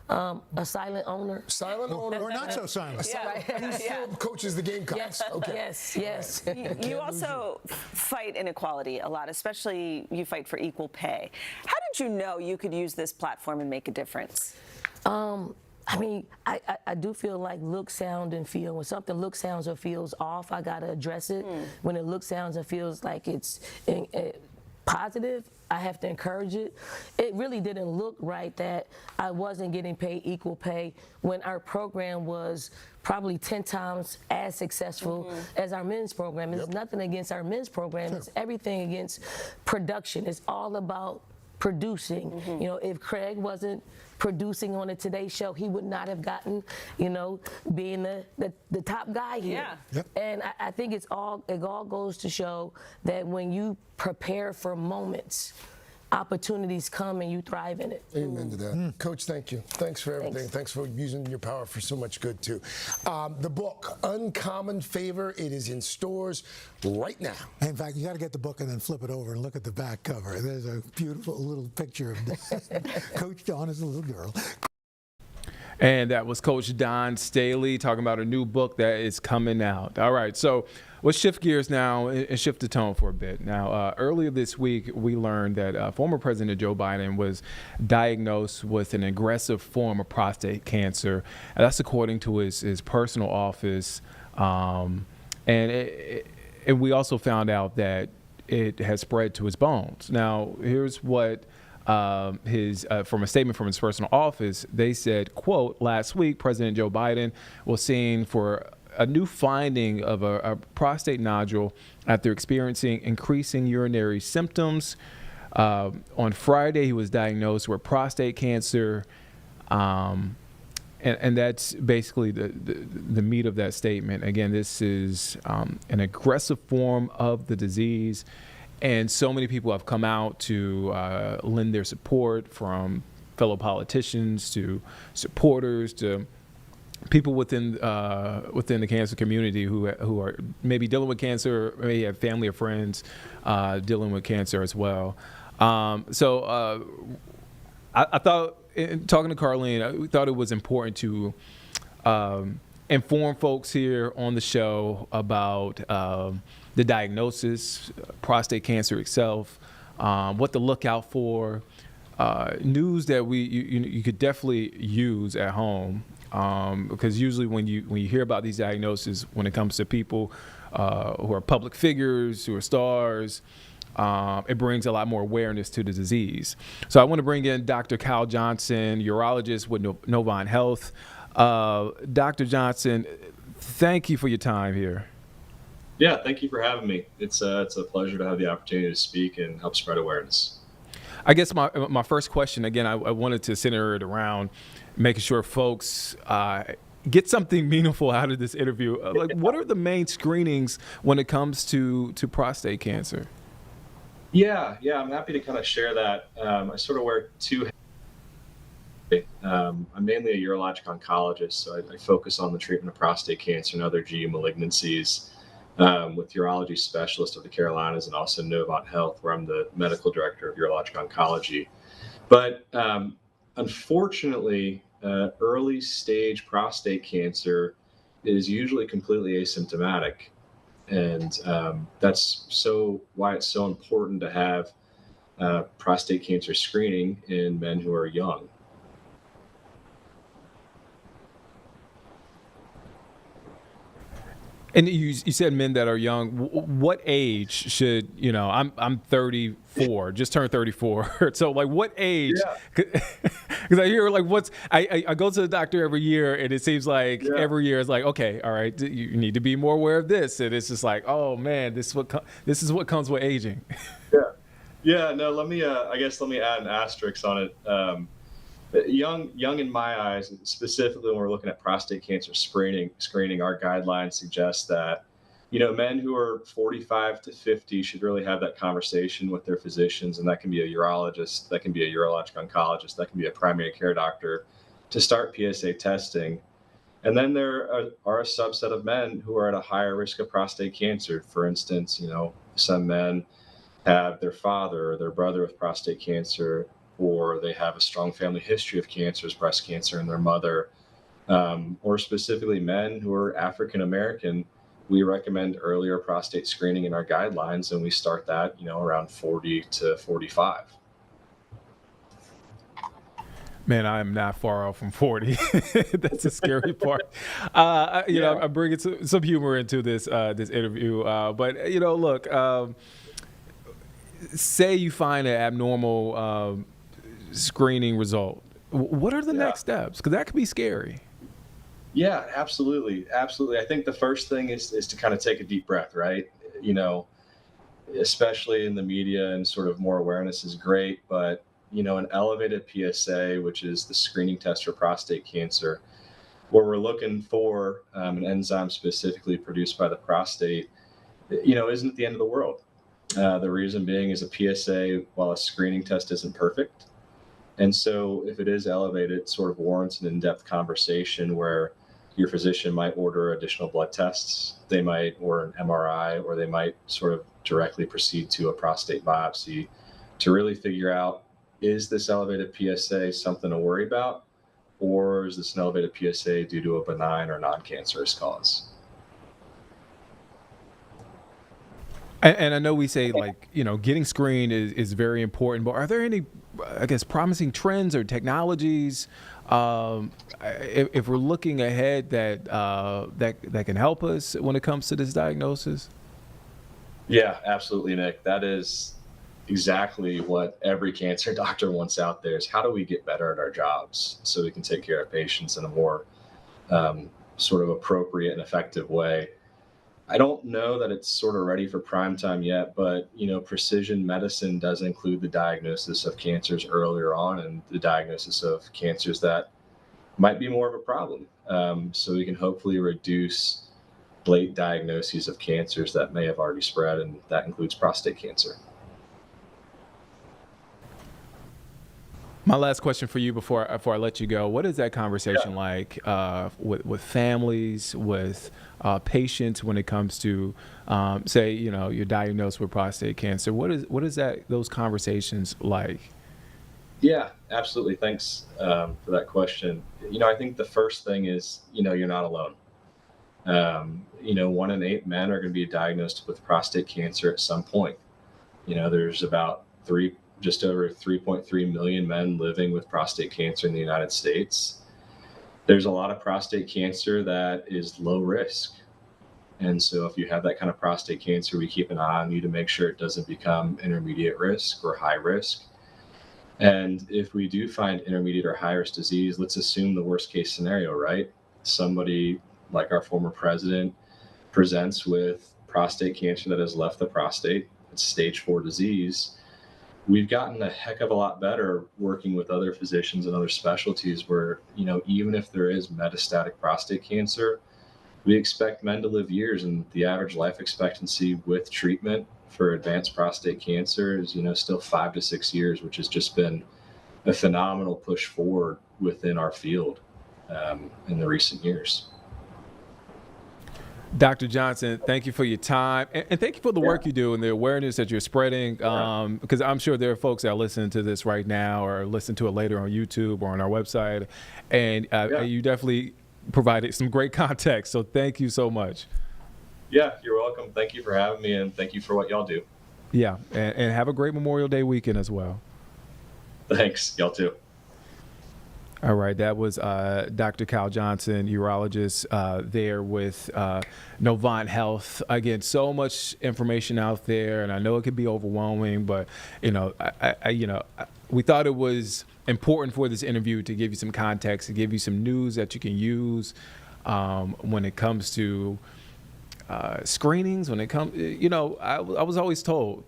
a silent owner. Silent owner. Or not so silent. Who still coaches the Gamecocks. Yes, okay. yes. You also fight inequality a lot, especially you fight for equal pay. How did you know you could use this platform and make a difference? I mean, I do feel like look, sound, and feel. When something looks, sounds, or feels off, I gotta address it. When it looks, sounds, and feels like it's positive, I have to encourage it. It really didn't look right that I wasn't getting paid equal pay when our program was probably 10 times as successful as our men's program. It's nothing against our men's program. It's everything against production. It's all about producing. You know, if Craig wasn't producing on the Today Show, he would not have gotten, being the top guy here. And I think it all goes to show that when you prepare for moments, opportunities come and you thrive in it. Amen to that. Coach, thank you. Thanks for everything. Thanks for using your power for so much good, too. The book, Uncommon Favor, it is in stores right now. In fact, you got to get the book and then flip it over and look at the back cover. There's a beautiful little picture of Coach Dawn as a little girl. And that was Coach Dawn Staley talking about a new book that is coming out. All right, so let's shift gears now and shift the tone for a bit. Now, earlier this week, we learned that former President Joe Biden was diagnosed with an aggressive form of prostate cancer. And that's according to his personal office. And we also found out that it has spread to his bones. Now, here's what from a statement from his personal office, they said, quote, last week, President Joe Biden was seen for a new finding of a prostate nodule after experiencing increasing urinary symptoms. On Friday, he was diagnosed with prostate cancer. And that's basically the meat of that statement. Again, this is an aggressive form of the disease. And so many people have come out to lend their support, from fellow politicians to supporters to people within the cancer community who are maybe dealing with cancer, or maybe have family or friends dealing with cancer as well. I thought, in talking to Carlene, we thought it was important to inform folks here on the show about the diagnosis, prostate cancer itself, what to look out for, news that you could definitely use at home, because usually when you hear about these diagnoses, when it comes to people who are public figures, who are stars, it brings a lot more awareness to the disease. So I want to bring in Dr. Kyle Johnson, urologist with Novant Health. Dr. Johnson, thank you for your time here. Yeah, thank you for having me. It's a pleasure to have the opportunity to speak and help spread awareness. I guess my first question, again, I wanted to center it around making sure folks get something meaningful out of this interview. Like, what are the main screenings when it comes to prostate cancer? Yeah, I'm happy to kind of share that. I sort of wear two hats. I'm mainly a urologic oncologist, so I focus on the treatment of prostate cancer and other GU malignancies. With urology specialist of the Carolinas and also Novant Health, where I'm the medical director of urologic oncology. But unfortunately, early stage prostate cancer is usually completely asymptomatic. And that's why it's so important to have prostate cancer screening in men who are young. And you said men that are young. What age should, I'm 34, just turned 34. So like what age? Because I hear like I go to the doctor every year and it seems like every year is like, okay, all right, you need to be more aware of this. And it's just like, oh man, this is what comes with aging. Yeah. No, let me add an asterisk on it. Young in my eyes, specifically when we're looking at prostate cancer screening, our guidelines suggest that, men who are 45 to 50 should really have that conversation with their physicians, and that can be a urologist, that can be a urologic oncologist, that can be a primary care doctor, to start PSA testing. And then there are a subset of men who are at a higher risk of prostate cancer. For instance, some men have their father or their brother with prostate cancer, or they have a strong family history of cancers, breast cancer in their mother, or specifically men who are African American. We recommend earlier prostate screening in our guidelines, and we start that, around 40 to 45. Man, I am not far off from 40. That's the scary part. I'm bringing some humor into this interview. But look, say you find an abnormal screening result. What are the next steps? Because that could be scary. Yeah, absolutely. I think the first thing is to kind of take a deep breath, right? Especially in the media, and sort of more awareness is great, but an elevated PSA, which is the screening test for prostate cancer, where we're looking for an enzyme specifically produced by the prostate, isn't the end of the world. The reason being is a PSA, while a screening test isn't perfect. And so if it is elevated, it sort of warrants an in-depth conversation where your physician might order additional blood tests. They might order an MRI, or they might sort of directly proceed to a prostate biopsy to really figure out, is this elevated PSA something to worry about, or is this an elevated PSA due to a benign or non-cancerous cause? And I know we say getting screened is very important, but are there any, I guess, promising trends or technologies if we're looking ahead that can help us when it comes to this diagnosis? Yeah, absolutely, Nick. That is exactly what every cancer doctor wants out there, is how do we get better at our jobs so we can take care of patients in a more sort of appropriate and effective way. I don't know that it's sort of ready for prime time yet, but precision medicine does include the diagnosis of cancers earlier on, and the diagnosis of cancers that might be more of a problem. So we can hopefully reduce late diagnoses of cancers that may have already spread, and that includes prostate cancer. My last question for you before I let you go: what is that conversation like with families, with patients when it comes to, say, you're diagnosed with prostate cancer? What is those conversations like? Yeah, absolutely. Thanks for that question. I think the first thing is, you're not alone. 1 in 8 men are going to be diagnosed with prostate cancer at some point. There's about just over 3.3 million men living with prostate cancer in the United States. There's a lot of prostate cancer that is low risk. And so if you have that kind of prostate cancer, we keep an eye on you to make sure it doesn't become intermediate risk or high risk. And if we do find intermediate or high risk disease, let's assume the worst case scenario, right? Somebody like our former president presents with prostate cancer that has left the prostate. It's stage 4 disease. We've gotten a heck of a lot better working with other physicians and other specialties where, even if there is metastatic prostate cancer, we expect men to live years, and the average life expectancy with treatment for advanced prostate cancer is, still 5 to 6 years, which has just been a phenomenal push forward within our field in the recent years. Dr. Johnson, thank you for your time, and thank you for the work you do and the awareness that you're spreading, because I'm sure there are folks that are listening to this right now or listen to it later on YouTube or on our website, and you definitely provided some great context, so thank you so much. Yeah, you're welcome. Thank you for having me, and thank you for what y'all do. Yeah, and have a great Memorial Day weekend as well. Thanks. Y'all too. All right, that was Dr. Kyle Johnson, urologist there with Novant Health. Again, so much information out there, and I know it can be overwhelming, but we thought it was important for this interview to give you some context, to give you some news that you can use when it comes to screenings. When it comes, I was always told,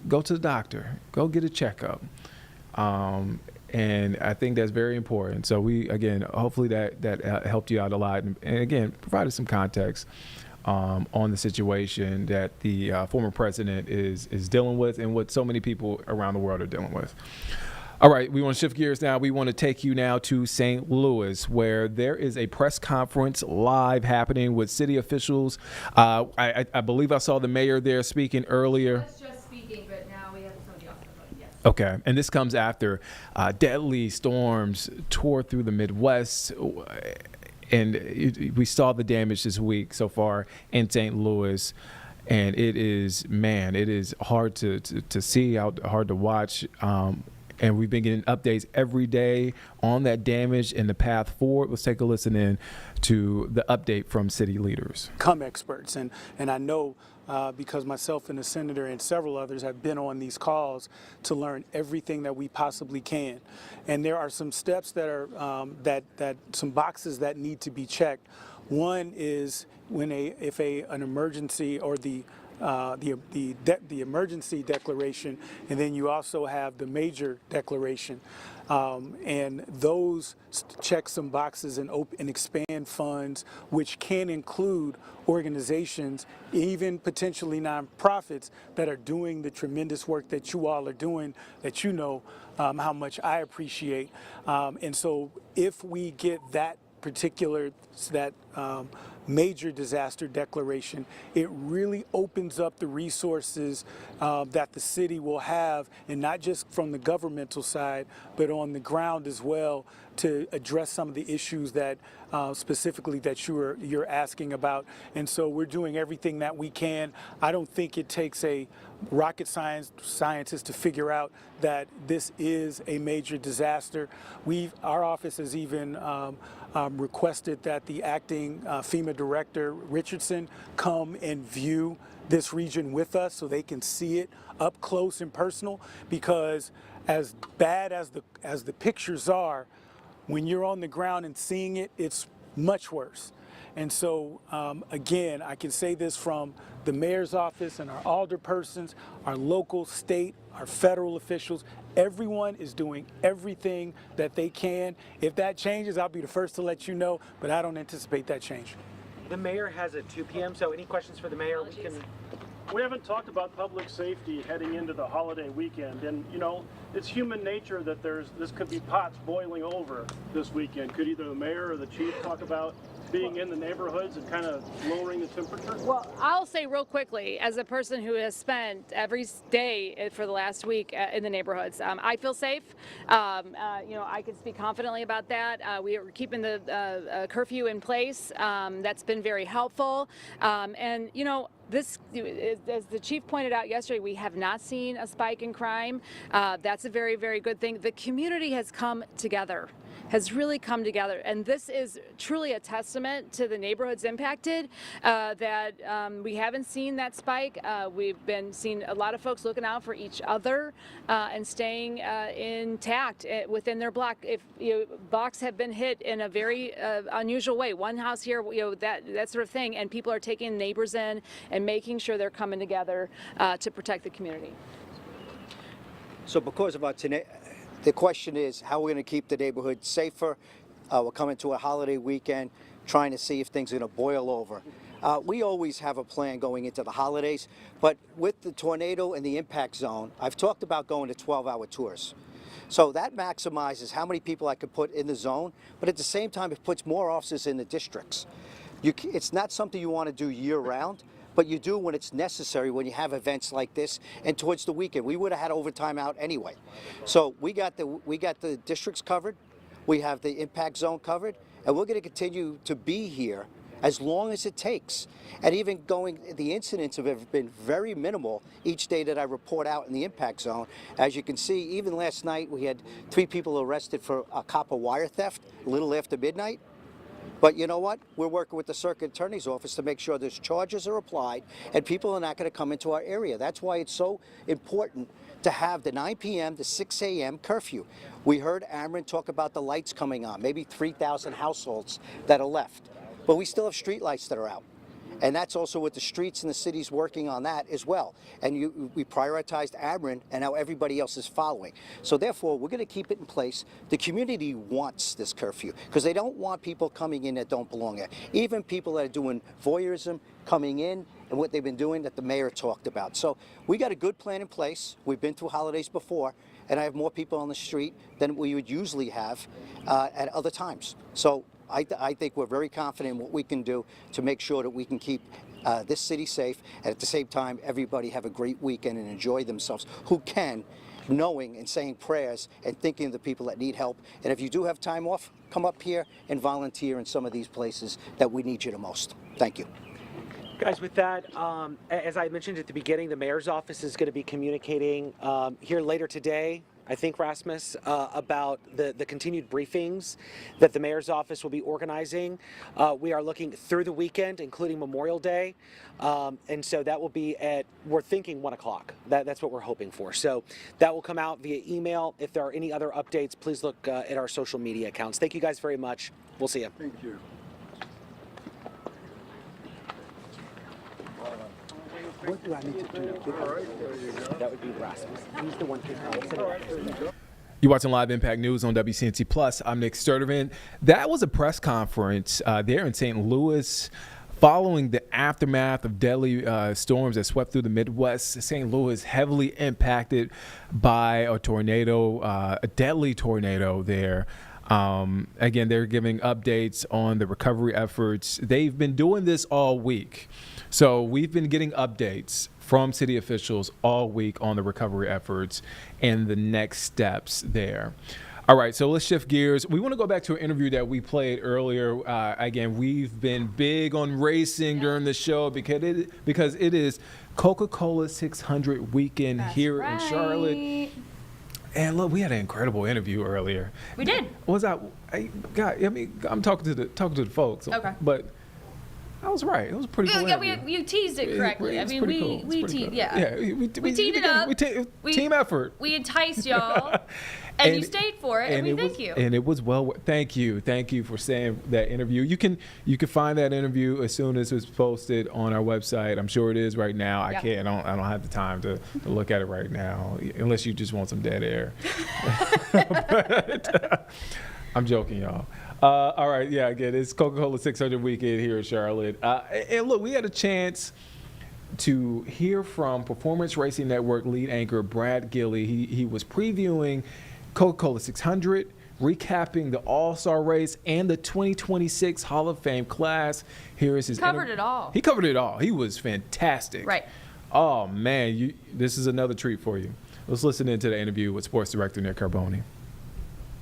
go to the doctor, go get a checkup. And I think that's very important. So hopefully that helped you out a lot. And again, provided some context on the situation that the former president is dealing with and what so many people around the world are dealing with. All right, we want to shift gears now. We want to take you now to St. Louis, where there is a press conference live happening with city officials. I believe I saw the mayor there speaking earlier. That's just speaking, but now we have somebody else. Yes. Okay, and this comes after deadly storms tore through the Midwest, and we saw the damage this week so far in St. Louis, and it is hard to see, hard to watch, and we've been getting updates every day on that damage and the path forward. Let's take a listen in to the update from city leaders. Come experts, and I know because myself and the senator and several others have been on these calls to learn everything that we possibly can. And there are some steps that are some boxes that need to be checked. One is if an emergency or the emergency declaration, and then you also have the major declaration, and those check some boxes and expand funds, which can include organizations, even potentially nonprofits, that are doing the tremendous work that you all are doing, that how much I appreciate. And so if we get that major disaster declaration, it really opens up the resources that the city will have, and not just from the governmental side, but on the ground as well, to address some of the issues that specifically that you're asking about. And so we're doing everything that we can. I don't think it takes a rocket scientist to figure out that this is a major disaster. Our office has even requested that the acting FEMA director, Richardson, come and view this region with us so they can see it up close and personal, because as bad as the pictures are, when you're on the ground and seeing it, it's much worse. And so, again, I can say this from the mayor's office and our alderpersons, our local, state, our federal officials. Everyone is doing everything that they can. If that changes, I'll be the first to let you know, but I don't anticipate that change. The mayor has at 2 p.m., so any questions for the mayor? We haven't talked about public safety heading into the holiday weekend, and it's human nature that this could be pots boiling over this weekend. Could either the mayor or the chief talk about being in the neighborhoods and kind of lowering the temperature? Well, I'll say real quickly, as a person who has spent every day for the last week in the neighborhoods, I feel safe. I can speak confidently about that. We are keeping the curfew in place. That's been very helpful. And this, as the chief pointed out yesterday, we have not seen a spike in crime. That's a very, very good thing. The community has come together, has really come together. And this is truly a testament to the neighborhoods impacted, that we haven't seen that spike. We've been seeing a lot of folks looking out for each other and staying intact within their block. If blocks have been hit in a very unusual way, one house here, that sort of thing, and people are taking neighbors in and making sure they're coming together to protect the community. So because of our the question is how we're going to keep the neighborhood safer. We're coming to a holiday weekend, trying to see if things are going to boil over. We always have a plan going into the holidays, but with the tornado and the impact zone, I've talked about going to 12-hour tours. So that maximizes how many people I could put in the zone, but at the same time, it puts more officers in the districts. It's not something you want to do year-round, but you do when it's necessary, when you have events like this and towards the weekend. We would have had overtime out anyway. So we got the districts covered, we have the impact zone covered, and we're going to continue to be here as long as it takes. And even the incidents have been very minimal each day that I report out in the impact zone. As you can see, even last night we had 3 people arrested for a copper wire theft a little after midnight. But you know what? We're working with the circuit attorney's office to make sure those charges are applied and people are not going to come into our area. That's why it's so important to have the 9 p.m. to 6 a.m. curfew. We heard Ameren talk about the lights coming on, maybe 3,000 households that are left. But we still have street lights that are out. And that's also with the streets and the cities working on that as well. And we prioritized Ameren, and now everybody else is following. So therefore, we're going to keep it in place. The community wants this curfew because they don't want people coming in that don't belong there. Even people that are doing voyeurism coming in and what they've been doing that the mayor talked about. So we got a good plan in place. We've been through holidays before, and I have more people on the street than we would usually have at other times. So I think we're very confident in what we can do to make sure that we can keep this city safe, and at the same time, everybody have a great weekend and enjoy themselves who can, knowing and saying prayers and thinking of the people that need help. And if you do have time off, come up here and volunteer in some of these places that we need you the most. Thank you. Guys, with that, as I mentioned at the beginning, the mayor's office is going to be communicating here later today, I think, Rasmus, about the continued briefings that the mayor's office will be organizing. We are looking through the weekend, including Memorial Day, and so that will be we're thinking 1 o'clock. That's what we're hoping for. So that will come out via email. If there are any other updates, please look at our social media accounts. Thank you guys very much. We'll see you. Thank you. What do I need to do? That would be Rasmus. He's the one who You're watching Live Impact News on WCNC Plus. I'm Nick Sturtevant. That was a press conference there in St. Louis following the aftermath of deadly storms that swept through the Midwest. St. Louis heavily impacted by a tornado, a deadly tornado there. Again, they're giving updates on the recovery efforts. They've been doing this all week. So we've been getting updates from city officials all week on the recovery efforts and the next steps there. All right, so let's shift gears. We want to go back to an interview that we played earlier. Again, we've been big on racing during the show because it is Coca-Cola 600 weekend here in Charlotte. And look, we had an incredible interview earlier. We did. I'm talking to the folks. Okay. But I was right. It was a pretty cool interview. You teased it correctly. We teased, we teed it up. Team effort. We enticed y'all, and you stayed for it, and we thank you. And it was thank you for saying that interview. You can find that interview as soon as it's posted on our website. I'm sure it is right now. I don't have the time to look at it right now, unless you just want some dead air. But, I'm joking, y'all. All right, yeah, again, it's Coca-Cola 600 weekend here in Charlotte. And look, we had a chance to hear from Performance Racing Network lead anchor Brad Gilley. He was previewing Coca-Cola 600, recapping the All-Star race and the 2026 Hall of Fame class. Here is his covered it all. He covered it all. He was fantastic. Right. Oh, man, this is another treat for you. Let's listen into the interview with Sports Director Nick Carboni.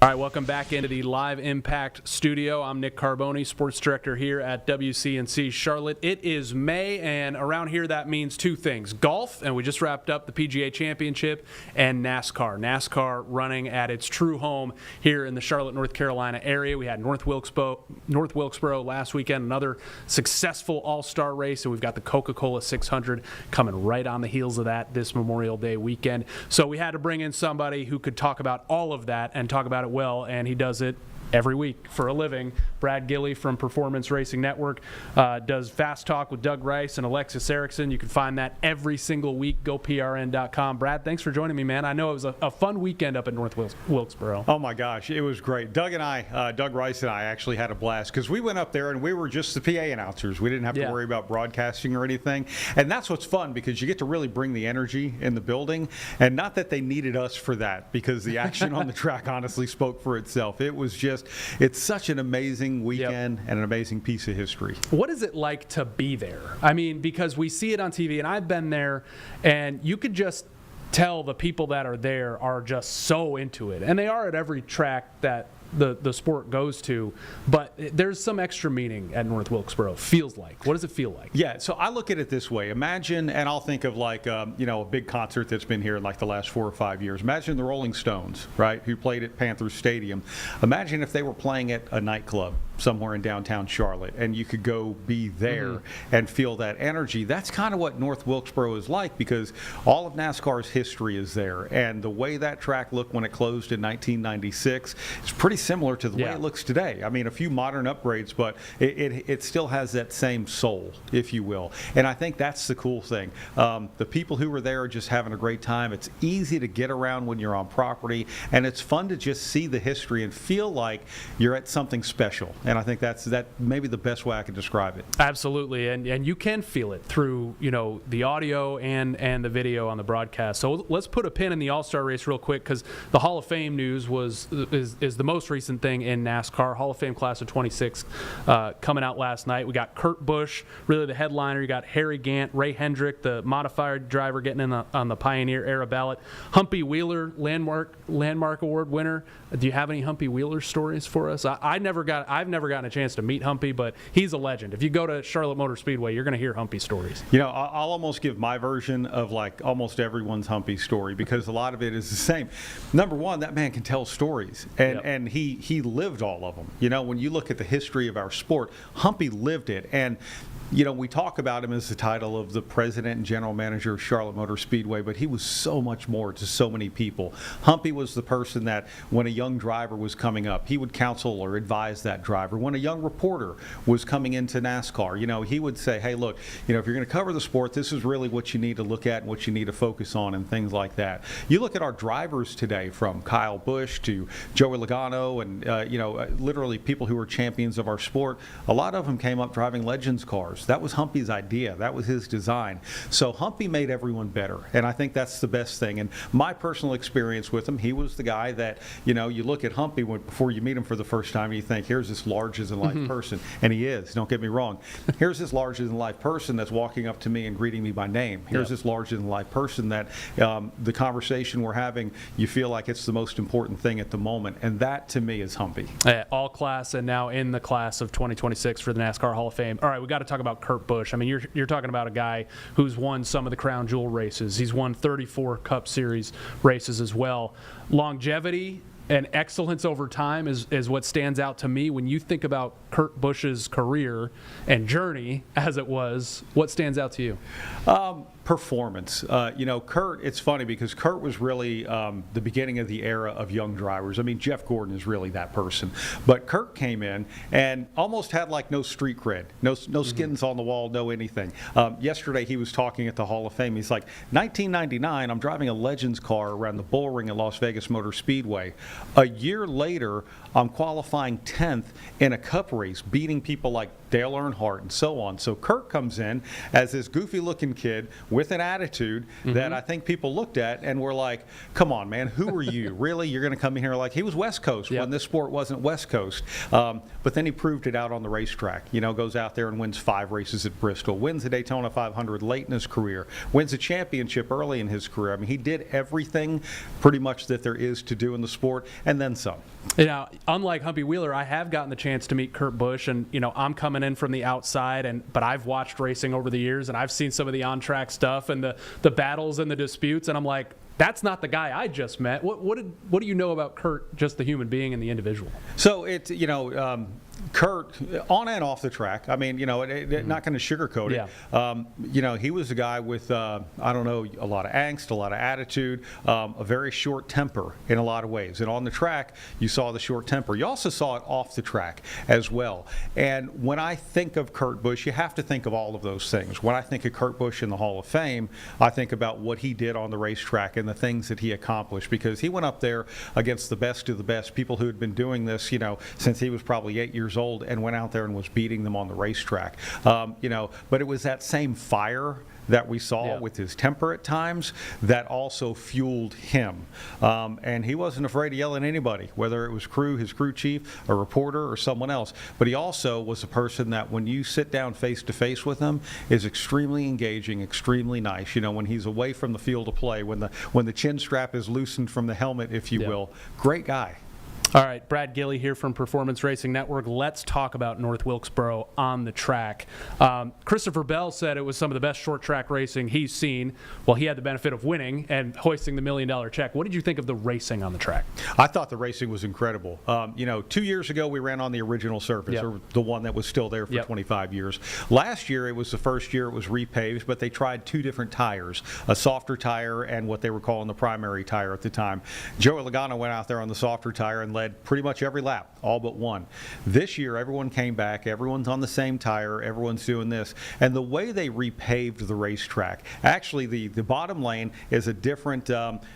All right, welcome back into the Live Impact studio. I'm Nick Carboni, sports director here at WCNC Charlotte. It is May, and around here that means two things: golf, and we just wrapped up the PGA Championship, and NASCAR. NASCAR running at its true home here in the Charlotte, North Carolina area. We had North Wilkesboro last weekend, another successful all-star race, and we've got the Coca-Cola 600 coming right on the heels of that this Memorial Day weekend. So we had to bring in somebody who could talk about all of that and talk about it well, and he does it every week for a living. Brad Gilley from Performance Racing Network does Fast Talk with Doug Rice and Alexis Erickson. You can find that every single week. GoPRN.com. Brad, thanks for joining me, man. I know it was a fun weekend up in North Wilkesboro. Oh, my gosh. It was great. Doug Rice and I actually had a blast because we went up there and we were just the PA announcers. We didn't have to worry about broadcasting or anything. And that's what's fun because you get to really bring the energy in the building. And not that they needed us for that, because the action on the track honestly spoke for itself. It was just, it's such an amazing weekend and an amazing piece of history. What is it like to be there? I mean, because we see it on TV, and I've been there, and you could just tell the people that are there are just so into it. And they are at every track that the sport goes to, but there's some extra meaning at North Wilkesboro, feels like. What does it feel like? Yeah, so I look at it this way. Imagine, and I'll think of like, a big concert that's been here in like the last 4 or 5 years. Imagine the Rolling Stones, right, who played at Panthers Stadium. Imagine if they were playing at a nightclub somewhere in downtown Charlotte, and you could go be there and feel that energy. That's kind of what North Wilkesboro is like, because all of NASCAR's history is there, and the way that track looked when it closed in 1996 is pretty similar to the way it looks today. I mean, a few modern upgrades, but it still has that same soul, if you will. And I think that's the cool thing. The people who were there are just having a great time. It's easy to get around when you're on property, and it's fun to just see the history and feel like you're at something special. And I think that's maybe the best way I can describe it. Absolutely, and you can feel it through the audio and the video on the broadcast. So let's put a pin in the All-Star race real quick, because the Hall of Fame news is the most recent thing in NASCAR. Hall of Fame class of 26 coming out last night. We got Kurt Busch, really the headliner. You got Harry Gant, Ray Hendrick, the modified driver, getting in on the Pioneer era ballot. Humpy Wheeler, landmark award winner. Do you have any Humpy Wheeler stories for us? I've never gotten a chance to meet Humpy, but he's a legend. If you go to Charlotte Motor Speedway, you're going to hear Humpy stories. I'll almost give my version of like almost everyone's Humpy story, because a lot of it is the same. Number one, that man can tell stories, and he lived all of them. When you look at the history of our sport, Humpy lived it. And we talk about him as the title of the president and general manager of Charlotte Motor Speedway, but he was so much more to so many people. Humpy was the person that when a young driver was coming up, he would counsel or advise that driver. When a young reporter was coming into NASCAR, he would say, hey, look, if you're going to cover the sport, this is really what you need to look at and what you need to focus on and things like that. You look at our drivers today, from Kyle Busch to Joey Logano and, literally people who are champions of our sport. A lot of them came up driving Legends cars. That was Humpy's idea. That was his design. So Humpy made everyone better, and I think that's the best thing. And my personal experience with him, he was the guy that, you look at Humpy before you meet him for the first time, and you think, here's this larger-than-life person. And he is, don't get me wrong. Here's this larger-than-life person that's walking up to me and greeting me by name. Here's this larger-than-life person that the conversation we're having, you feel like it's the most important thing at the moment. And that, to me, is Humpy. All class, and now in the class of 2026 for the NASCAR Hall of Fame. All right, we got to talk about Kurt Busch. I mean, you're talking about a guy who's won some of the crown jewel races. He's won 34 Cup Series races as well. Longevity and excellence over time is what stands out to me. When you think about Kurt Busch's career and journey, as it was, what stands out to you? Performance. Kurt, it's funny because Kurt was really the beginning of the era of young drivers. I mean, Jeff Gordon is really that person. But Kurt came in and almost had like no street cred, no skins on the wall, no anything. Yesterday he was talking at the Hall of Fame. He's like, 1999, I'm driving a Legends car around the bull ring at Las Vegas Motor Speedway. A year later, I'm qualifying 10th in a Cup race, beating people like Dale Earnhardt and so on. So Kurt comes in as this goofy-looking kid with an attitude that I think people looked at and were like, come on, man, who are you? Really? You're going to come in here like he was West Coast when this sport wasn't West Coast. But then he proved it out on the racetrack. You know, goes out there and wins 5 races at Bristol, wins the Daytona 500 late in his career, wins a championship early in his career. I mean, he did everything pretty much that there is to do in the sport, and then some. You know, unlike Humpy Wheeler, I have gotten the chance to meet Kurt Busch, and you know, I'm coming in from the outside, but I've watched racing over the years, and I've seen some of the on-track stuff and the battles and the disputes, and I'm like, that's not the guy I just met. What do you know about Kurt, just the human being and the individual? So it's, you know, Kurt, on and off the track, I mean, you know, not going to sugarcoat it. You know, he was a guy with, I don't know, a lot of angst, a lot of attitude, a very short temper in a lot of ways. And on the track, you saw the short temper. You also saw it off the track as well. And when I think of Kurt Busch, you have to think of all of those things. When I think of Kurt Busch in the Hall of Fame, I think about what he did on the racetrack and the things that he accomplished, because he went up there against the best of the best, people who had been doing this, you know, since he was probably 8 years old, and went out there and was beating them on the racetrack. You know, but it was that same fire that we saw with his temper at times that also fueled him. And he wasn't afraid to yell at anybody, whether it was his crew chief, a reporter, or someone else. But he also was a person that when you sit down face to face with him is extremely engaging, extremely nice. You know, when he's away from the field of play, when the chin strap is loosened from the helmet, if you will, great guy. All right, Brad Gilley here from Performance Racing Network. Let's talk about North Wilkesboro on the track. Christopher Bell said it was some of the best short track racing he's seen. Well, he had the benefit of winning and hoisting the $1 million check. What did you think of the racing on the track? I thought the racing was incredible. You know, 2 years ago we ran on the original surface, or the one that was still there for 25 years. Last year it was the first year it was repaved, but they tried 2 different tires, a softer tire and what they were calling the primary tire at the time. Joey Logano went out there on the softer tire and led pretty much every lap, all but one. This year, everyone came back. Everyone's on the same tire. Everyone's doing this. And the way they repaved the racetrack, actually, the bottom lane is a different,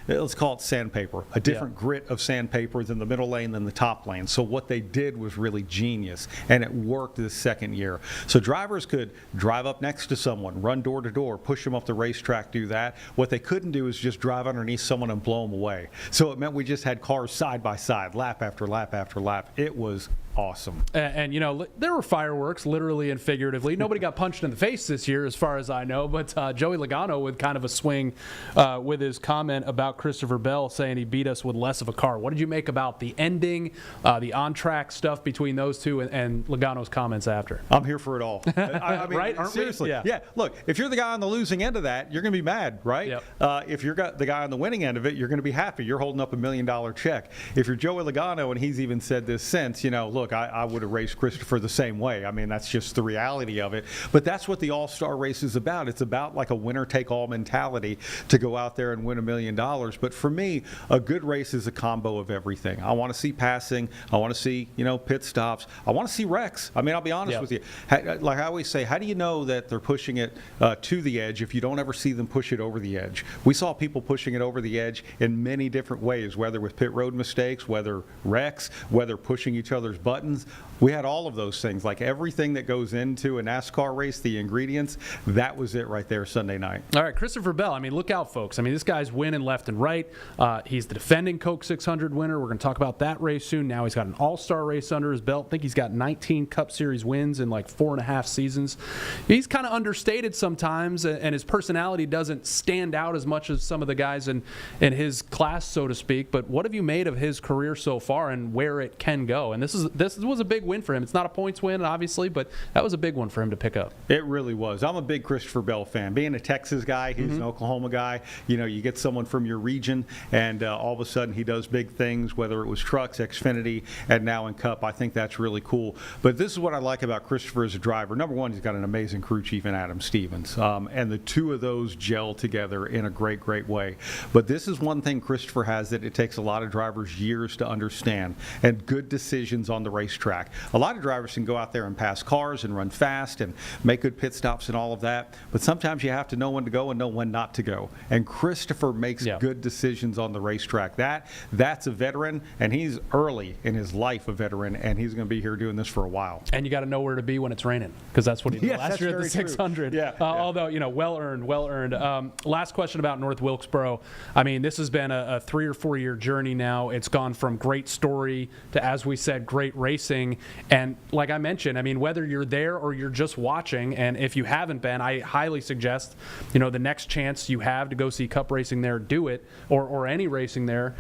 let's call it sandpaper, a different grit of sandpaper than the middle lane than the top lane. So what they did was really genius, and it worked this second year. So drivers could drive up next to someone, run door to door, push them up the racetrack, do that. What they couldn't do is just drive underneath someone and blow them away. So it meant we just had cars side by side, lap after lap after lap. It was awesome. And you know, there were fireworks, literally and figuratively. Nobody got punched in the face this year, as far as I know, but Joey Logano with kind of a swing with his comment about Christopher Bell saying he beat us with less of a car. What did you make about the ending, the on-track stuff between those two and Logano's comments after? I'm here for it all. I mean, right? Aren't seriously. we? Yeah. Look, if you're the guy on the losing end of that, you're going to be mad, right? Yep. If you're the guy on the winning end of it, you're going to be happy. You're holding up $1 million check. If you're Joey Logano, and he's even said this since, you know, look, I would have raced Christopher the same way. I mean, that's just the reality of it. But that's what the All-Star race is about. It's about like a winner-take-all mentality to go out there and win $1 million. But for me, a good race is a combo of everything. I want to see passing. I want to see, you know, pit stops. I want to see wrecks. I mean, I'll be honest with you. Like I always say, how do you know that they're pushing it to the edge if you don't ever see them push it over the edge? We saw people pushing it over the edge in many different ways, whether with pit road mistakes, whether wrecks, whether pushing each other's buttons. We had all of those things, like everything that goes into a NASCAR race, the ingredients, that was it right there Sunday night. All right, Christopher Bell, I mean, look out, folks. I mean, this guy's winning left and right. He's the defending Coke 600 winner. We're going to talk about that race soon. Now he's got an all-star race under his belt. I think he's got 19 Cup Series wins in like 4.5 seasons. He's kind of understated sometimes, and his personality doesn't stand out as much as some of the guys in his class, so to speak. But what have you made of his career so far and where it can go? And this was a big win for him. It's not a points win, obviously, but that was a big one for him to pick up. It really was. I'm a big Christopher Bell fan. Being a Texas guy, he's an Oklahoma guy. You know, you get someone from your region, and all of a sudden he does big things, whether it was trucks, Xfinity, and now in Cup. I think that's really cool. But this is what I like about Christopher as a driver. Number one, he's got an amazing crew chief in Adam Stevens, and the two of those gel together in a great, great way. But this is one thing Christopher has that it takes a lot of drivers years to understand. understand, and good decisions on the racetrack. A lot of drivers can go out there and pass cars and run fast and make good pit stops and all of that, but sometimes you have to know when to go and know when not to go. And Christopher makes good decisions on the racetrack. That's a veteran, and he's early in his life a veteran, and he's going to be here doing this for a while. And you got to know where to be when it's raining, because that's what he did last year at the 600. Although, you know, well earned. Last question about North Wilkesboro. I mean, this has been a 3 or 4 year journey now. It's gone from great story to, as we said, great racing. And like I mentioned, I mean, whether you're there or you're just watching, and if you haven't been, I highly suggest, you know, the next chance you have to go see Cup racing there, do it, or any racing there.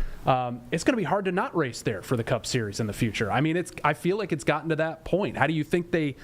It's going to be hard to not race there for the Cup Series in the future. I mean, I feel like it's gotten to that point. How do you think they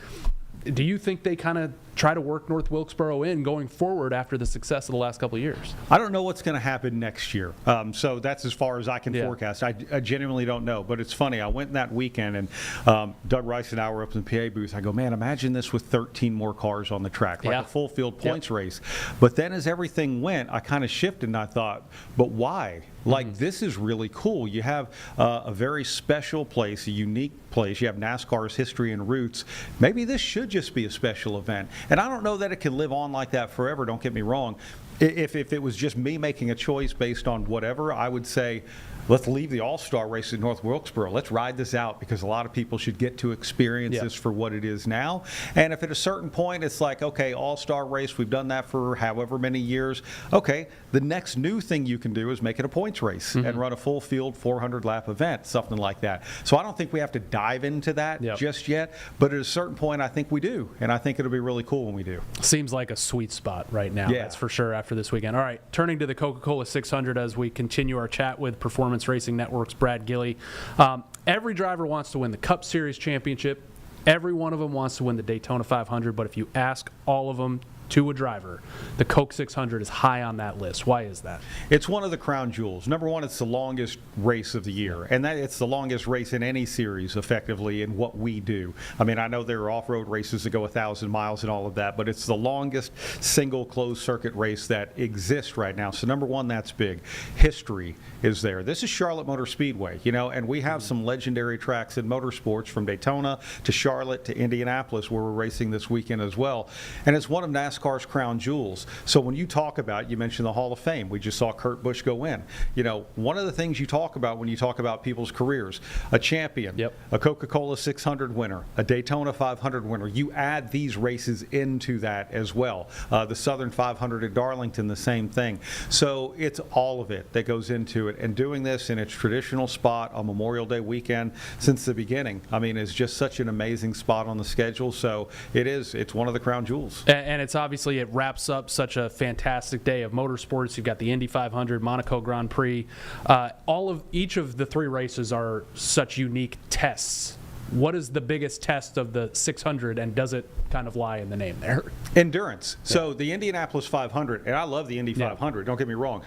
kind of try to work North Wilkesboro in going forward after the success of the last couple of years? I don't know what's going to happen next year. So that's as far as I can forecast. I genuinely don't know. But it's funny. I went that weekend, and Doug Rice and I were up in the PA booth. I go, man, imagine this with 13 more cars on the track, like a full field points race. But then as everything went, I kind of shifted, and I thought, but why? Like, this is really cool. You have a very special place, a unique place. You have NASCAR's history and roots. Maybe this should just be a special event. And I don't know that it can live on like that forever, don't get me wrong. If it was just me making a choice based on whatever, I would say, let's leave the All-Star race at North Wilkesboro. Let's ride this out, because a lot of people should get to experience this for what it is now. And if at a certain point it's like, okay, All-Star race, we've done that for however many years. Okay, the next new thing you can do is make it a points race and run a full field 400-lap event, something like that. So I don't think we have to dive into that just yet, but at a certain point I think we do, and I think it'll be really cool when we do. Seems like a sweet spot right now, that's for sure, after this weekend. All right, turning to the Coca-Cola 600 as we continue our chat with Performance Racing Network's Brad Gilley. Every driver wants to win the Cup Series championship. Every one of them wants to win the Daytona 500, but if you ask all of them to a driver, the Coke 600 is high on that list. Why is that? It's one of the crown jewels. Number one, it's the longest race of the year, and it's the longest race in any series, effectively, in what we do. I mean, I know there are off-road races that go 1,000 miles and all of that, but it's the longest single closed circuit race that exists right now. So number one, that's big. History is there. This is Charlotte Motor Speedway, you know, and we have some legendary tracks in motorsports, from Daytona to Charlotte to Indianapolis, where we're racing this weekend as well. And it's one of NASCAR's crown jewels. So when you talk about, you mentioned the Hall of Fame. We just saw Kurt Busch go in. You know, one of the things you talk about when you talk about people's careers, a champion, a Coca-Cola 600 winner, a Daytona 500 winner, you add these races into that as well. The Southern 500 at Darlington, the same thing. So it's all of it that goes into it. And doing this in its traditional spot on Memorial Day weekend since the beginning, I mean, is just such an amazing spot on the schedule. So it's one of the crown jewels. And it's obviously, it wraps up such a fantastic day of motorsports. You've got the Indy 500, Monaco Grand Prix. Each of the three races are such unique tests. What is the biggest test of the 600, and does it kind of lie in the name there? Endurance. So the Indianapolis 500, and I love the Indy 500, don't get me wrong.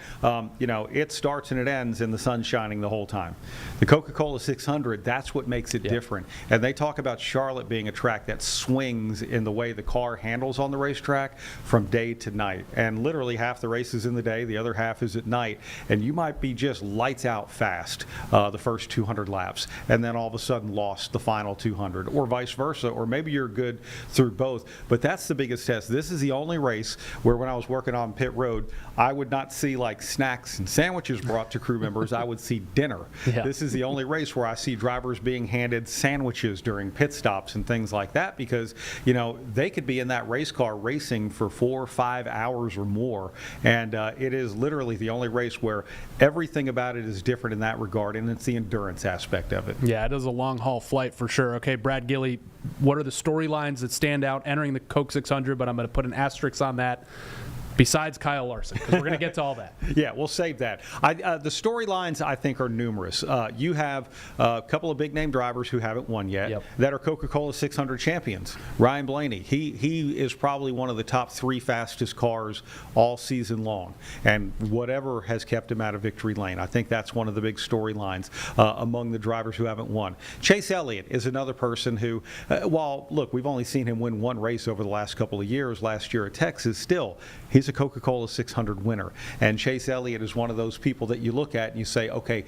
You know, it starts and it ends in the sun shining the whole time. The Coca-Cola 600, that's what makes it different. And they talk about Charlotte being a track that swings in the way the car handles on the racetrack from day to night. And literally half the race is in the day, the other half is at night. And you might be just lights out fast the first 200 laps, and then all of a sudden lost the final 200, or vice versa, or maybe you're good through both. But that's the biggest test. This is the only race where, when I was working on pit road, I would not see like snacks and sandwiches brought to crew members. I would see dinner. This is the only race where I see drivers being handed sandwiches during pit stops and things like that, because, you know, they could be in that race car racing for 4 or 5 hours or more. And it is literally the only race where everything about it is different in that regard, and it's the endurance aspect of it. Yeah, it is a long haul flight for sure. Okay, Brad Gilley, what are the storylines that stand out entering the Coke 600? But I'm going to put an asterisk on that, besides Kyle Larson, because we're going to get to all that. Yeah, we'll save that. The storylines, I think, are numerous. You have a couple of big-name drivers who haven't won yet that are Coca-Cola 600 champions. Ryan Blaney, he is probably one of the top 3 fastest cars all season long, and whatever has kept him out of victory lane. I think that's one of the big storylines among the drivers who haven't won. Chase Elliott is another person who, while, look, we've only seen him win one race over the last couple of years, last year at Texas, still, he's a Coca-Cola 600 winner. And Chase Elliott is one of those people that you look at and you say, okay,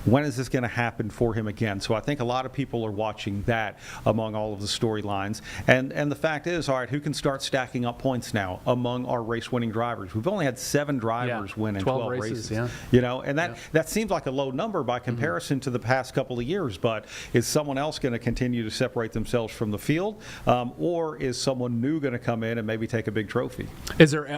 when is this going to happen for him again? So I think a lot of people are watching that among all of the storylines. And the fact is, all right, who can start stacking up points now among our race-winning drivers? We've only had 7 drivers win in 12 races. Yeah. You know, and that seems like a low number by comparison to the past couple of years, but is someone else going to continue to separate themselves from the field, or is someone new going to come in and maybe take a big trophy?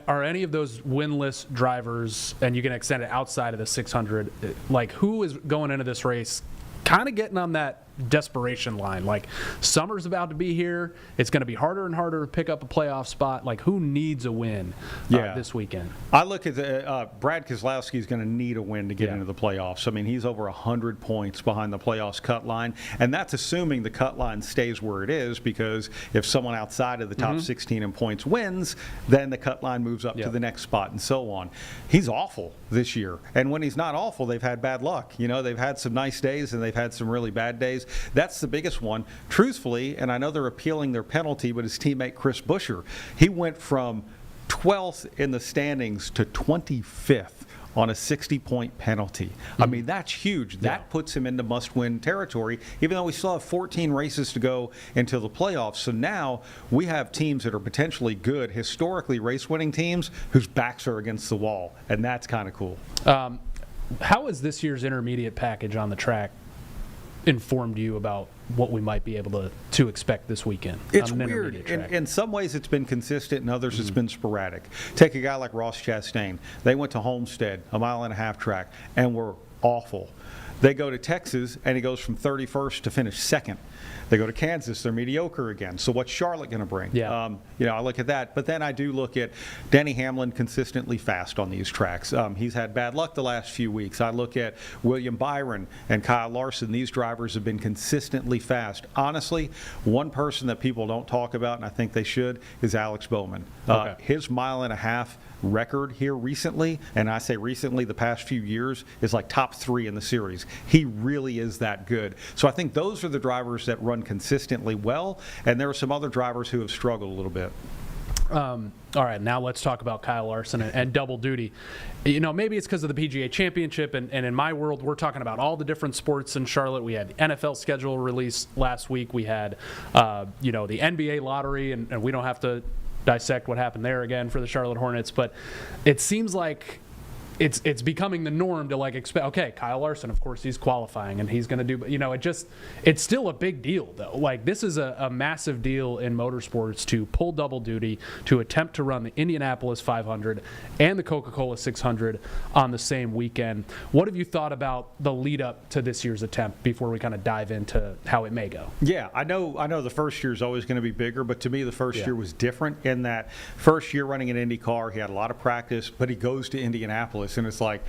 Are any of those winless drivers, and you can extend it outside of the 600, like who is going into this race kind of getting on that desperation line? Like, summer's about to be here. It's going to be harder and harder to pick up a playoff spot. Like, who needs a win this weekend? I look at Brad Keselowski is going to need a win to get into the playoffs. I mean, he's over 100 points behind the playoffs cut line, and that's assuming the cut line stays where it is, because if someone outside of the top 16 in points wins, then the cut line moves up to the next spot and so on. He's awful this year, and when he's not awful, they've had bad luck. You know, they've had some nice days and they've had some really bad days. That's the biggest one. Truthfully, and I know they're appealing their penalty, but his teammate Chris Buescher, he went from 12th in the standings to 25th on a 60-point penalty. I mean, that's huge. That puts him into must-win territory, even though we still have 14 races to go into the playoffs. So now we have teams that are potentially good, historically race-winning teams, whose backs are against the wall, and that's kind of cool. How has this year's intermediate package on the track informed you about what we might be able to expect this weekend? It's weird. In some ways it's been consistent, in others it's been sporadic. Take a guy like Ross Chastain. They went to Homestead, a 1.5-mile track, and were awful. They go to Texas, and he goes from 31st to finish 2nd. They go to Kansas, they're mediocre again. So what's Charlotte going to bring? I look at that. But then I do look at Denny Hamlin consistently fast on these tracks. He's had bad luck the last few weeks. I look at William Byron and Kyle Larson. These drivers have been consistently fast. Honestly, one person that people don't talk about, and I think they should, is Alex Bowman. His 1.5-mile record here recently, and I say recently, the past few years, is like top 3 in the series. He really is that good. So I think those are the drivers that run consistently well, and there are some other drivers who have struggled a little bit. All right, now let's talk about Kyle Larson and double duty. You know, maybe it's because of the PGA Championship, and in my world, we're talking about all the different sports in Charlotte. We had the NFL schedule released last week. We had, the NBA lottery, and we don't have to dissect what happened there again for the Charlotte Hornets, but it seems like it's becoming the norm to like expect, okay, Kyle Larson, of course he's qualifying and he's going to do, it's still a big deal though. Like, this is a massive deal in motorsports to pull double duty, to attempt to run the Indianapolis 500 and the Coca-Cola 600 on the same weekend. What have you thought about the lead up to this year's attempt before we kind of dive into how it may go? Yeah, I know the first year is always going to be bigger, but to me the first year was different in that first year running an Indy car, he had a lot of practice, but he goes to Indianapolis and it's like,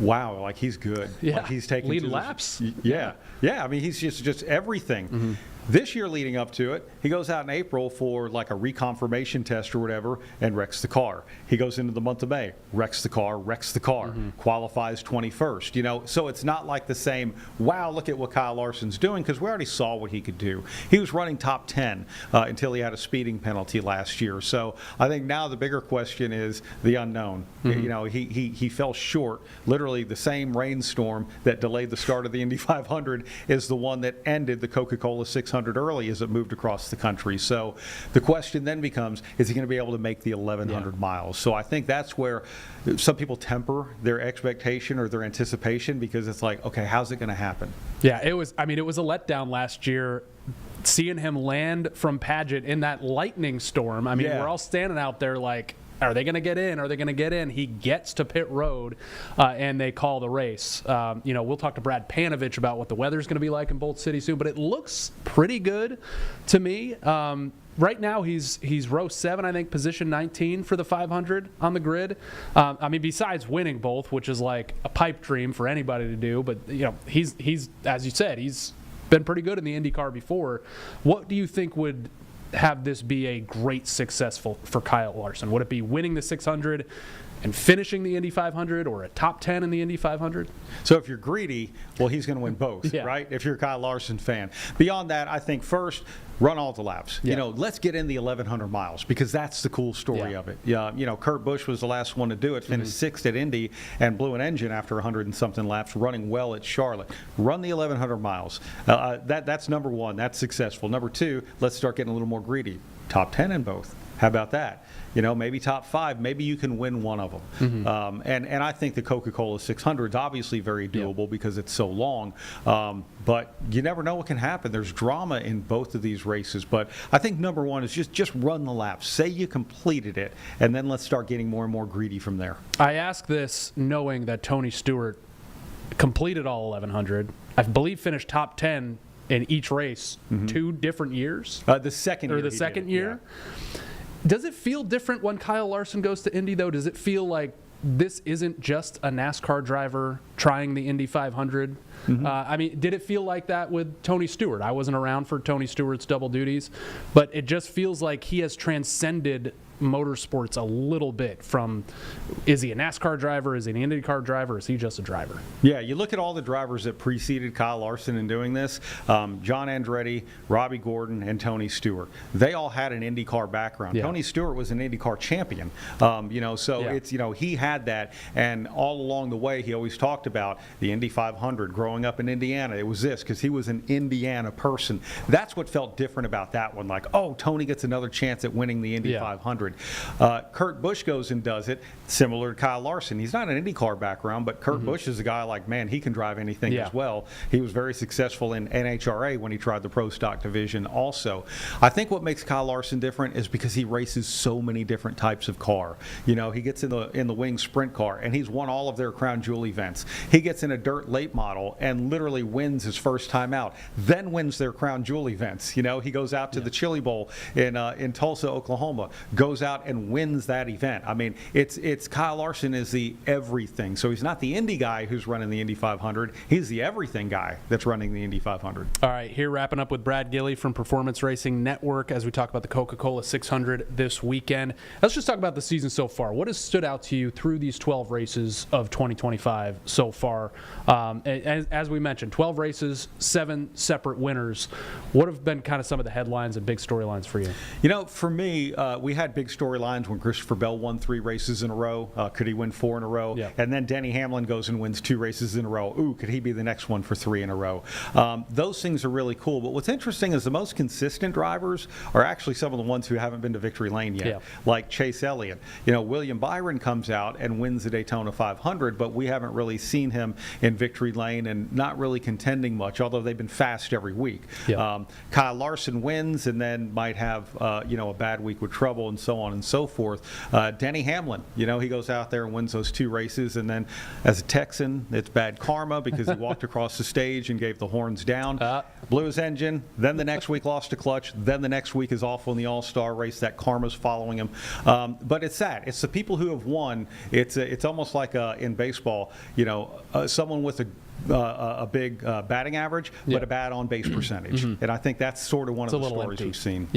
wow, like he's good. Yeah, like he's taking lead laps. Yeah. I mean, he's just everything. This year leading up to it, he goes out in April for like a reconfirmation test or whatever and wrecks the car. He goes into the month of May, wrecks the car, qualifies 21st. So it's not like the same, wow, look at what Kyle Larson's doing, because we already saw what he could do. He was running top 10 until he had a speeding penalty last year. So I think now the bigger question is the unknown. He fell short. Literally the same rainstorm that delayed the start of the Indy 500 is the one that ended the Coca-Cola 600 early as it moved across the country. So the question then becomes, is he going to be able to make the 1,100 miles? So I think that's where some people temper their expectation or their anticipation, because it's like, okay, how's it going to happen? Yeah, it was a letdown last year, seeing him land from Paget in that lightning storm. I mean, we're all standing out there like, are they going to get in? Are they going to get in? He gets to pit road, and they call the race. We'll talk to Brad Panovich about what the weather's going to be like in Bolt City soon, but it looks pretty good to me. Right now, he's row 7, I think, position 19 for the 500 on the grid. Besides winning both, which is like a pipe dream for anybody to do, but he's as you said, he's been pretty good in the IndyCar before. What do you think would have this be a great success for Kyle Larson? Would it be winning the 600, and finishing the Indy 500 or a top 10 in the Indy 500? So if you're greedy, well, he's going to win both, right? If you're a Kyle Larson fan. Beyond that, I think first, run all the laps. You know, let's get in the 1,100 miles because that's the cool story of it. Yeah, you know, Kurt Busch was the last one to do it, finished sixth at Indy and blew an engine after 100 and something laps, running well at Charlotte. Run the 1,100 miles. That's number one. That's successful. Number two, let's start getting a little more greedy. Top 10 in both. How about that? You know, maybe top 5. Maybe you can win one of them. And I think the Coca-Cola 600 is obviously very doable because it's so long. But you never know what can happen. There's drama in both of these races. But I think number one is just run the laps. Say you completed it, and then let's start getting more and more greedy from there. I ask this knowing that Tony Stewart completed all 1,100. I believe finished top 10 in each race 2 different years. The second year. Or the second year. Yeah. Does it feel different when Kyle Larson goes to Indy, though? Does it feel like this isn't just a NASCAR driver trying the Indy 500? I mean, did it feel like that with Tony Stewart? I wasn't around for Tony Stewart's double duties, but it just feels like he has transcended motorsports a little bit from, is he a NASCAR driver, is he an IndyCar driver, is he just a driver? Yeah, you look at all the drivers that preceded Kyle Larson in doing this, John Andretti, Robbie Gordon, and Tony Stewart. They all had an IndyCar background. Tony Stewart was an IndyCar champion, you know, so it's, you know, he had that, and all along the way he always talked about the Indy 500. Growing up in Indiana, it was this, because he was an Indiana person. That's what felt different about that one, like, oh, Tony gets another chance at winning the Indy 500. Kurt Busch goes and does it, similar to Kyle Larson. He's not an IndyCar background, but Kurt Busch is a guy like, man, he can drive anything as well. He was very successful in NHRA when he tried the Pro Stock division also. I think what makes Kyle Larson different is because he races so many different types of car. You know, he gets in the wing sprint car, and he's won all of their Crown Jewel events. He gets in a dirt late model and literally wins his first time out, then wins their Crown Jewel events. You know, he goes out to the Chili Bowl in Tulsa, Oklahoma, goes out and wins that event. I mean, it's Kyle Larson is the everything. So he's not the Indy guy who's running the Indy 500. He's the everything guy that's running the Indy 500. All right, here wrapping up with Brad Gilley from Performance Racing Network as we talk about the Coca-Cola 600 this weekend. Let's just talk about the season so far. What has stood out to you through these 12 races of 2025 so far? As we mentioned, 12 races, 7 separate winners. What have been kind of some of the headlines and big storylines for you? You know, for me, we had big storylines when Christopher Bell won 3 races in a row. Could he win 4 in a row? And then Denny Hamlin goes and wins 2 races in a row. Ooh, could he be the next one for 3 in a row? Those things are really cool. But what's interesting is the most consistent drivers are actually some of the ones who haven't been to victory lane yet, like Chase Elliott. You know, William Byron comes out and wins the Daytona 500, but we haven't really seen him in victory lane and not really contending much, although they've been fast every week. Kyle Larson wins and then might have, you know, a bad week with trouble and so on and so forth. Denny Hamlin, you know, he goes out there and wins those 2 races, and then as a Texan, it's bad karma because he walked across the stage and gave the horns down, blew his engine, then the next week lost a clutch, then the next week is awful in the All-Star race. That karma's following him. But it's that. It's the people who have won. It's almost like in baseball, you know, someone with a big batting average, but a bad on-base percentage. And I think that's sort of one of the stories we've seen.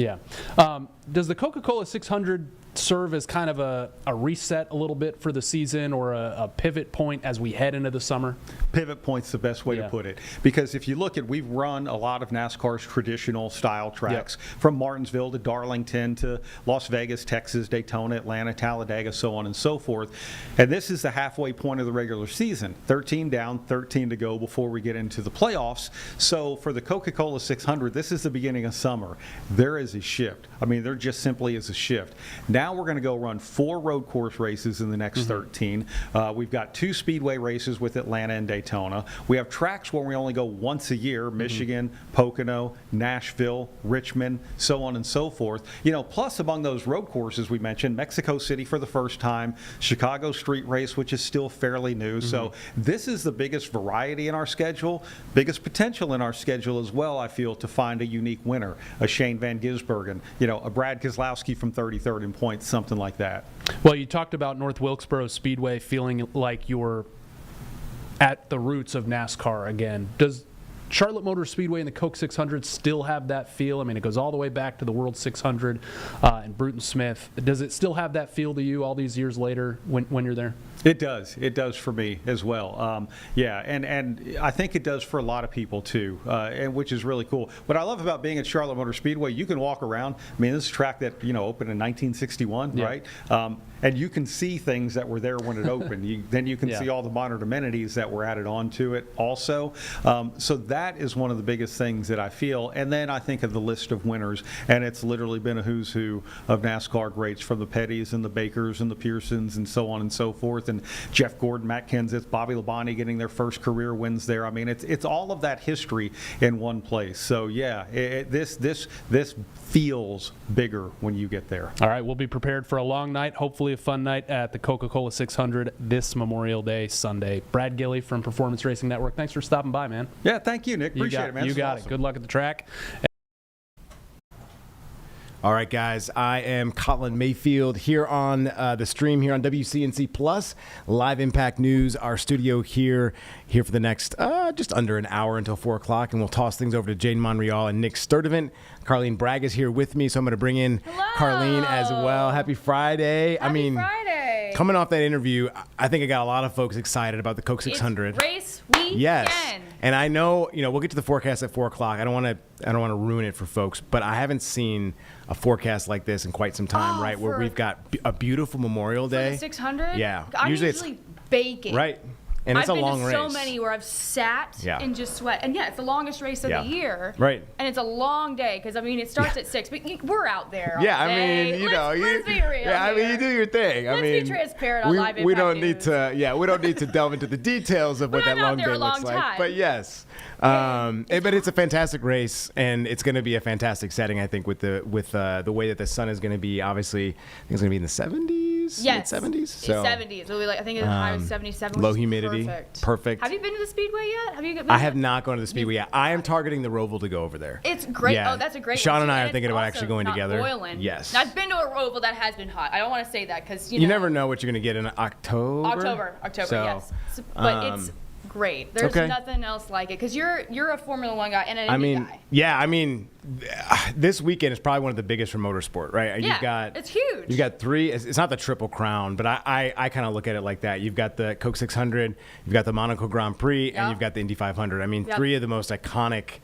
Does the Coca-Cola 600 serve as kind of a reset a little bit for the season, or a pivot point as we head into the summer? Pivot point's the best way to put it, because if you look at, we've run a lot of NASCAR's traditional style tracks, from Martinsville to Darlington to Las Vegas, Texas, Daytona, Atlanta, Talladega, so on and so forth. And this is the halfway point of the regular season. 13 down, 13 to go before we get into the playoffs. So for the Coca-Cola 600, this is the beginning of summer. There is a shift. I mean, there just simply is a shift. Now we're going to go run 4 road course races in the next 13. We've got 2 speedway races with Atlanta and Daytona. We have tracks where we only go once a year: Michigan, Pocono, Nashville, Richmond, so on and so forth. You know, plus among those road courses we mentioned, Mexico City for the first time, Chicago Street Race, which is still fairly new. So this is the biggest variety in our schedule, biggest potential in our schedule as well, I feel, to find a unique winner, a Shane Van Gisbergen, you know, a Brad Keselowski from 33rd in points, something like that. Well, you talked about North Wilkesboro Speedway feeling like you're at the roots of NASCAR again. Does Charlotte Motor Speedway and the Coke 600 still have that feel? I mean, it goes all the way back to the World 600 and Bruton Smith. Does it still have that feel to you all these years later when you're there? It does. It does for me as well. Yeah, and I think it does for a lot of people too, and which is really cool. What I love about being at Charlotte Motor Speedway, you can walk around. I mean, this is a track that opened in 1961, right? And you can see things that were there when it opened. Then you can see all the modern amenities that were added onto it also. So that is one of the biggest things that I feel. And then I think of the list of winners, and it's literally been a who's who of NASCAR greats, from the Pettys and the Bakers and the Pearsons and so on and so forth. And Jeff Gordon, Matt Kenseth, Bobby Labonte getting their first career wins there. I mean, it's all of that history in one place. So yeah, this feels bigger when you get there. All right, we'll be prepared for a long night, hopefully a fun night at the Coca-Cola 600 this Memorial Day Sunday. Brad Gilley from Performance Racing Network, thanks for stopping by, man. Yeah, thank you, Nick. Appreciate it, man. You got awesome. it. Good luck at the track. All right, guys, I am Colin Mayfield here on the stream here on WCNC Plus, Live Impact News, our studio here for the next just under an hour until 4 o'clock, and we'll toss things over to Jane Monreal and Nick Sturdivant. Carlene Bragg is here with me, so I'm going to bring in Carlene as well. Happy Friday. Friday. Coming off that interview, I think I got a lot of folks excited about the Coke 600. It's race weekend. Yes. And I know, we'll get to the forecast at 4 o'clock. I don't want to ruin it for folks, but I haven't seen a forecast like this in quite some time, right? Where we've got a beautiful Memorial Day. For the 600? Yeah. I Usually usually bake it. Right. And it's a long race. I've been to so many where I've sat and just sweat. And yeah, it's the longest race of the year. Right. And it's a long day because, it starts at 6. But we're out there all Yeah, I day. mean, Let's be real here. you do your thing. Let's be transparent on Live Impact we don't News. we don't need to delve into the details of what that long day looks like. But yes. But it's a fantastic race, and it's going to be a fantastic setting, I think, with the way that the sun is going to be. Obviously, I think it's going to be in the 70s. Yes. Mid-70s. So, 70s. It'll be I think the high was 77. Low humidity. Perfect. Have you been to the Speedway yet? I have not gone to the Speedway yet. I am targeting the Roval to go over there. It's great. Yeah. Oh, that's a great Sean one. and I are it's thinking about also actually going not together. Boiling. Yes. Now, I've been to a Roval that has been hot. I don't want to say that because, you never know what you're going to get in October. October, So, yes. But it's great. There's nothing else like it because you're a Formula One guy and an Indy guy. Yeah, this weekend is probably one of the biggest for motorsport, right? Yeah, it's huge. You've got three. It's not the Triple Crown, but I kind of look at it like that. You've got the Coke 600, you've got the Monaco Grand Prix, and you've got the Indy 500. Three of the most iconic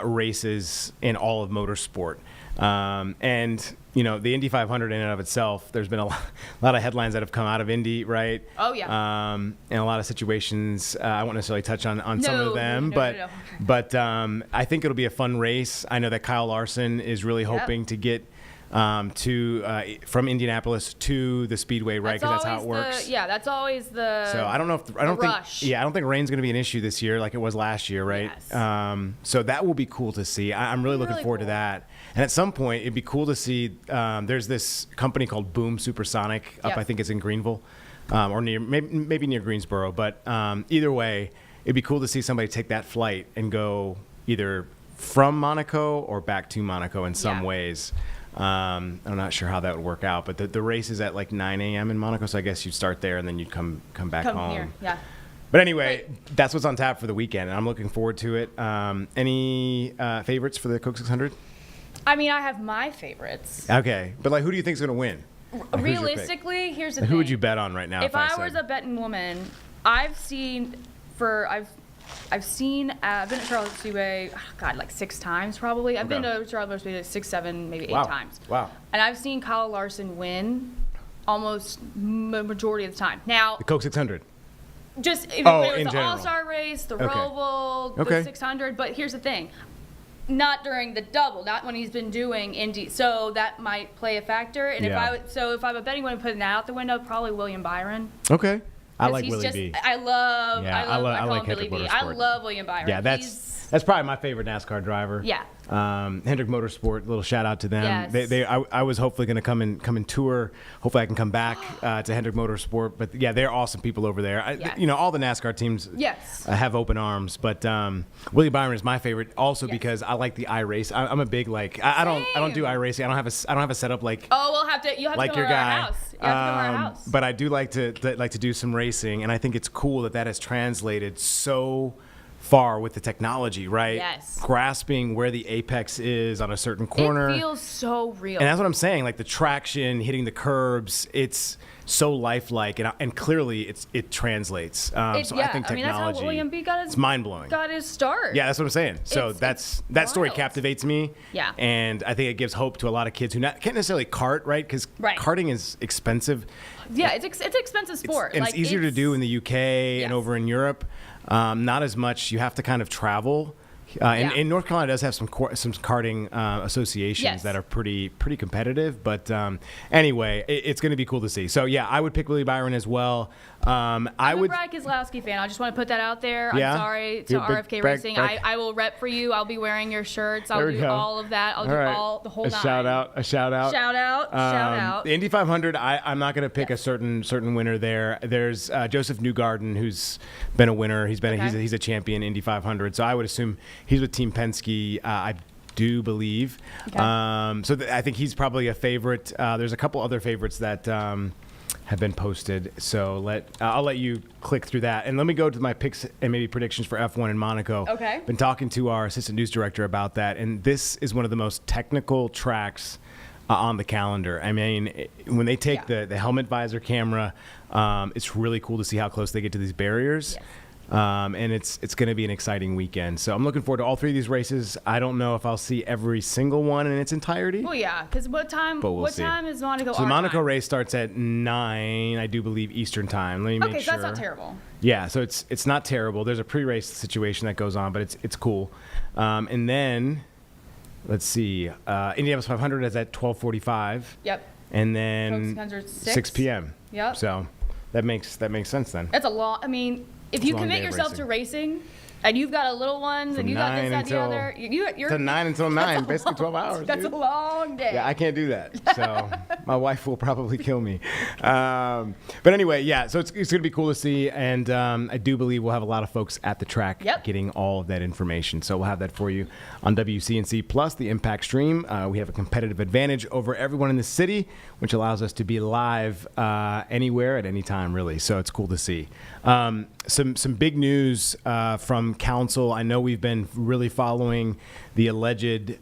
races in all of motorsport. And the Indy 500 in and of itself, there's been a lot of headlines that have come out of Indy, right? Oh, yeah. And a lot of situations. I won't necessarily touch on some of them, but I think it'll be a fun race. I know that Kyle Larson is really hoping to get from Indianapolis to the Speedway, right? Because that's how it works. That's always the. So I don't know if I don't think rain's going to be an issue this year like it was last year, right? Yes. So that will be cool to see. I'm really looking forward to that. And at some point, it'd be cool to see. There's this company called Boom Supersonic up. I think it's in Greenville, or near maybe near Greensboro. But either way, it'd be cool to see somebody take that flight and go either from Monaco or back to Monaco in some ways. I'm not sure how that would work out, but the race is at like 9 a.m. in Monaco, so I guess you'd start there and then you'd come back home. Here. Yeah. But anyway, that's what's on tap for the weekend, and I'm looking forward to it. Any favorites for the Coke 600? I have my favorites. Okay, but who do you think is going to win? Realistically, here's the thing. Who would you bet on right now? If I was a betting woman, I've been at Charlotte Speedway, like 6 times probably. I've been to Charlotte Speedway 6, 7, maybe 8 times. Wow. And I've seen Kyle Larson win almost majority of the time. Now, the Coke 600. Just it in was the general. All-Star race, the Roval, the 600. But here's the thing. Not during the double, not when he's been doing Indy. So that might play a factor. And if I'm a betting woman putting that out the window, probably William Byron. Okay. I like Willie B. I like Hendrick Motorsport. I love William Byron. Yeah, that's probably my favorite NASCAR driver. Yeah. Hendrick Motorsport, little shout out to them. Yes. I was hopefully going to come and tour. Hopefully I can come back to Hendrick Motorsport. But yeah, they're awesome people over there. All the NASCAR teams have open arms. But Willie Byron is my favorite also because I like the iRace. I'm a big I don't do iRacing. I don't have a setup like. Oh, you'll have to like come your to guy. our house. You have to come to our house. But I do like to do some racing, and I think it's cool that has translated so far with the technology, right? Yes. Grasping where the apex is on a certain corner. It feels so real. And that's what I'm saying. Like the traction, hitting the curbs, it's so lifelike, and clearly it translates. So I think technology. that's how William B. got his. It's mind blowing. Got his start. Yeah, that's what I'm saying. So that story captivates me. Yeah. And I think it gives hope to a lot of kids who can't necessarily kart, right? Because karting is expensive. Yeah, it's an expensive sport. And it's easier to do in the UK and over in Europe. Not as much. You have to kind of travel. And North Carolina does have some karting associations that are pretty competitive. But anyway, it's going to be cool to see. So yeah, I would pick Willie Byron as well. I'm a Brad Keselowski fan. I just want to put that out there. Yeah? I'm sorry to RFK Racing. I will rep for you. I'll be wearing your shirts. I'll do all of that. I'll do the whole nine. A shout out. The Indy 500. I'm not going to pick a certain winner there. There's Joseph Newgarden, who's been a winner. He's a champion Indy 500. So I would assume he's with Team Penske. I do believe. Okay. I think he's probably a favorite. There's a couple other favorites that have been posted. So I'll let you click through that. And let me go to my picks and maybe predictions for F1 in Monaco. Okay. Been talking to our assistant news director about that. And this is one of the most technical tracks on the calendar. I mean, when they take the helmet visor camera, it's really cool to see how close they get to these barriers. Yes. And it's going to be an exciting weekend. So I'm looking forward to all three of these races. I don't know if I'll see every single one in its entirety. Well, yeah, because what time is Monaco? So the Monaco race starts at 9, I do believe, Eastern time. Let me make sure. Okay, so that's not terrible. Yeah, so it's not terrible. There's a pre-race situation that goes on, but it's cool. And then, let's see, Indianapolis 500 is at 12:45. Yep. And then 6 p.m. Yep. So that makes sense then. That's a lot. I mean, if you commit yourself to racing, and you've got a little one, and you got this, that, the other, you're to 9 until 9, basically 12 hours. That's a long day. Yeah, I can't do that. So my wife will probably kill me. But anyway, yeah. So it's going to be cool to see, and I do believe we'll have a lot of folks at the track getting all of that information. So we'll have that for you on WCNC Plus, the Impact Stream. We have a competitive advantage over everyone in the city, which allows us to be live anywhere at any time, really. So it's cool to see. Some big news from council. I know we've been really following the alleged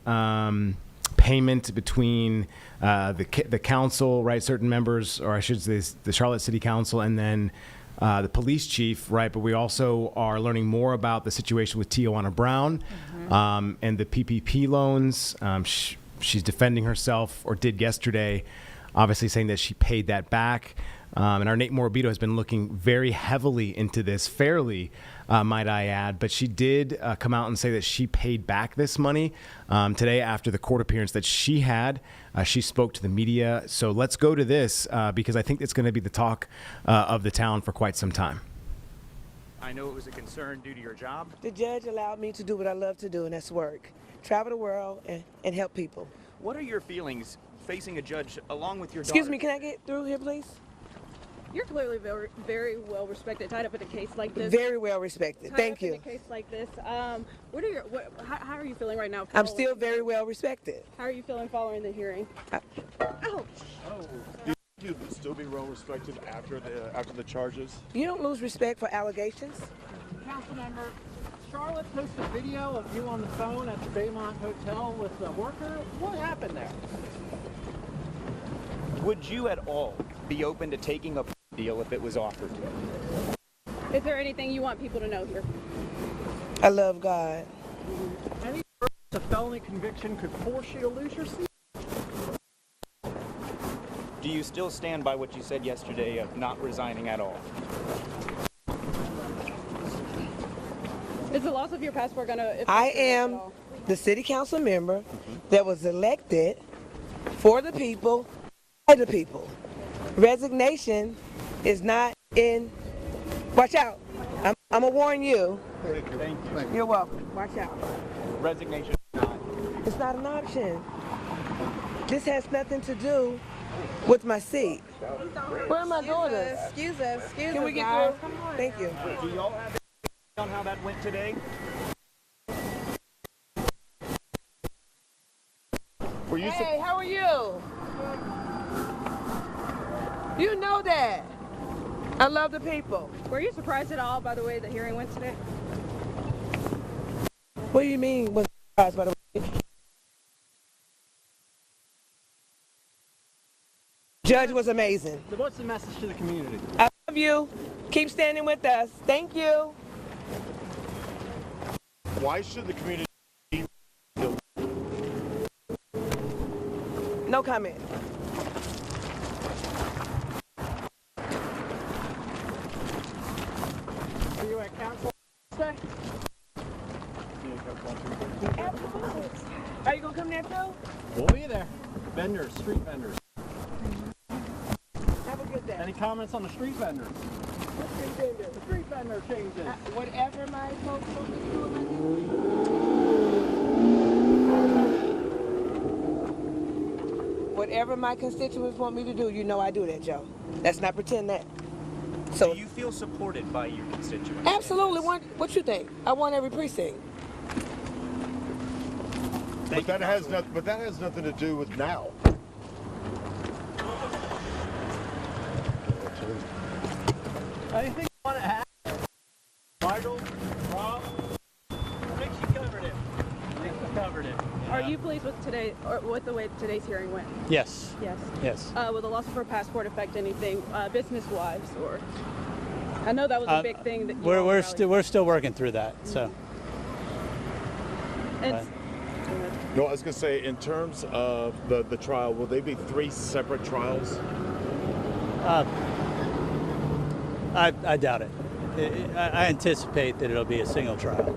payment between the council, right? Certain members, or I should say the Charlotte City Council, and then the police chief, right? But we also are learning more about the situation with Tijuana Brown and the PPP loans. She's defending herself, or did yesterday, obviously saying that she paid that back. And our Nate Morabito has been looking very heavily into this, fairly, might I add. But she did come out and say that she paid back this money today after the court appearance that she had. She spoke to the media. So let's go to this because I think it's going to be the talk of the town for quite some time. I know it was a concern due to your job. The judge allowed me to do what I love to do, and that's work. Travel the world and help people. What are your feelings facing a judge along with your daughter? Excuse me, can I get through here, please? You're clearly very, very well respected, tied up in a case like this. Very well respected. Thank you. In a case like this, how are you feeling right now? I'm still very well respected. How are you feeling following the hearing? Do you still be well respected after the charges? You don't lose respect for allegations. Councilmember, Charlotte posted a video of you on the phone at the Baymont Hotel with a worker. What happened there? Would you at all be open to taking a deal if it was offered? Is there anything you want people to know here? I love God. Any a felony conviction could force you to lose your seat? Do you still stand by what you said yesterday of not resigning at all? Is the loss of your passport going to... I am the city council member that was elected for the people, by the people. Resignation is not in... Watch out. I'm going to warn you. Thank you. You're welcome. Watch out. Resignation is not. It's not an option. This has nothing to do with my seat. Where am I going? Excuse us. Can we get through? Thank you. Do y'all have on how that went today? Hey, how are you? You know that. I love the people. Were you surprised at all by the way the hearing went today? What do you mean was surprised by the way? Judge was amazing. So what's the message to the community? I love you. Keep standing with us. Thank you. Why should the community? No comment. Are you at council today? Absolutely. Are you gonna come there too? We'll be there. Vendors, street vendors. Have a good day. Any comments on the street vendors? The street vendor changes. Whatever my folks want me to do, whatever my constituents want me to do, you know I do that, Joe. Let's not pretend that. So you feel supported by your constituents? Absolutely. What you think? I want every precinct. But that has nothing to do with now. Anything you want to add? Michael, Rob? I think she covered it. Are you pleased with today, or with the way today's hearing went? Yes. Yes. Yes. Will the loss of her passport affect anything business-wise, or? I know that was a big thing that we're still working through that. So. And No, I was going to say, in terms of the trial, will they be 3 separate trials? I doubt it. I anticipate that it'll be a single trial.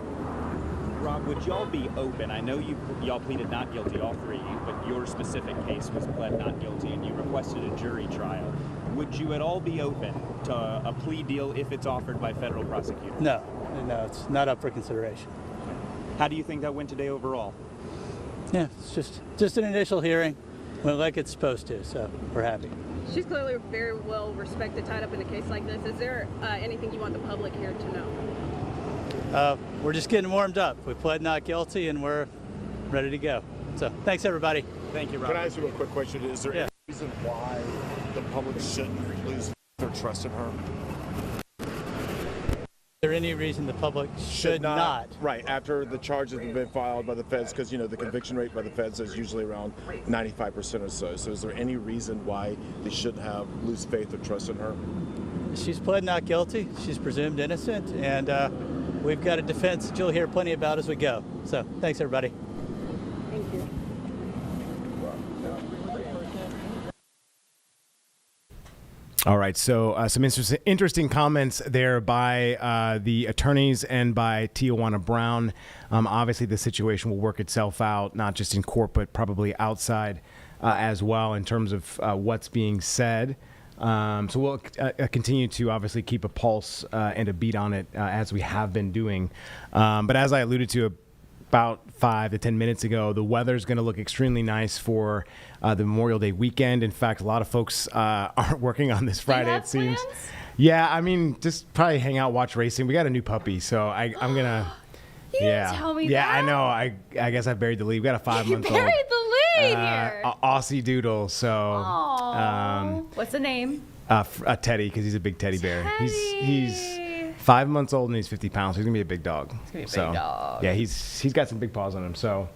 Rob, would y'all be open? I know y'all pleaded not guilty, all three, but your specific case was pled not guilty, and you requested a jury trial. Would you at all be open to a plea deal if it's offered by federal prosecutors? No, it's not up for consideration. How do you think that went today overall? Yeah, it's just an initial hearing, went like it's supposed to, so we're happy. she's clearly very well respected, tied up in a case like this. Is there anything you want the public here to know? We're just getting warmed up. We pled not guilty, and we're ready to go. So thanks, everybody. Thank you, Rob. Can I ask you a quick question? Is there any reason why the public shouldn't lose their trust in her? Is there any reason the public should not? Right, after the charges have been filed by the feds, because, you know, the conviction rate by the feds is usually around 95% or so. So is there any reason why they shouldn't lose faith or trust in her? She's pled not guilty. She's presumed innocent, and we've got a defense that you'll hear plenty about as we go. So thanks, everybody. Thank you. All right, so some interesting comments there by the attorneys and by Tijuana Brown. Obviously, the situation will work itself out, not just in court, but probably outside as well in terms of what's being said. So we'll continue to obviously keep a pulse and a beat on it as we have been doing. But as I alluded to about 5 to 10 minutes ago, the weather's going to look extremely nice for the Memorial Day weekend. In fact, a lot of folks aren't working on this Friday, it seems. Plans? Yeah, I mean, just probably hang out, watch racing. We got a new puppy, so I'm going to... You didn't tell me yeah, that. I know. I guess I buried the lead. We got a 5-month-old. You buried the lead here. Aussie Doodle, so... Aww. What's the name? Teddy, because he's a big teddy bear. Teddy. He's 5 months old and he's 50 pounds. So he's gonna be a big dog. He's gonna be a big dog. Yeah, he's got some big paws on him. So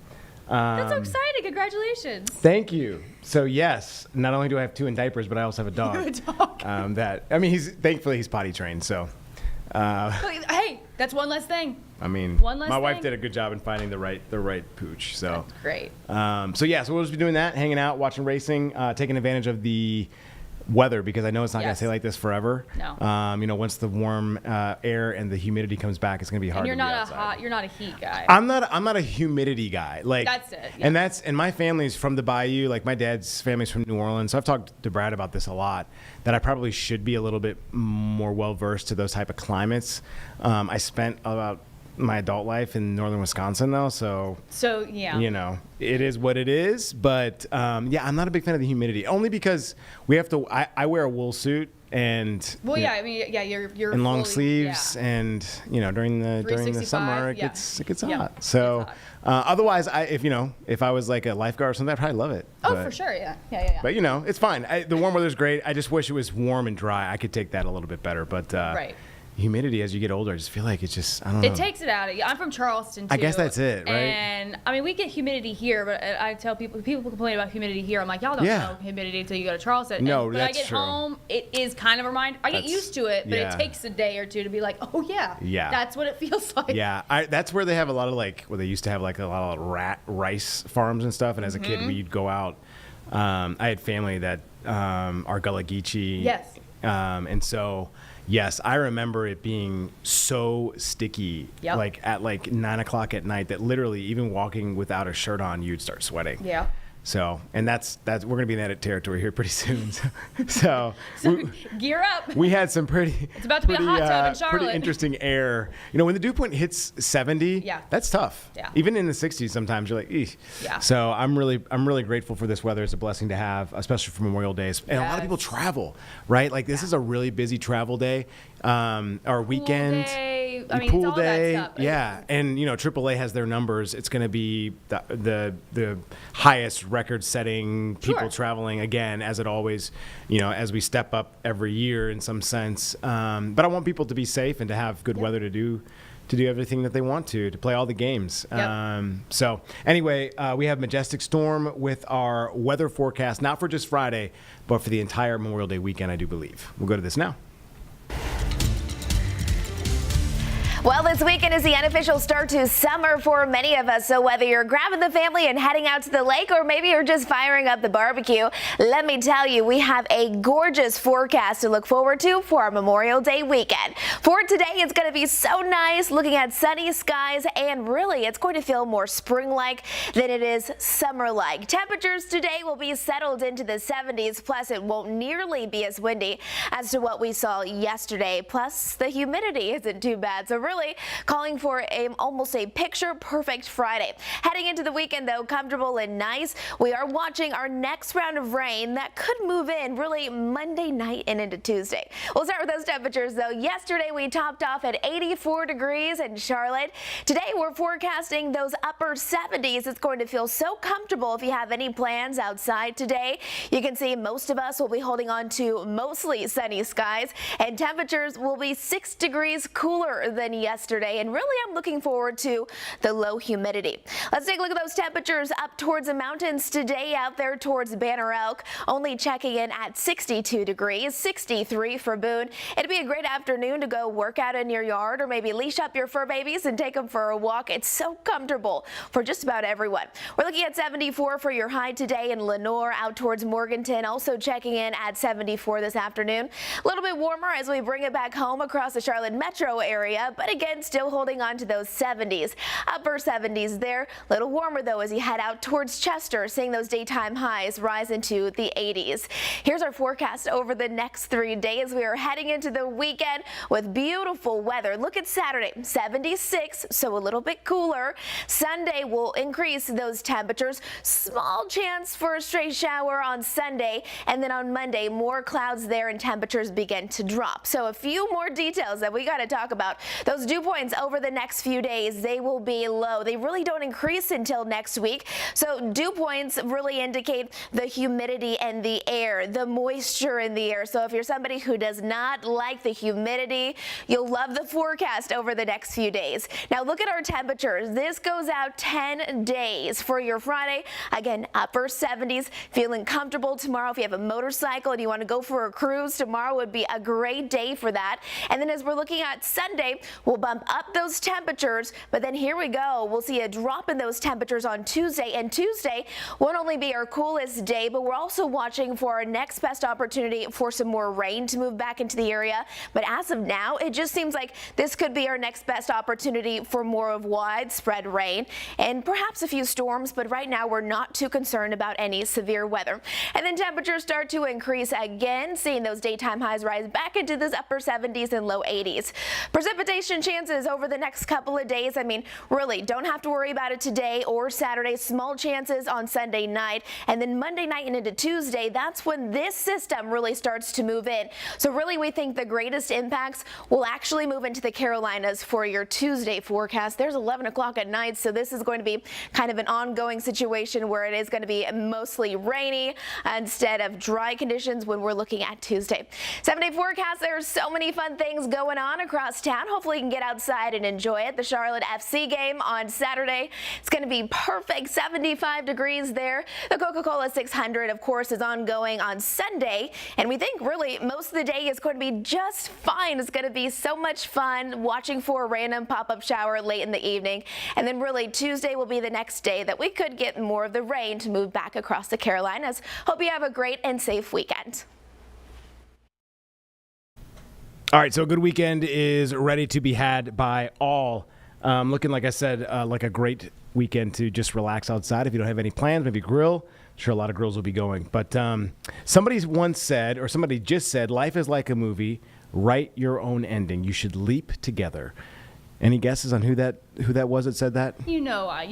That's so exciting! Congratulations. thank you. So yes, not only do I have 2 in diapers, but I also have a dog. You have a dog. Thankfully he's potty trained. So Hey, that's one less thing. I mean, One less my wife thing. did a good job in finding the right pooch. So That's great. So we'll just be doing that, hanging out, watching racing, taking advantage of the weather, because I know it's not going Yes. to stay like this forever. No. Once the warm air and the humidity comes back, it's going to be hard And you're to be not outside. you're not a heat guy. I'm not a humidity guy. Like That's it, yeah. And my family's from the Bayou. Like my dad's family's from New Orleans. So I've talked to Brad about this a lot, that I probably should be a little bit more well versed to those type of climates. I spent about my adult life in northern Wisconsin though, so yeah, it is what it is. But I'm not a big fan of the humidity, only because we have to. I wear a wool suit and you're and long fully- sleeves, and during the summer it gets hot. Yeah, So otherwise, if I was like a lifeguard or something, I'd probably love it. Oh, But- for sure, yeah. But it's fine. The warm weather's great. I just wish it was warm and dry. I could take that a little bit better. But Right. humidity as you get older. I just feel like it's just, I don't know. It takes it out of you. I'm from Charleston, too. I guess that's it, right? And, I mean, we get humidity here, but I tell people complain about humidity here. I'm like, y'all don't know humidity until you go to Charleston. No, but that's I get true. home, it is kind of a reminder. I get used to it, but it takes a day or two to be like, oh, yeah. That's what it feels like. Yeah, that's where they have a lot of where they used to have a lot of rice farms and stuff. And as a kid, we'd go out. I had family that are Gullah Geechee. Yes. And so, yes, I remember it being so sticky, at 9 o'clock at night, that literally even walking without a shirt on, you'd start sweating. Yeah. So, and that's we're gonna be in that territory here pretty soon. So gear up. We had some pretty. It's about to be a hot tub in Charlotte. Pretty interesting air. When the dew point hits 70, that's tough. Yeah. Even in the 60s, sometimes you're like, eesh. Yeah. So I'm really grateful for this weather. It's a blessing to have, especially for Memorial Day. And a lot of people travel, right? Like this is a really busy travel day. Our weekend. Pool day. I mean, pool it's all day, that stuff. yeah, and AAA has their numbers. It's going to be the highest record-setting people traveling again, as it always, as we step up every year in some sense. But I want people to be safe and to have good weather to do everything that they want to play all the games. So anyway, we have Majestic Storm with our weather forecast, not for just Friday, but for the entire Memorial Day weekend, I do believe. We'll go to this now. Well, this weekend is the unofficial start to summer for many of us. So whether you're grabbing the family and heading out to the lake, or maybe you're just firing up the barbecue, let me tell you, we have a gorgeous forecast to look forward to for our Memorial Day weekend. For today, it's going to be so nice, looking at sunny skies, and really, it's going to feel more spring-like than it is summer-like. Temperatures today will be settled into the 70s, plus it won't nearly be as windy as to what we saw yesterday. Plus, the humidity isn't too bad. So really calling for almost a picture-perfect Friday. Heading into the weekend, though, comfortable and nice. We are watching our next round of rain that could move in really Monday night and into Tuesday. We'll start with those temperatures, though. Yesterday, we topped off at 84 degrees in Charlotte. Today, we're forecasting those upper 70s. It's going to feel so comfortable if you have any plans outside today. You can see most of us will be holding on to mostly sunny skies, and temperatures will be 6 degrees cooler than yesterday, and really I'm looking forward to the low humidity. Let's take a look at those temperatures up towards the mountains today. Out there towards Banner Elk, only checking in at 62 degrees, 63 for Boone. It'd be a great afternoon to go work out in your yard, or maybe leash up your fur babies and take them for a walk. It's so comfortable for just about everyone. We're looking at 74 for your high today in Lenore. Out towards Morganton, also checking in at 74 this afternoon. A little bit warmer as we bring it back home across the Charlotte metro area, but again, still holding on to those 70s. Upper 70s there. A little warmer, though, as you head out towards Chester, seeing those daytime highs rise into the 80s. Here's our forecast over the next 3 days. We are heading into the weekend with beautiful weather. Look at Saturday, 76, so a little bit cooler. Sunday will increase those temperatures. Small chance for a stray shower on Sunday, and then on Monday, more clouds there and temperatures begin to drop. So a few more details that we got to talk about. Those dew points over the next few days, they will be low. They really don't increase until next week. So dew points really indicate the humidity in the air, the moisture in the air. So if you're somebody who does not like the humidity, you'll love the forecast over the next few days. Now look at our temperatures. This goes out 10 days for your Friday. Again, upper 70s, feeling comfortable tomorrow. If you have a motorcycle and you want to go for a cruise, tomorrow would be a great day for that. And then as we're looking at Sunday, we'll bump up those temperatures, but then here we go. We'll see a drop in those temperatures on Tuesday, and Tuesday won't only be our coolest day, but we're also watching for our next best opportunity for some more rain to move back into the area. But as of now, it just seems like this could be our next best opportunity for more of widespread rain and perhaps a few storms, but right now we're not too concerned about any severe weather. And then temperatures start to increase again, seeing those daytime highs rise back into those upper 70s and low 80s. Precipitation precipitation chances over the next couple of days. I mean, really, don't have to worry about it today or Saturday. Small chances on Sunday night. And then Monday night and into Tuesday, that's when this system really starts to move in. So really, we think the greatest impacts will actually move into the Carolinas for your Tuesday forecast. There's 11 o'clock at night, so this is going to be kind of an ongoing situation where it is going to be mostly rainy instead of dry conditions when we're looking at Tuesday. 7-day forecast, there are so many fun things going on across town. Hopefully you can get outside and enjoy it. The Charlotte FC game on Saturday, it's going to be perfect, 75 degrees there. The Coca-Cola 600, of course, is ongoing on Sunday, and we think really most of the day is going to be just fine. It's going to be so much fun watching for a random pop-up shower late in the evening, and then really Tuesday will be the next day that we could get more of the rain to move back across the Carolinas. Hope you have a great and safe weekend. All right, so a good weekend is ready to be had by all. Looking, like I said, like a great weekend to just relax outside. If you don't have any plans, maybe grill. I'm sure a lot of grills will be going. But somebody once said, or somebody just said, life is like a movie. Write your own ending. You should leap together. Any guesses on who that was that said that? You know I.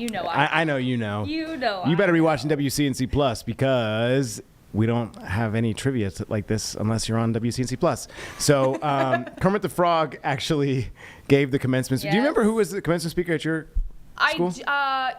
I know you know. You know You better be watching WCNC Plus because we don't have any trivia like this unless you're on WCNC Plus. So Kermit the Frog actually gave the commencement. Yes. Do you remember who was the commencement speaker at your school?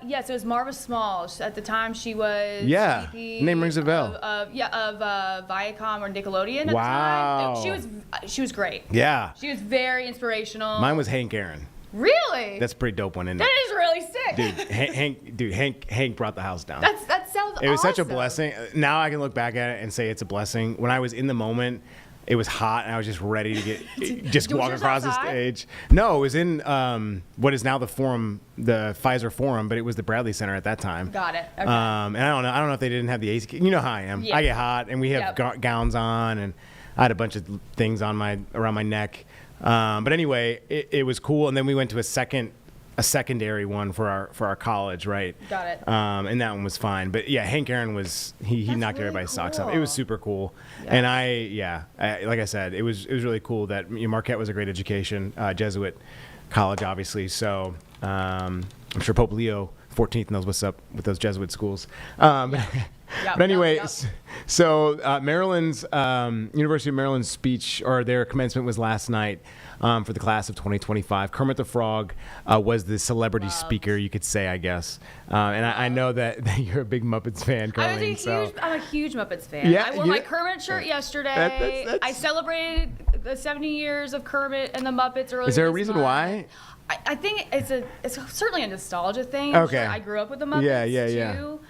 Yes, it was Marva Smalls. At the time, she was Yeah, VP name rings a bell. of Viacom or Nickelodeon at Wow. the time. She was great. Yeah. She was very inspirational. Mine was Hank Aaron. Really? That's a pretty dope one, isn't it? That is really sick. Hank brought the house down. That sounds It was awesome. such a blessing. Now I can look back at it and say it's a blessing. When I was in the moment, it was hot and I was just ready to get just walk across the stage. No, it was in what is now the Forum, the Pfizer Forum, but it was the Bradley Center at that time. Got it. Okay. And I don't know if they didn't have the AC. You know how I am. Yeah. I get hot and we have gowns on and I had a bunch of things on around my neck. But anyway, it was cool. And then we went to a secondary one for our college, right? Got it. And that one was fine. But yeah, Hank Aaron was he knocked really everybody's socks off. cool. It was super cool. Yeah. And I like I said, it was really cool that Marquette was a great education, Jesuit college, obviously. So I'm sure Pope Leo XIV knows what's up with those Jesuit schools. But anyway, so Maryland's University of Maryland's speech or their commencement was last night for the class of 2025. Kermit the Frog was the celebrity speaker, you could say, I guess. And I know that you're a big Muppets fan, Carlene. I'm a huge Muppets fan. Yeah, I wore my Kermit shirt yesterday. That's- I celebrated the 70 years of Kermit and the Muppets earlier. Is there a this reason month. why? I think it's certainly a nostalgia thing. I'm Okay. sure I grew up with the Muppets too.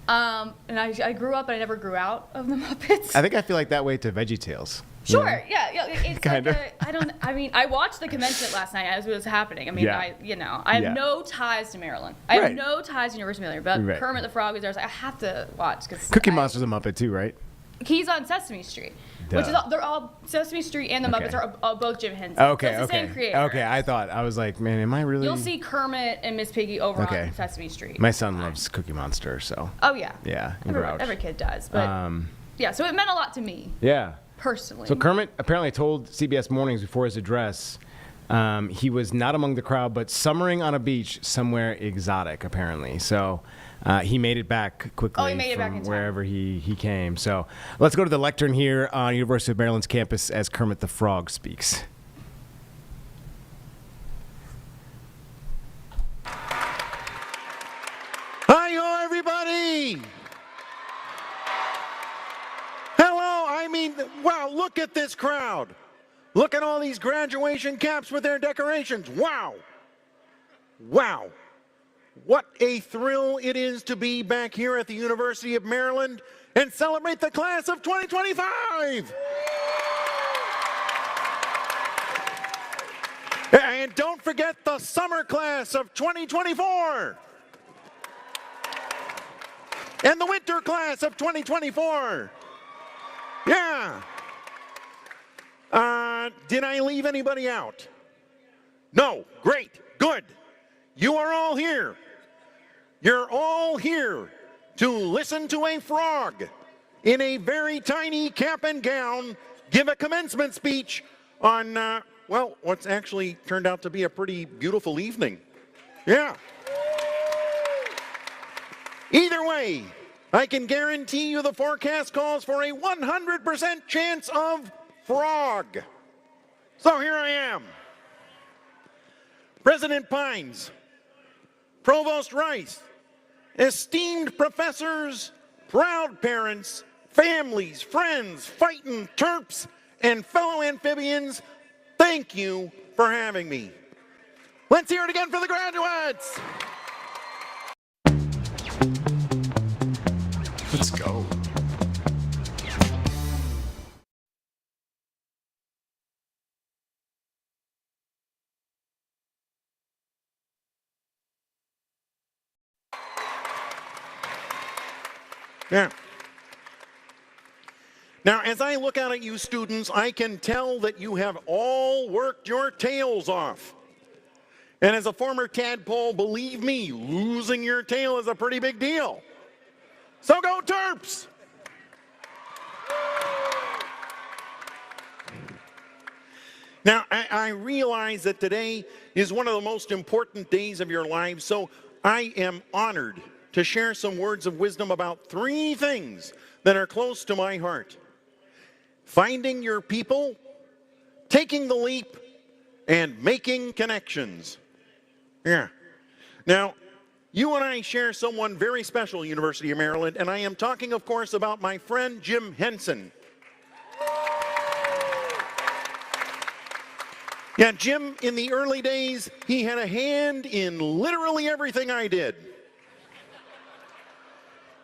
And I grew up, but I never grew out of the Muppets. I think I feel like that way to VeggieTales. Sure, yeah. It's Kinda. like I watched the commencement last night as it was happening. I mean, Yeah. I have Yeah. no ties to Maryland. I have Right. no ties to University of Maryland. But Right. Kermit the Frog was there. I was like, I have to watch because Cookie Monster's a Muppet too, right? he's on Sesame Street, which is they're all Sesame Street and the Okay. Muppets are both Jim Henson. Okay, so it's the same creator. Okay, I was like, man, am I really? You'll see Kermit and Miss Piggy over Okay. on Sesame Street. My son loves Cookie Monster, so. Oh yeah. Yeah, Every kid does, but yeah. So it meant a lot to me. Yeah. Personally. So Kermit apparently told CBS Mornings before his address he was not among the crowd, but summering on a beach somewhere exotic, apparently. So he made it back quickly from wherever he came. So let's go to the lectern here on University of Maryland's campus as Kermit the Frog speaks. Hi-yo, everybody! Hello, I mean, wow, look at this crowd. Look at all these graduation caps with their decorations. Wow. Wow. What a thrill it is to be back here at the University of Maryland and celebrate the class of 2025. And don't forget the summer class of 2024. And the winter class of 2024. Yeah. Did I leave anybody out? No. Great. Good. You are all here. You're all here to listen to a frog in a very tiny cap and gown give a commencement speech on well, what's actually turned out to be a pretty beautiful evening. Yeah. Either way, I can guarantee you the forecast calls for a 100% chance of frog. So here I am. President Pines, Provost Rice, esteemed professors, proud parents, families, friends, fighting Terps, and fellow amphibians, thank you for having me. Let's hear it again for the graduates. Let's go. Yeah. Now, as I look out at you students, I can tell that you have all worked your tails off. And as a former tadpole, believe me, losing your tail is a pretty big deal. So go Terps! Now, I realize that today is one of the most important days of your lives, so I am honored to share some words of wisdom about 3 things that are close to my heart. Finding your people, taking the leap, and making connections. Yeah. Now, you and I share someone very special at University of Maryland, and I am talking, of course, about my friend Jim Henson. Yeah, Jim, in the early days, he had a hand in literally everything I did.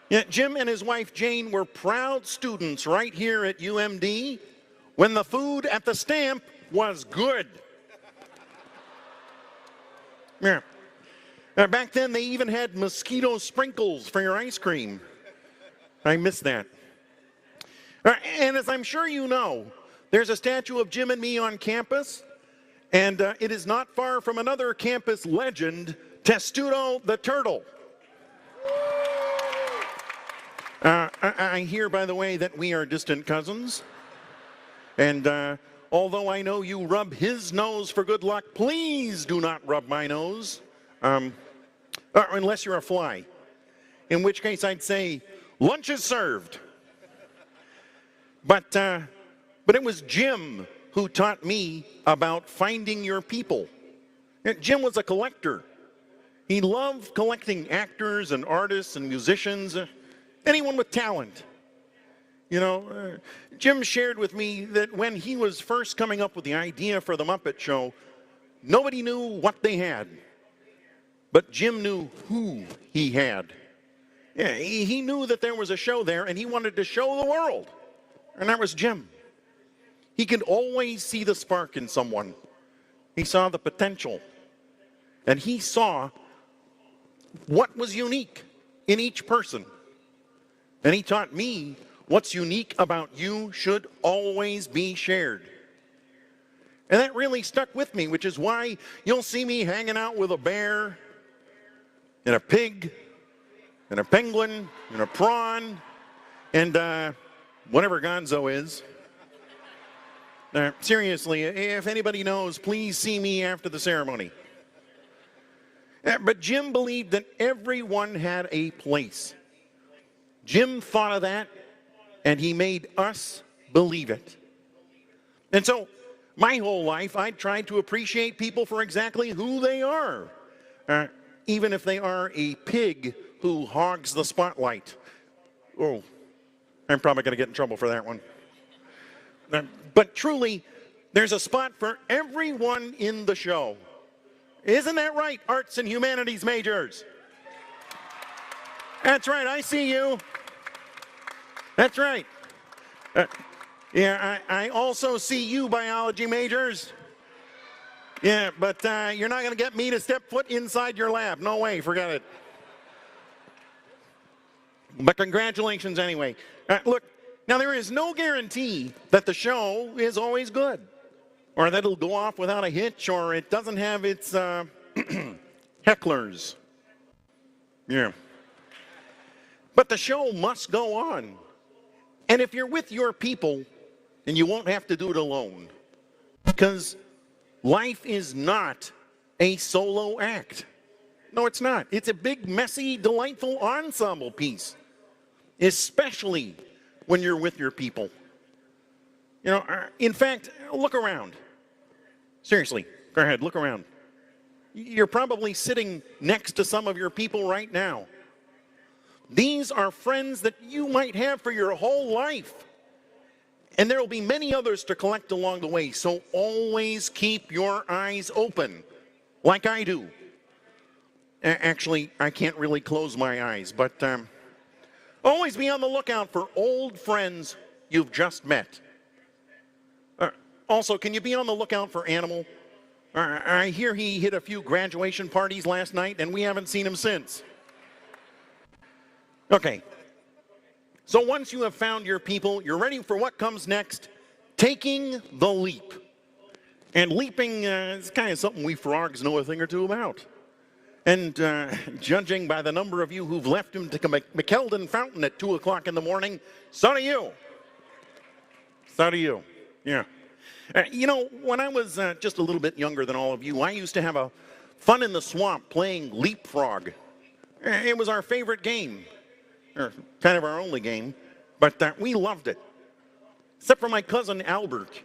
Yeah, Jim and his wife Jane were proud students right here at UMD when the food at the Stamp was good. Yeah. Back then, they even had mosquito sprinkles for your ice cream. I miss that. And as I'm sure you know, there's a statue of Jim and me on campus, and it is not far from another campus legend, Testudo the Turtle. I hear, by the way, that we are distant cousins. And although I know you rub his nose for good luck, please do not rub my nose. Unless you're a fly. In which case I'd say, lunch is served. But it was Jim who taught me about finding your people. Jim was a collector. He loved collecting actors and artists and musicians. Anyone with talent. You know, Jim shared with me that when he was first coming up with the idea for the Muppet Show, nobody knew what they had. But Jim knew who he had. Yeah, he knew that there was a show there and he wanted to show the world. And that was Jim. He could always see the spark in someone. He saw the potential. And he saw what was unique in each person. And he taught me what's unique about you should always be shared. And that really stuck with me, which is why you'll see me hanging out with a bear, and a pig, and a penguin, and a prawn, and whatever Gonzo is. Seriously, if anybody knows, please see me after the ceremony. But Jim believed that everyone had a place. Jim thought of that, and he made us believe it. And so, my whole life, I tried to appreciate people for exactly who they are, even if they are a pig who hogs the spotlight. Oh, I'm probably going to get in trouble for that one. But truly, there's a spot for everyone in the show. Isn't that right, arts and humanities majors? That's right, I see you. That's right. Yeah, I also see you, biology majors. Yeah, but you're not going to get me to step foot inside your lab. No way, forget it. But congratulations anyway. Look, now there is no guarantee that the show is always good, or that it'll go off without a hitch, or it doesn't have its hecklers. Yeah. But the show must go on. And if you're with your people, then you won't have to do it alone. Because life is not a solo act. No, it's not. It's a big, messy, delightful ensemble piece, especially when you're with your people. You know, in fact, look around. Seriously, go ahead, look around. You're probably sitting next to some of your people right now. These are friends that you might have for your whole life. And there will be many others to collect along the way, so always keep your eyes open, like I do. Actually, I can't really close my eyes, but always be on the lookout for old friends you've just met. Also, can you be on the lookout for Animal? I hear he hit a few graduation parties last night, and we haven't seen him since. Okay. So once you have found your people, you're ready for what comes next, taking the leap. And leaping is kind of something we frogs know a thing or two about. And judging by the number of you who've left him to McKeldin Fountain at 2 o'clock in the morning, so do you. So do you, yeah. You know, when I was just a little bit younger than all of you, I used to have a fun in the swamp playing leapfrog. It was our favorite game, or kind of our only game, but we loved it. Except for my cousin Albert.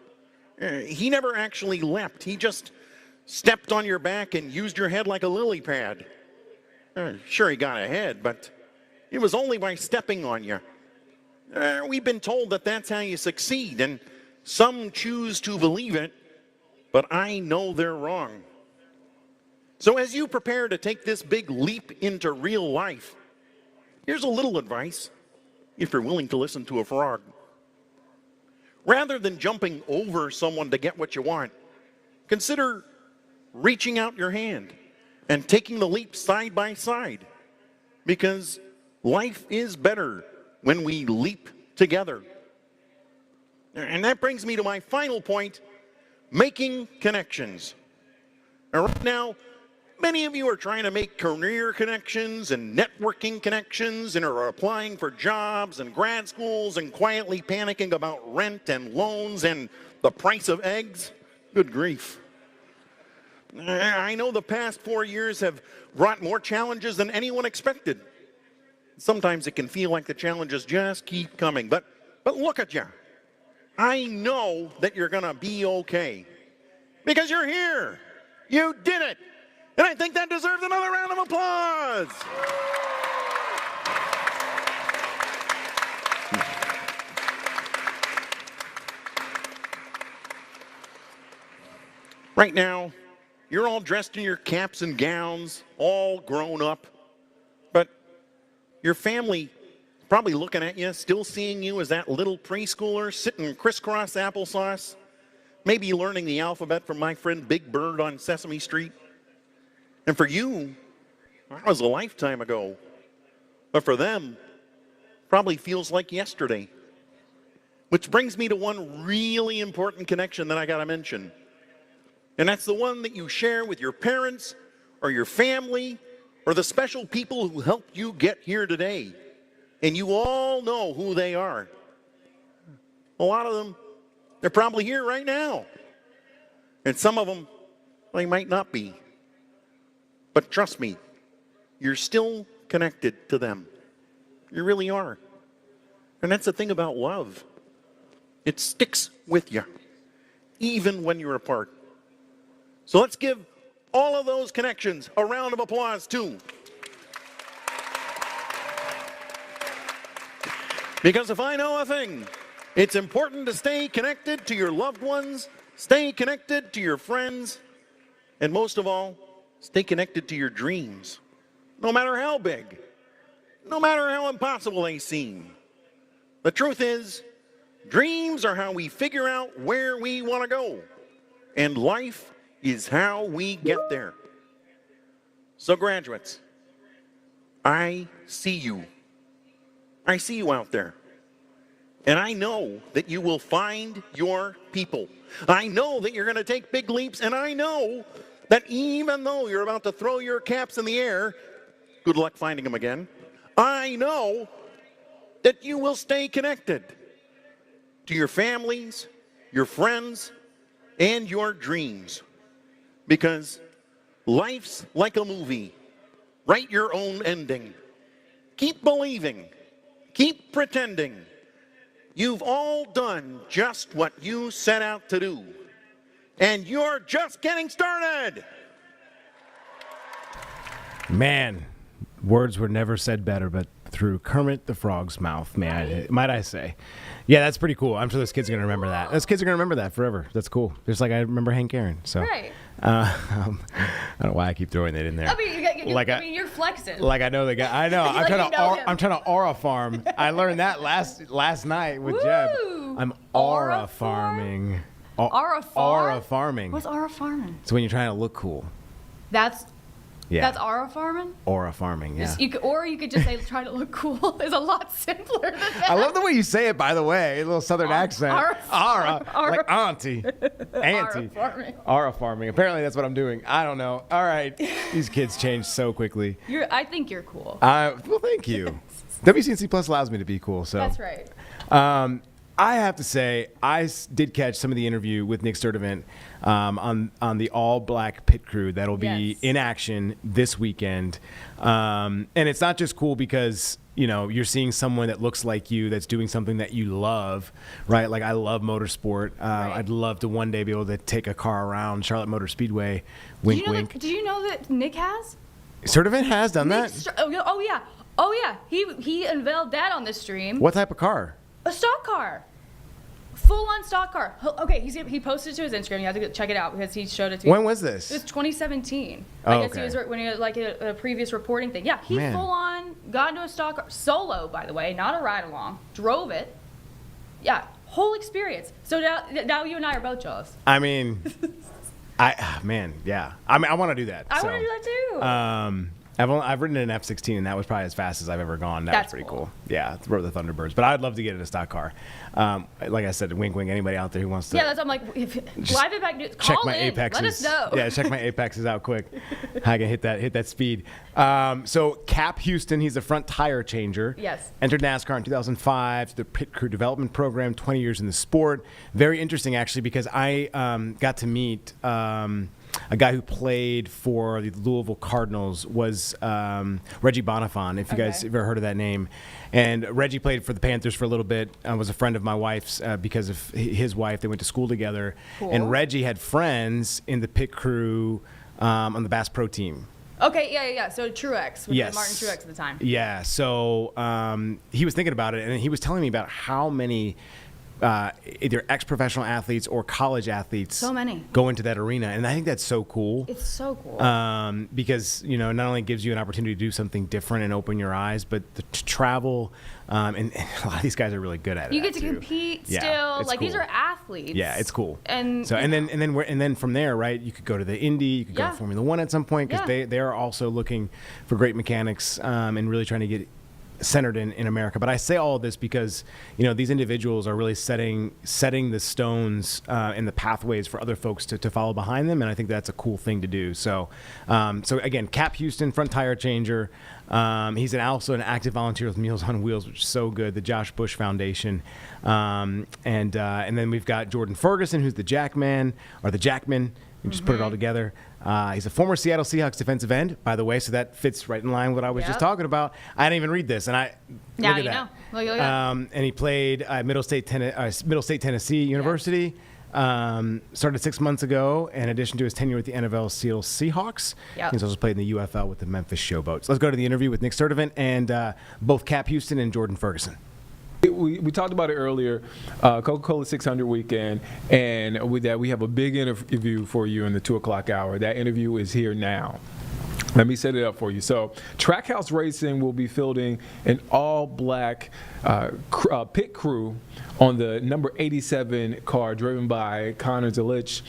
He never actually leapt. He just stepped on your back and used your head like a lily pad. Sure, he got ahead, but it was only by stepping on you. We've been told that that's how you succeed, and some choose to believe it, but I know they're wrong. So as you prepare to take this big leap into real life, here's a little advice, if you're willing to listen to a frog. Rather than jumping over someone to get what you want, consider reaching out your hand and taking the leap side by side, because life is better when we leap together. And that brings me to my final point, making connections. And right now, many of you are trying to make career connections and networking connections and are applying for jobs and grad schools and quietly panicking about rent and loans and the price of eggs. Good grief. I know the past 4 years have brought more challenges than anyone expected. Sometimes it can feel like the challenges just keep coming, but look at you. I know that you're going to be okay because you're here. You did it. And I think that deserves another round of applause. Right now, you're all dressed in your caps and gowns, all grown up, but your family probably looking at you, still seeing you as that little preschooler sitting crisscross applesauce, maybe learning the alphabet from my friend Big Bird on Sesame Street. And for you, that was a lifetime ago. But for them, probably feels like yesterday. Which brings me to one really important connection that I got to mention. And that's the one that you share with your parents or your family or the special people who helped you get here today. And you all know who they are. A lot of them, they're probably here right now. And some of them, they might not be. But trust me, you're still connected to them. You really are. And that's the thing about love. It sticks with you, even when you're apart. So let's give all of those connections a round of applause too. Because if I know a thing, it's important to stay connected to your loved ones, stay connected to your friends, and most of all, stay connected to your dreams. No matter how big, no matter how impossible they seem. The truth is, dreams are how we figure out where we want to go, and life is how we get there. So graduates, I see you. I see you out there. And I know that you will find your people. I know that you're going to take big leaps, and I know that even though you're about to throw your caps in the air, good luck finding them again, I know that you will stay connected to your families, your friends, and your dreams. because life's like a movie. Write your own ending. Keep believing. Keep pretending. You've all done just what you set out to do. And you're just getting started. Man, words were never said better, but through Kermit the Frog's mouth, might I say. Yeah, that's pretty cool. I'm sure those kids are going to remember that. Those kids are going to remember that forever. That's cool. Just like I remember Hank Aaron. So, right. I don't know why I keep throwing that in there. I mean, you're flexing. Like I know the guy. I know. I'm trying to aura farm. I learned that last night with Jeb. I'm aura farming. Aura farming. What's aura farming? It's when you're trying to look cool. That's Yeah. aura farming? Aura farming, yeah. Or you could just say try to look cool. It's a lot simpler than that. I love the way you say it, by the way. A little southern accent. Aura. Like auntie. Auntie. Aura farming. Apparently that's what I'm doing. I don't know. All right. These kids change so quickly. I think you're cool. Well, thank you. WCNC Plus allows me to be cool. So that's right. I have to say, I did catch some of the interview with Nick Sturdivant on the all-black pit crew that'll be in action this weekend. And it's not just cool because, you know, you're seeing someone that looks like you that's doing something that you love, right? Like I love motorsport. I'd love to one day be able to take a car around Charlotte Motor Speedway. Wink, wink. Do you know that Nick has? Sturdivant has done that? Oh, yeah. He unveiled that on the stream. What type of car? A stock car. Full-on stock car. Okay, he posted it to his Instagram. You have to check it out because he showed it to me. When was this? It was 2017. Oh, I guess okay. he was when he was like a previous reporting thing. Yeah, he full-on got into a stock car. Solo, by the way, not a ride-along. Drove it. Yeah, whole experience. So now you and I are both jealous. I mean, yeah. I mean, I want to do that. I want to do that too. I've ridden an F-16, and that was probably as fast as I've ever gone. That's pretty cool. Yeah, rode the Thunderbirds. But I'd love to get in a stock car. Like I said, wink, wink, anybody out there who wants to. Yeah, that's I'm like, live it back. Check Call my in. apexes. Let us know. Yeah, check my apexes out quick. I can hit that speed. So Cap Houston, he's a front tire changer. Yes. Entered NASCAR in 2005 through the Pit Crew Development Program. 20 years in the sport. Very interesting, actually, because I got to meet. A guy who played for the Louisville Cardinals was Reggie Bonifant, if you guys have ever heard of that name. And Reggie played for the Panthers for a little bit, was a friend of my wife's because of his wife. They went to school together. Cool. And Reggie had friends in the pit crew on the Bass Pro team. Okay, yeah. So Truex, with Martin Truex at the time. Yeah, so he was thinking about it, and he was telling me about how many either ex-professional athletes or college athletes go into that arena, and I think that's so cool. It's so cool because not only gives you an opportunity to do something different and open your eyes, but to travel, and a lot of these guys are really good at it. You get to compete still. Like cool. These are athletes. Yeah, it's cool. And so and then from there, right? You could go to the Indy, you could go to Formula One at some point because they are also looking for great mechanics and really trying to get centered in America. But I say all of this because these individuals are really setting the stones and the pathways for other folks to follow behind them, and I think that's a cool thing to do. So again, Cap Houston, front tire changer. He's also an active volunteer with Meals on Wheels, which is so good. The Josh Bush Foundation, and then we've got Jordan Ferguson, who's the Jackman. You just put it all together. He's a former Seattle Seahawks defensive end, by the way, so that fits right in line with what I was just talking about. I didn't even read this, and look at that. Look at that. And he played at Middle State Tennessee University. Started 6 months ago, in addition to his tenure with the NFL Seattle Seahawks. Yep. He's also played in the UFL with the Memphis Showboats. Let's go to the interview with Nick Sturdivant and both Cap Houston and Jordan Ferguson. We talked about it earlier, Coca-Cola 600 weekend, and with that we have a big interview for you in the 2 o'clock hour. That interview is here now. Let me set it up for you. So Trackhouse Racing will be fielding an all-black pit crew on the number 87 car driven by Connor Zilich.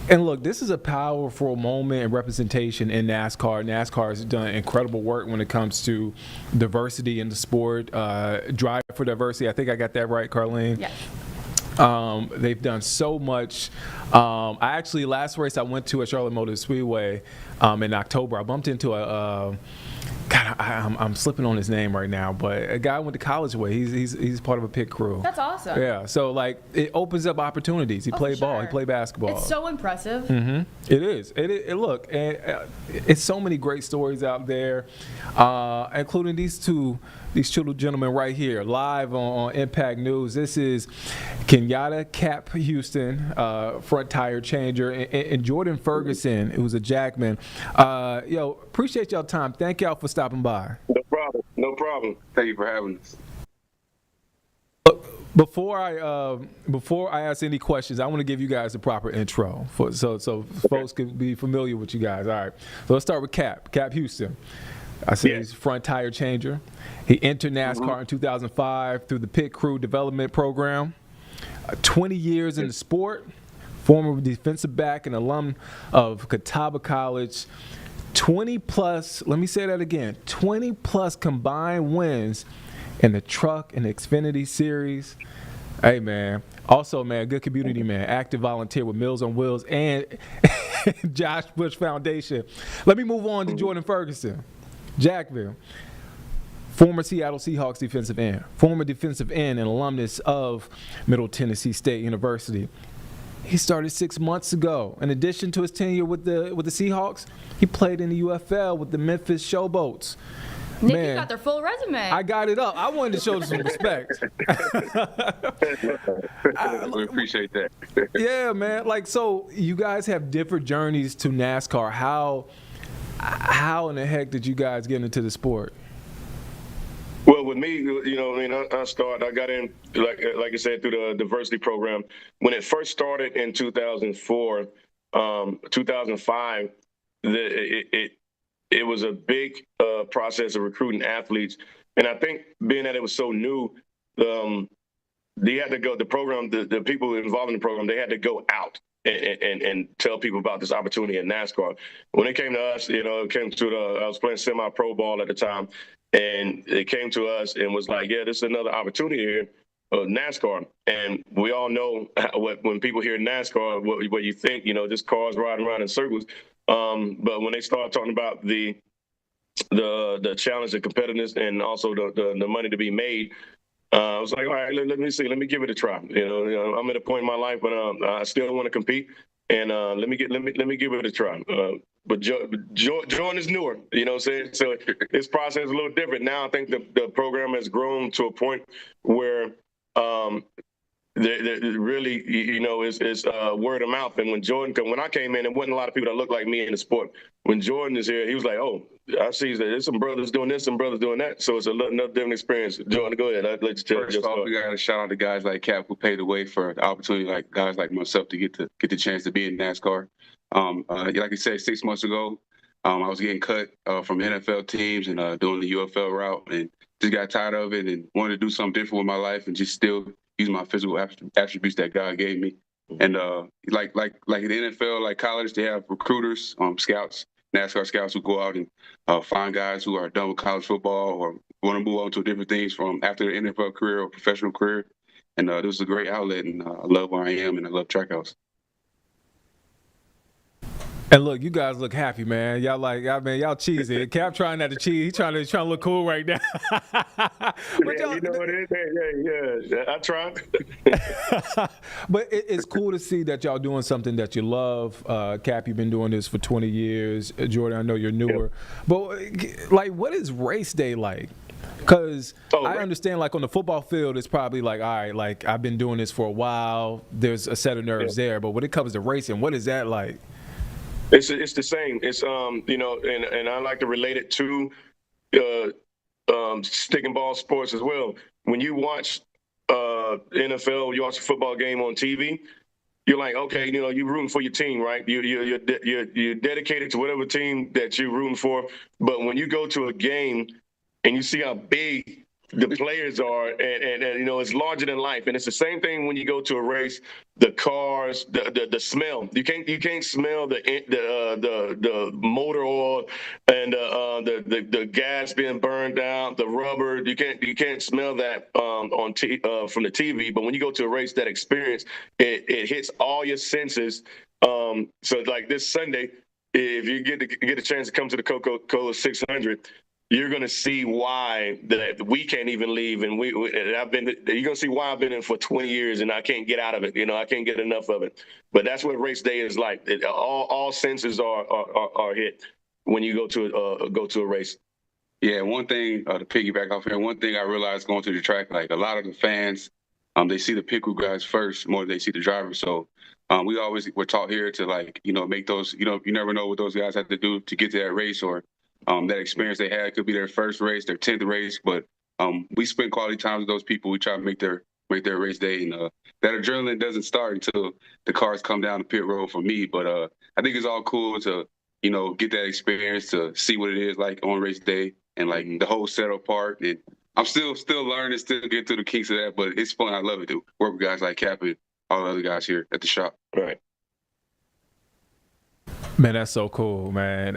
And look, this is a powerful moment and representation in NASCAR. NASCAR has done incredible work when it comes to diversity in the sport, drive for diversity. I think I got that right, Carlene? Yes. They've done so much. Last race I went to at Charlotte Motor Speedway in October, I bumped into God, I'm slipping on his name right now, but a guy I went to college with. He's part of a pit crew. That's awesome. Yeah, so like it opens up opportunities. He played ball. He played basketball. It's so impressive. Mm-hmm. It is. Look, it's so many great stories out there, including these two gentlemen right here, live on Impact News. This is Kenyatta Cap Houston, front tire changer, and Jordan Ferguson, who's a jackman. Appreciate y'all time. Thank y'all for stopping by. No problem. No problem. Thank you for having us. Before I ask any questions, I want to give you guys a proper intro, so folks can be familiar with you guys. All right, so let's start with Cap Houston. I said he's front tire changer. He entered NASCAR in 2005 through the Pit Crew Development Program. 20 years in the sport, former defensive back and alum of Catawba College. 20-plus, let me say that again, 20-plus combined wins in the Truck and Xfinity Series. Hey, man. Also, man, good community man. Active volunteer with Meals on Wheels and Josh Bush Foundation. Let me move on to Jordan Ferguson. Jackville, former Seattle Seahawks defensive end, former defensive end and alumnus of Middle Tennessee State University. He started 6 months ago. In addition to his tenure with the Seahawks, he played in the UFL with the Memphis Showboats. Nick, Man, you got their full resume. I got it up. I wanted to show some respect. We appreciate that. Yeah, man. Like, so you guys have different journeys to NASCAR. How in the heck did you guys get into the sport? Well, with me, I got in, like I said, through the diversity program. When it first started in 2004, 2005, it was a big process of recruiting athletes. And I think being that it was so new, they had to go, the program, the people involved in the program, they had to go out and tell people about this opportunity in NASCAR. When it came to us, it came to I was playing semi-pro ball at the time, and it came to us and was like, yeah, this is another opportunity here, NASCAR. And we all know when people hear NASCAR, what you think, just cars riding around in circles. But when they start talking about the challenge, the competitiveness, and also the money to be made, I was like, all right, let me see, let me give it a try. I'm at a point in my life, but I still want to compete, and let me give it a try. But Jordan is newer, you know what I'm saying? So this process is a little different. Now I think the program has grown to a point where really, it's word of mouth. And when I came in, there wasn't a lot of people that looked like me in the sport. When Jordan is here, he was like, oh, I see that there's some brothers doing this, some brothers doing that. So it's another different experience. Jordan, go ahead. I'll let you tell. First off, we got to shout out to guys like Cap who paved the way for the opportunity, like guys like myself, to get the chance to be in NASCAR. Like you said, 6 months ago, I was getting cut from NFL teams and doing the UFL route, and just got tired of it and wanted to do something different with my life and just still use my physical attributes that God gave me. And like in the NFL, like college, they have recruiters, scouts, NASCAR scouts who go out and find guys who are done with college football or want to move on to different things from after their NFL career or professional career. And this is a great outlet, and I love where I am, and I love Trackhouse. And look, you guys look happy, man. Y'all cheesy. Cap trying not to cheese. He trying to look cool right now. You know what it is. Yeah. I try. But it's cool to see that y'all doing something that you love. Cap, you've been doing this for 20 years. Jordan, I know you're newer. Yep. But like, what is race day like? Because I understand, like, on the football field, it's probably like, all right, like, I've been doing this for a while. There's a set of nerves there. But when it comes to racing, what is that like? It's the same. It's and I like to relate it to stick and ball sports as well. When you watch NFL, you watch a football game on TV, you're like, okay, you're rooting for your team, right? You're dedicated to whatever team that you're rooting for. But when you go to a game and you see how big the players are, and it's larger than life. And it's the same thing when you go to a race. The cars, the smell. You can't smell the motor oil and the gas being burned out, the rubber. You can't smell that from the TV. But when you go to a race, that experience it hits all your senses. So like this Sunday, if you get a chance to come to the Coca-Cola 600. you're going to see why that we can't even leave. And you're going to see why I've been in for 20 years and I can't get out of it. I can't get enough of it. But that's what race day is like. All senses are hit when you go to a race. Yeah, one thing to piggyback off here, one thing I realized going to the track, like a lot of the fans, they see the pit crew guys first more than they see the drivers. So we're taught here to make those, you never know what those guys have to do to get to that race or that experience they had. It could be their first race, their 10th race, but we spend quality time with those people. We try to make their race day, and that adrenaline doesn't start until the cars come down the pit road for me. But I think it's all cool to get that experience, to see what it is like on race day and like the whole setup part. And I'm still learning, still get through the kinks of that, but it's fun. I love it to work with guys like Cap and all the other guys here at the shop. Right. Man, that's so cool, man.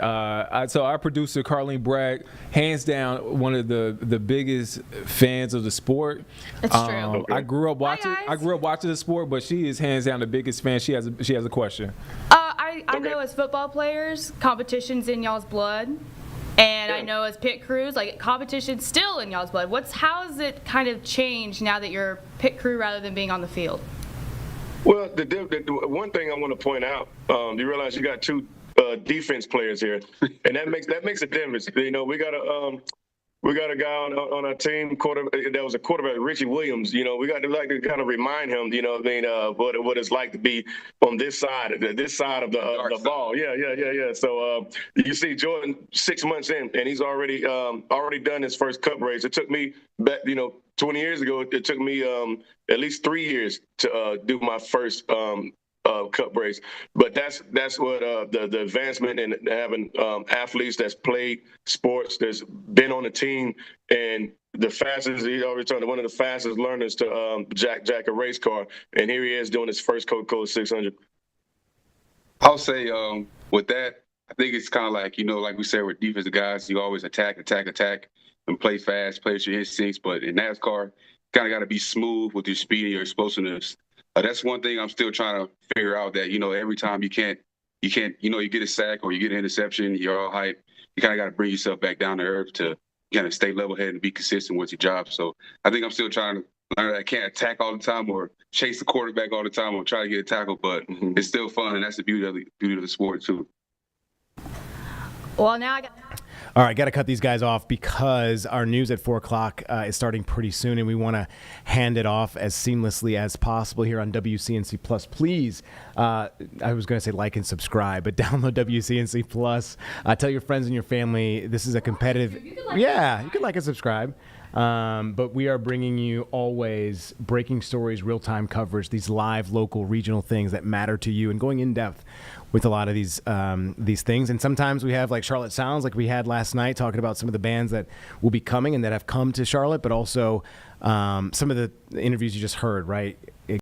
So our producer, Carlene Bragg, hands down one of the biggest fans of the sport. It's true. Okay. I grew up watching the sport, but she is hands down the biggest fan. She has a question. I know as football players, competition's in y'all's blood. And I know as pit crews, like competition's still in y'all's blood. How has it kind of changed now that you're pit crew rather than being on the field? Well, the one thing I want to point out, you realize you got two defense players here, and that makes a difference. We got a guy on our team that was a quarterback, Richie Williams. We got to kind of remind him, what it's like to be on this side of the ball. Yeah. So you see Jordan 6 months in, and he's already done his first Cup race. It took me back, 20 years ago. It took me at least 3 years to do my first Cup race. But that's what the advancement in having athletes that's played sports, that's been on the team, and the fastest, he already told me, one of the fastest learners to jack a race car, and here he is doing his first Coca-Cola 600. I'll say with that, I think it's kind of like, like we said with defensive guys, you always attack, and play fast, play with your instincts. But in NASCAR, you kind of got to be smooth with your speed and your explosiveness. That's one thing I'm still trying to figure out, that, every time you get a sack or you get an interception, you're all hype. You kind of got to bring yourself back down to earth to kind of stay level-headed and be consistent with your job. So I think I'm still trying to learn that I can't attack all the time or chase the quarterback all the time or try to get a tackle, but it's still fun, and that's the beauty of the sport too. Well, now All right, got to cut these guys off because our news at 4 o'clock is starting pretty soon, and we want to hand it off as seamlessly as possible here on WCNC Plus. Please, I was going to say like and subscribe, but download WCNC Plus. Tell your friends and your family this is a competitive. You can like and subscribe. But we are bringing you always breaking stories, real-time coverage, these live, local, regional things that matter to you, and going in depth with a lot of these things. And sometimes we have like Charlotte Sounds, like we had last night, talking about some of the bands that will be coming and that have come to Charlotte, but also some of the interviews you just heard, right?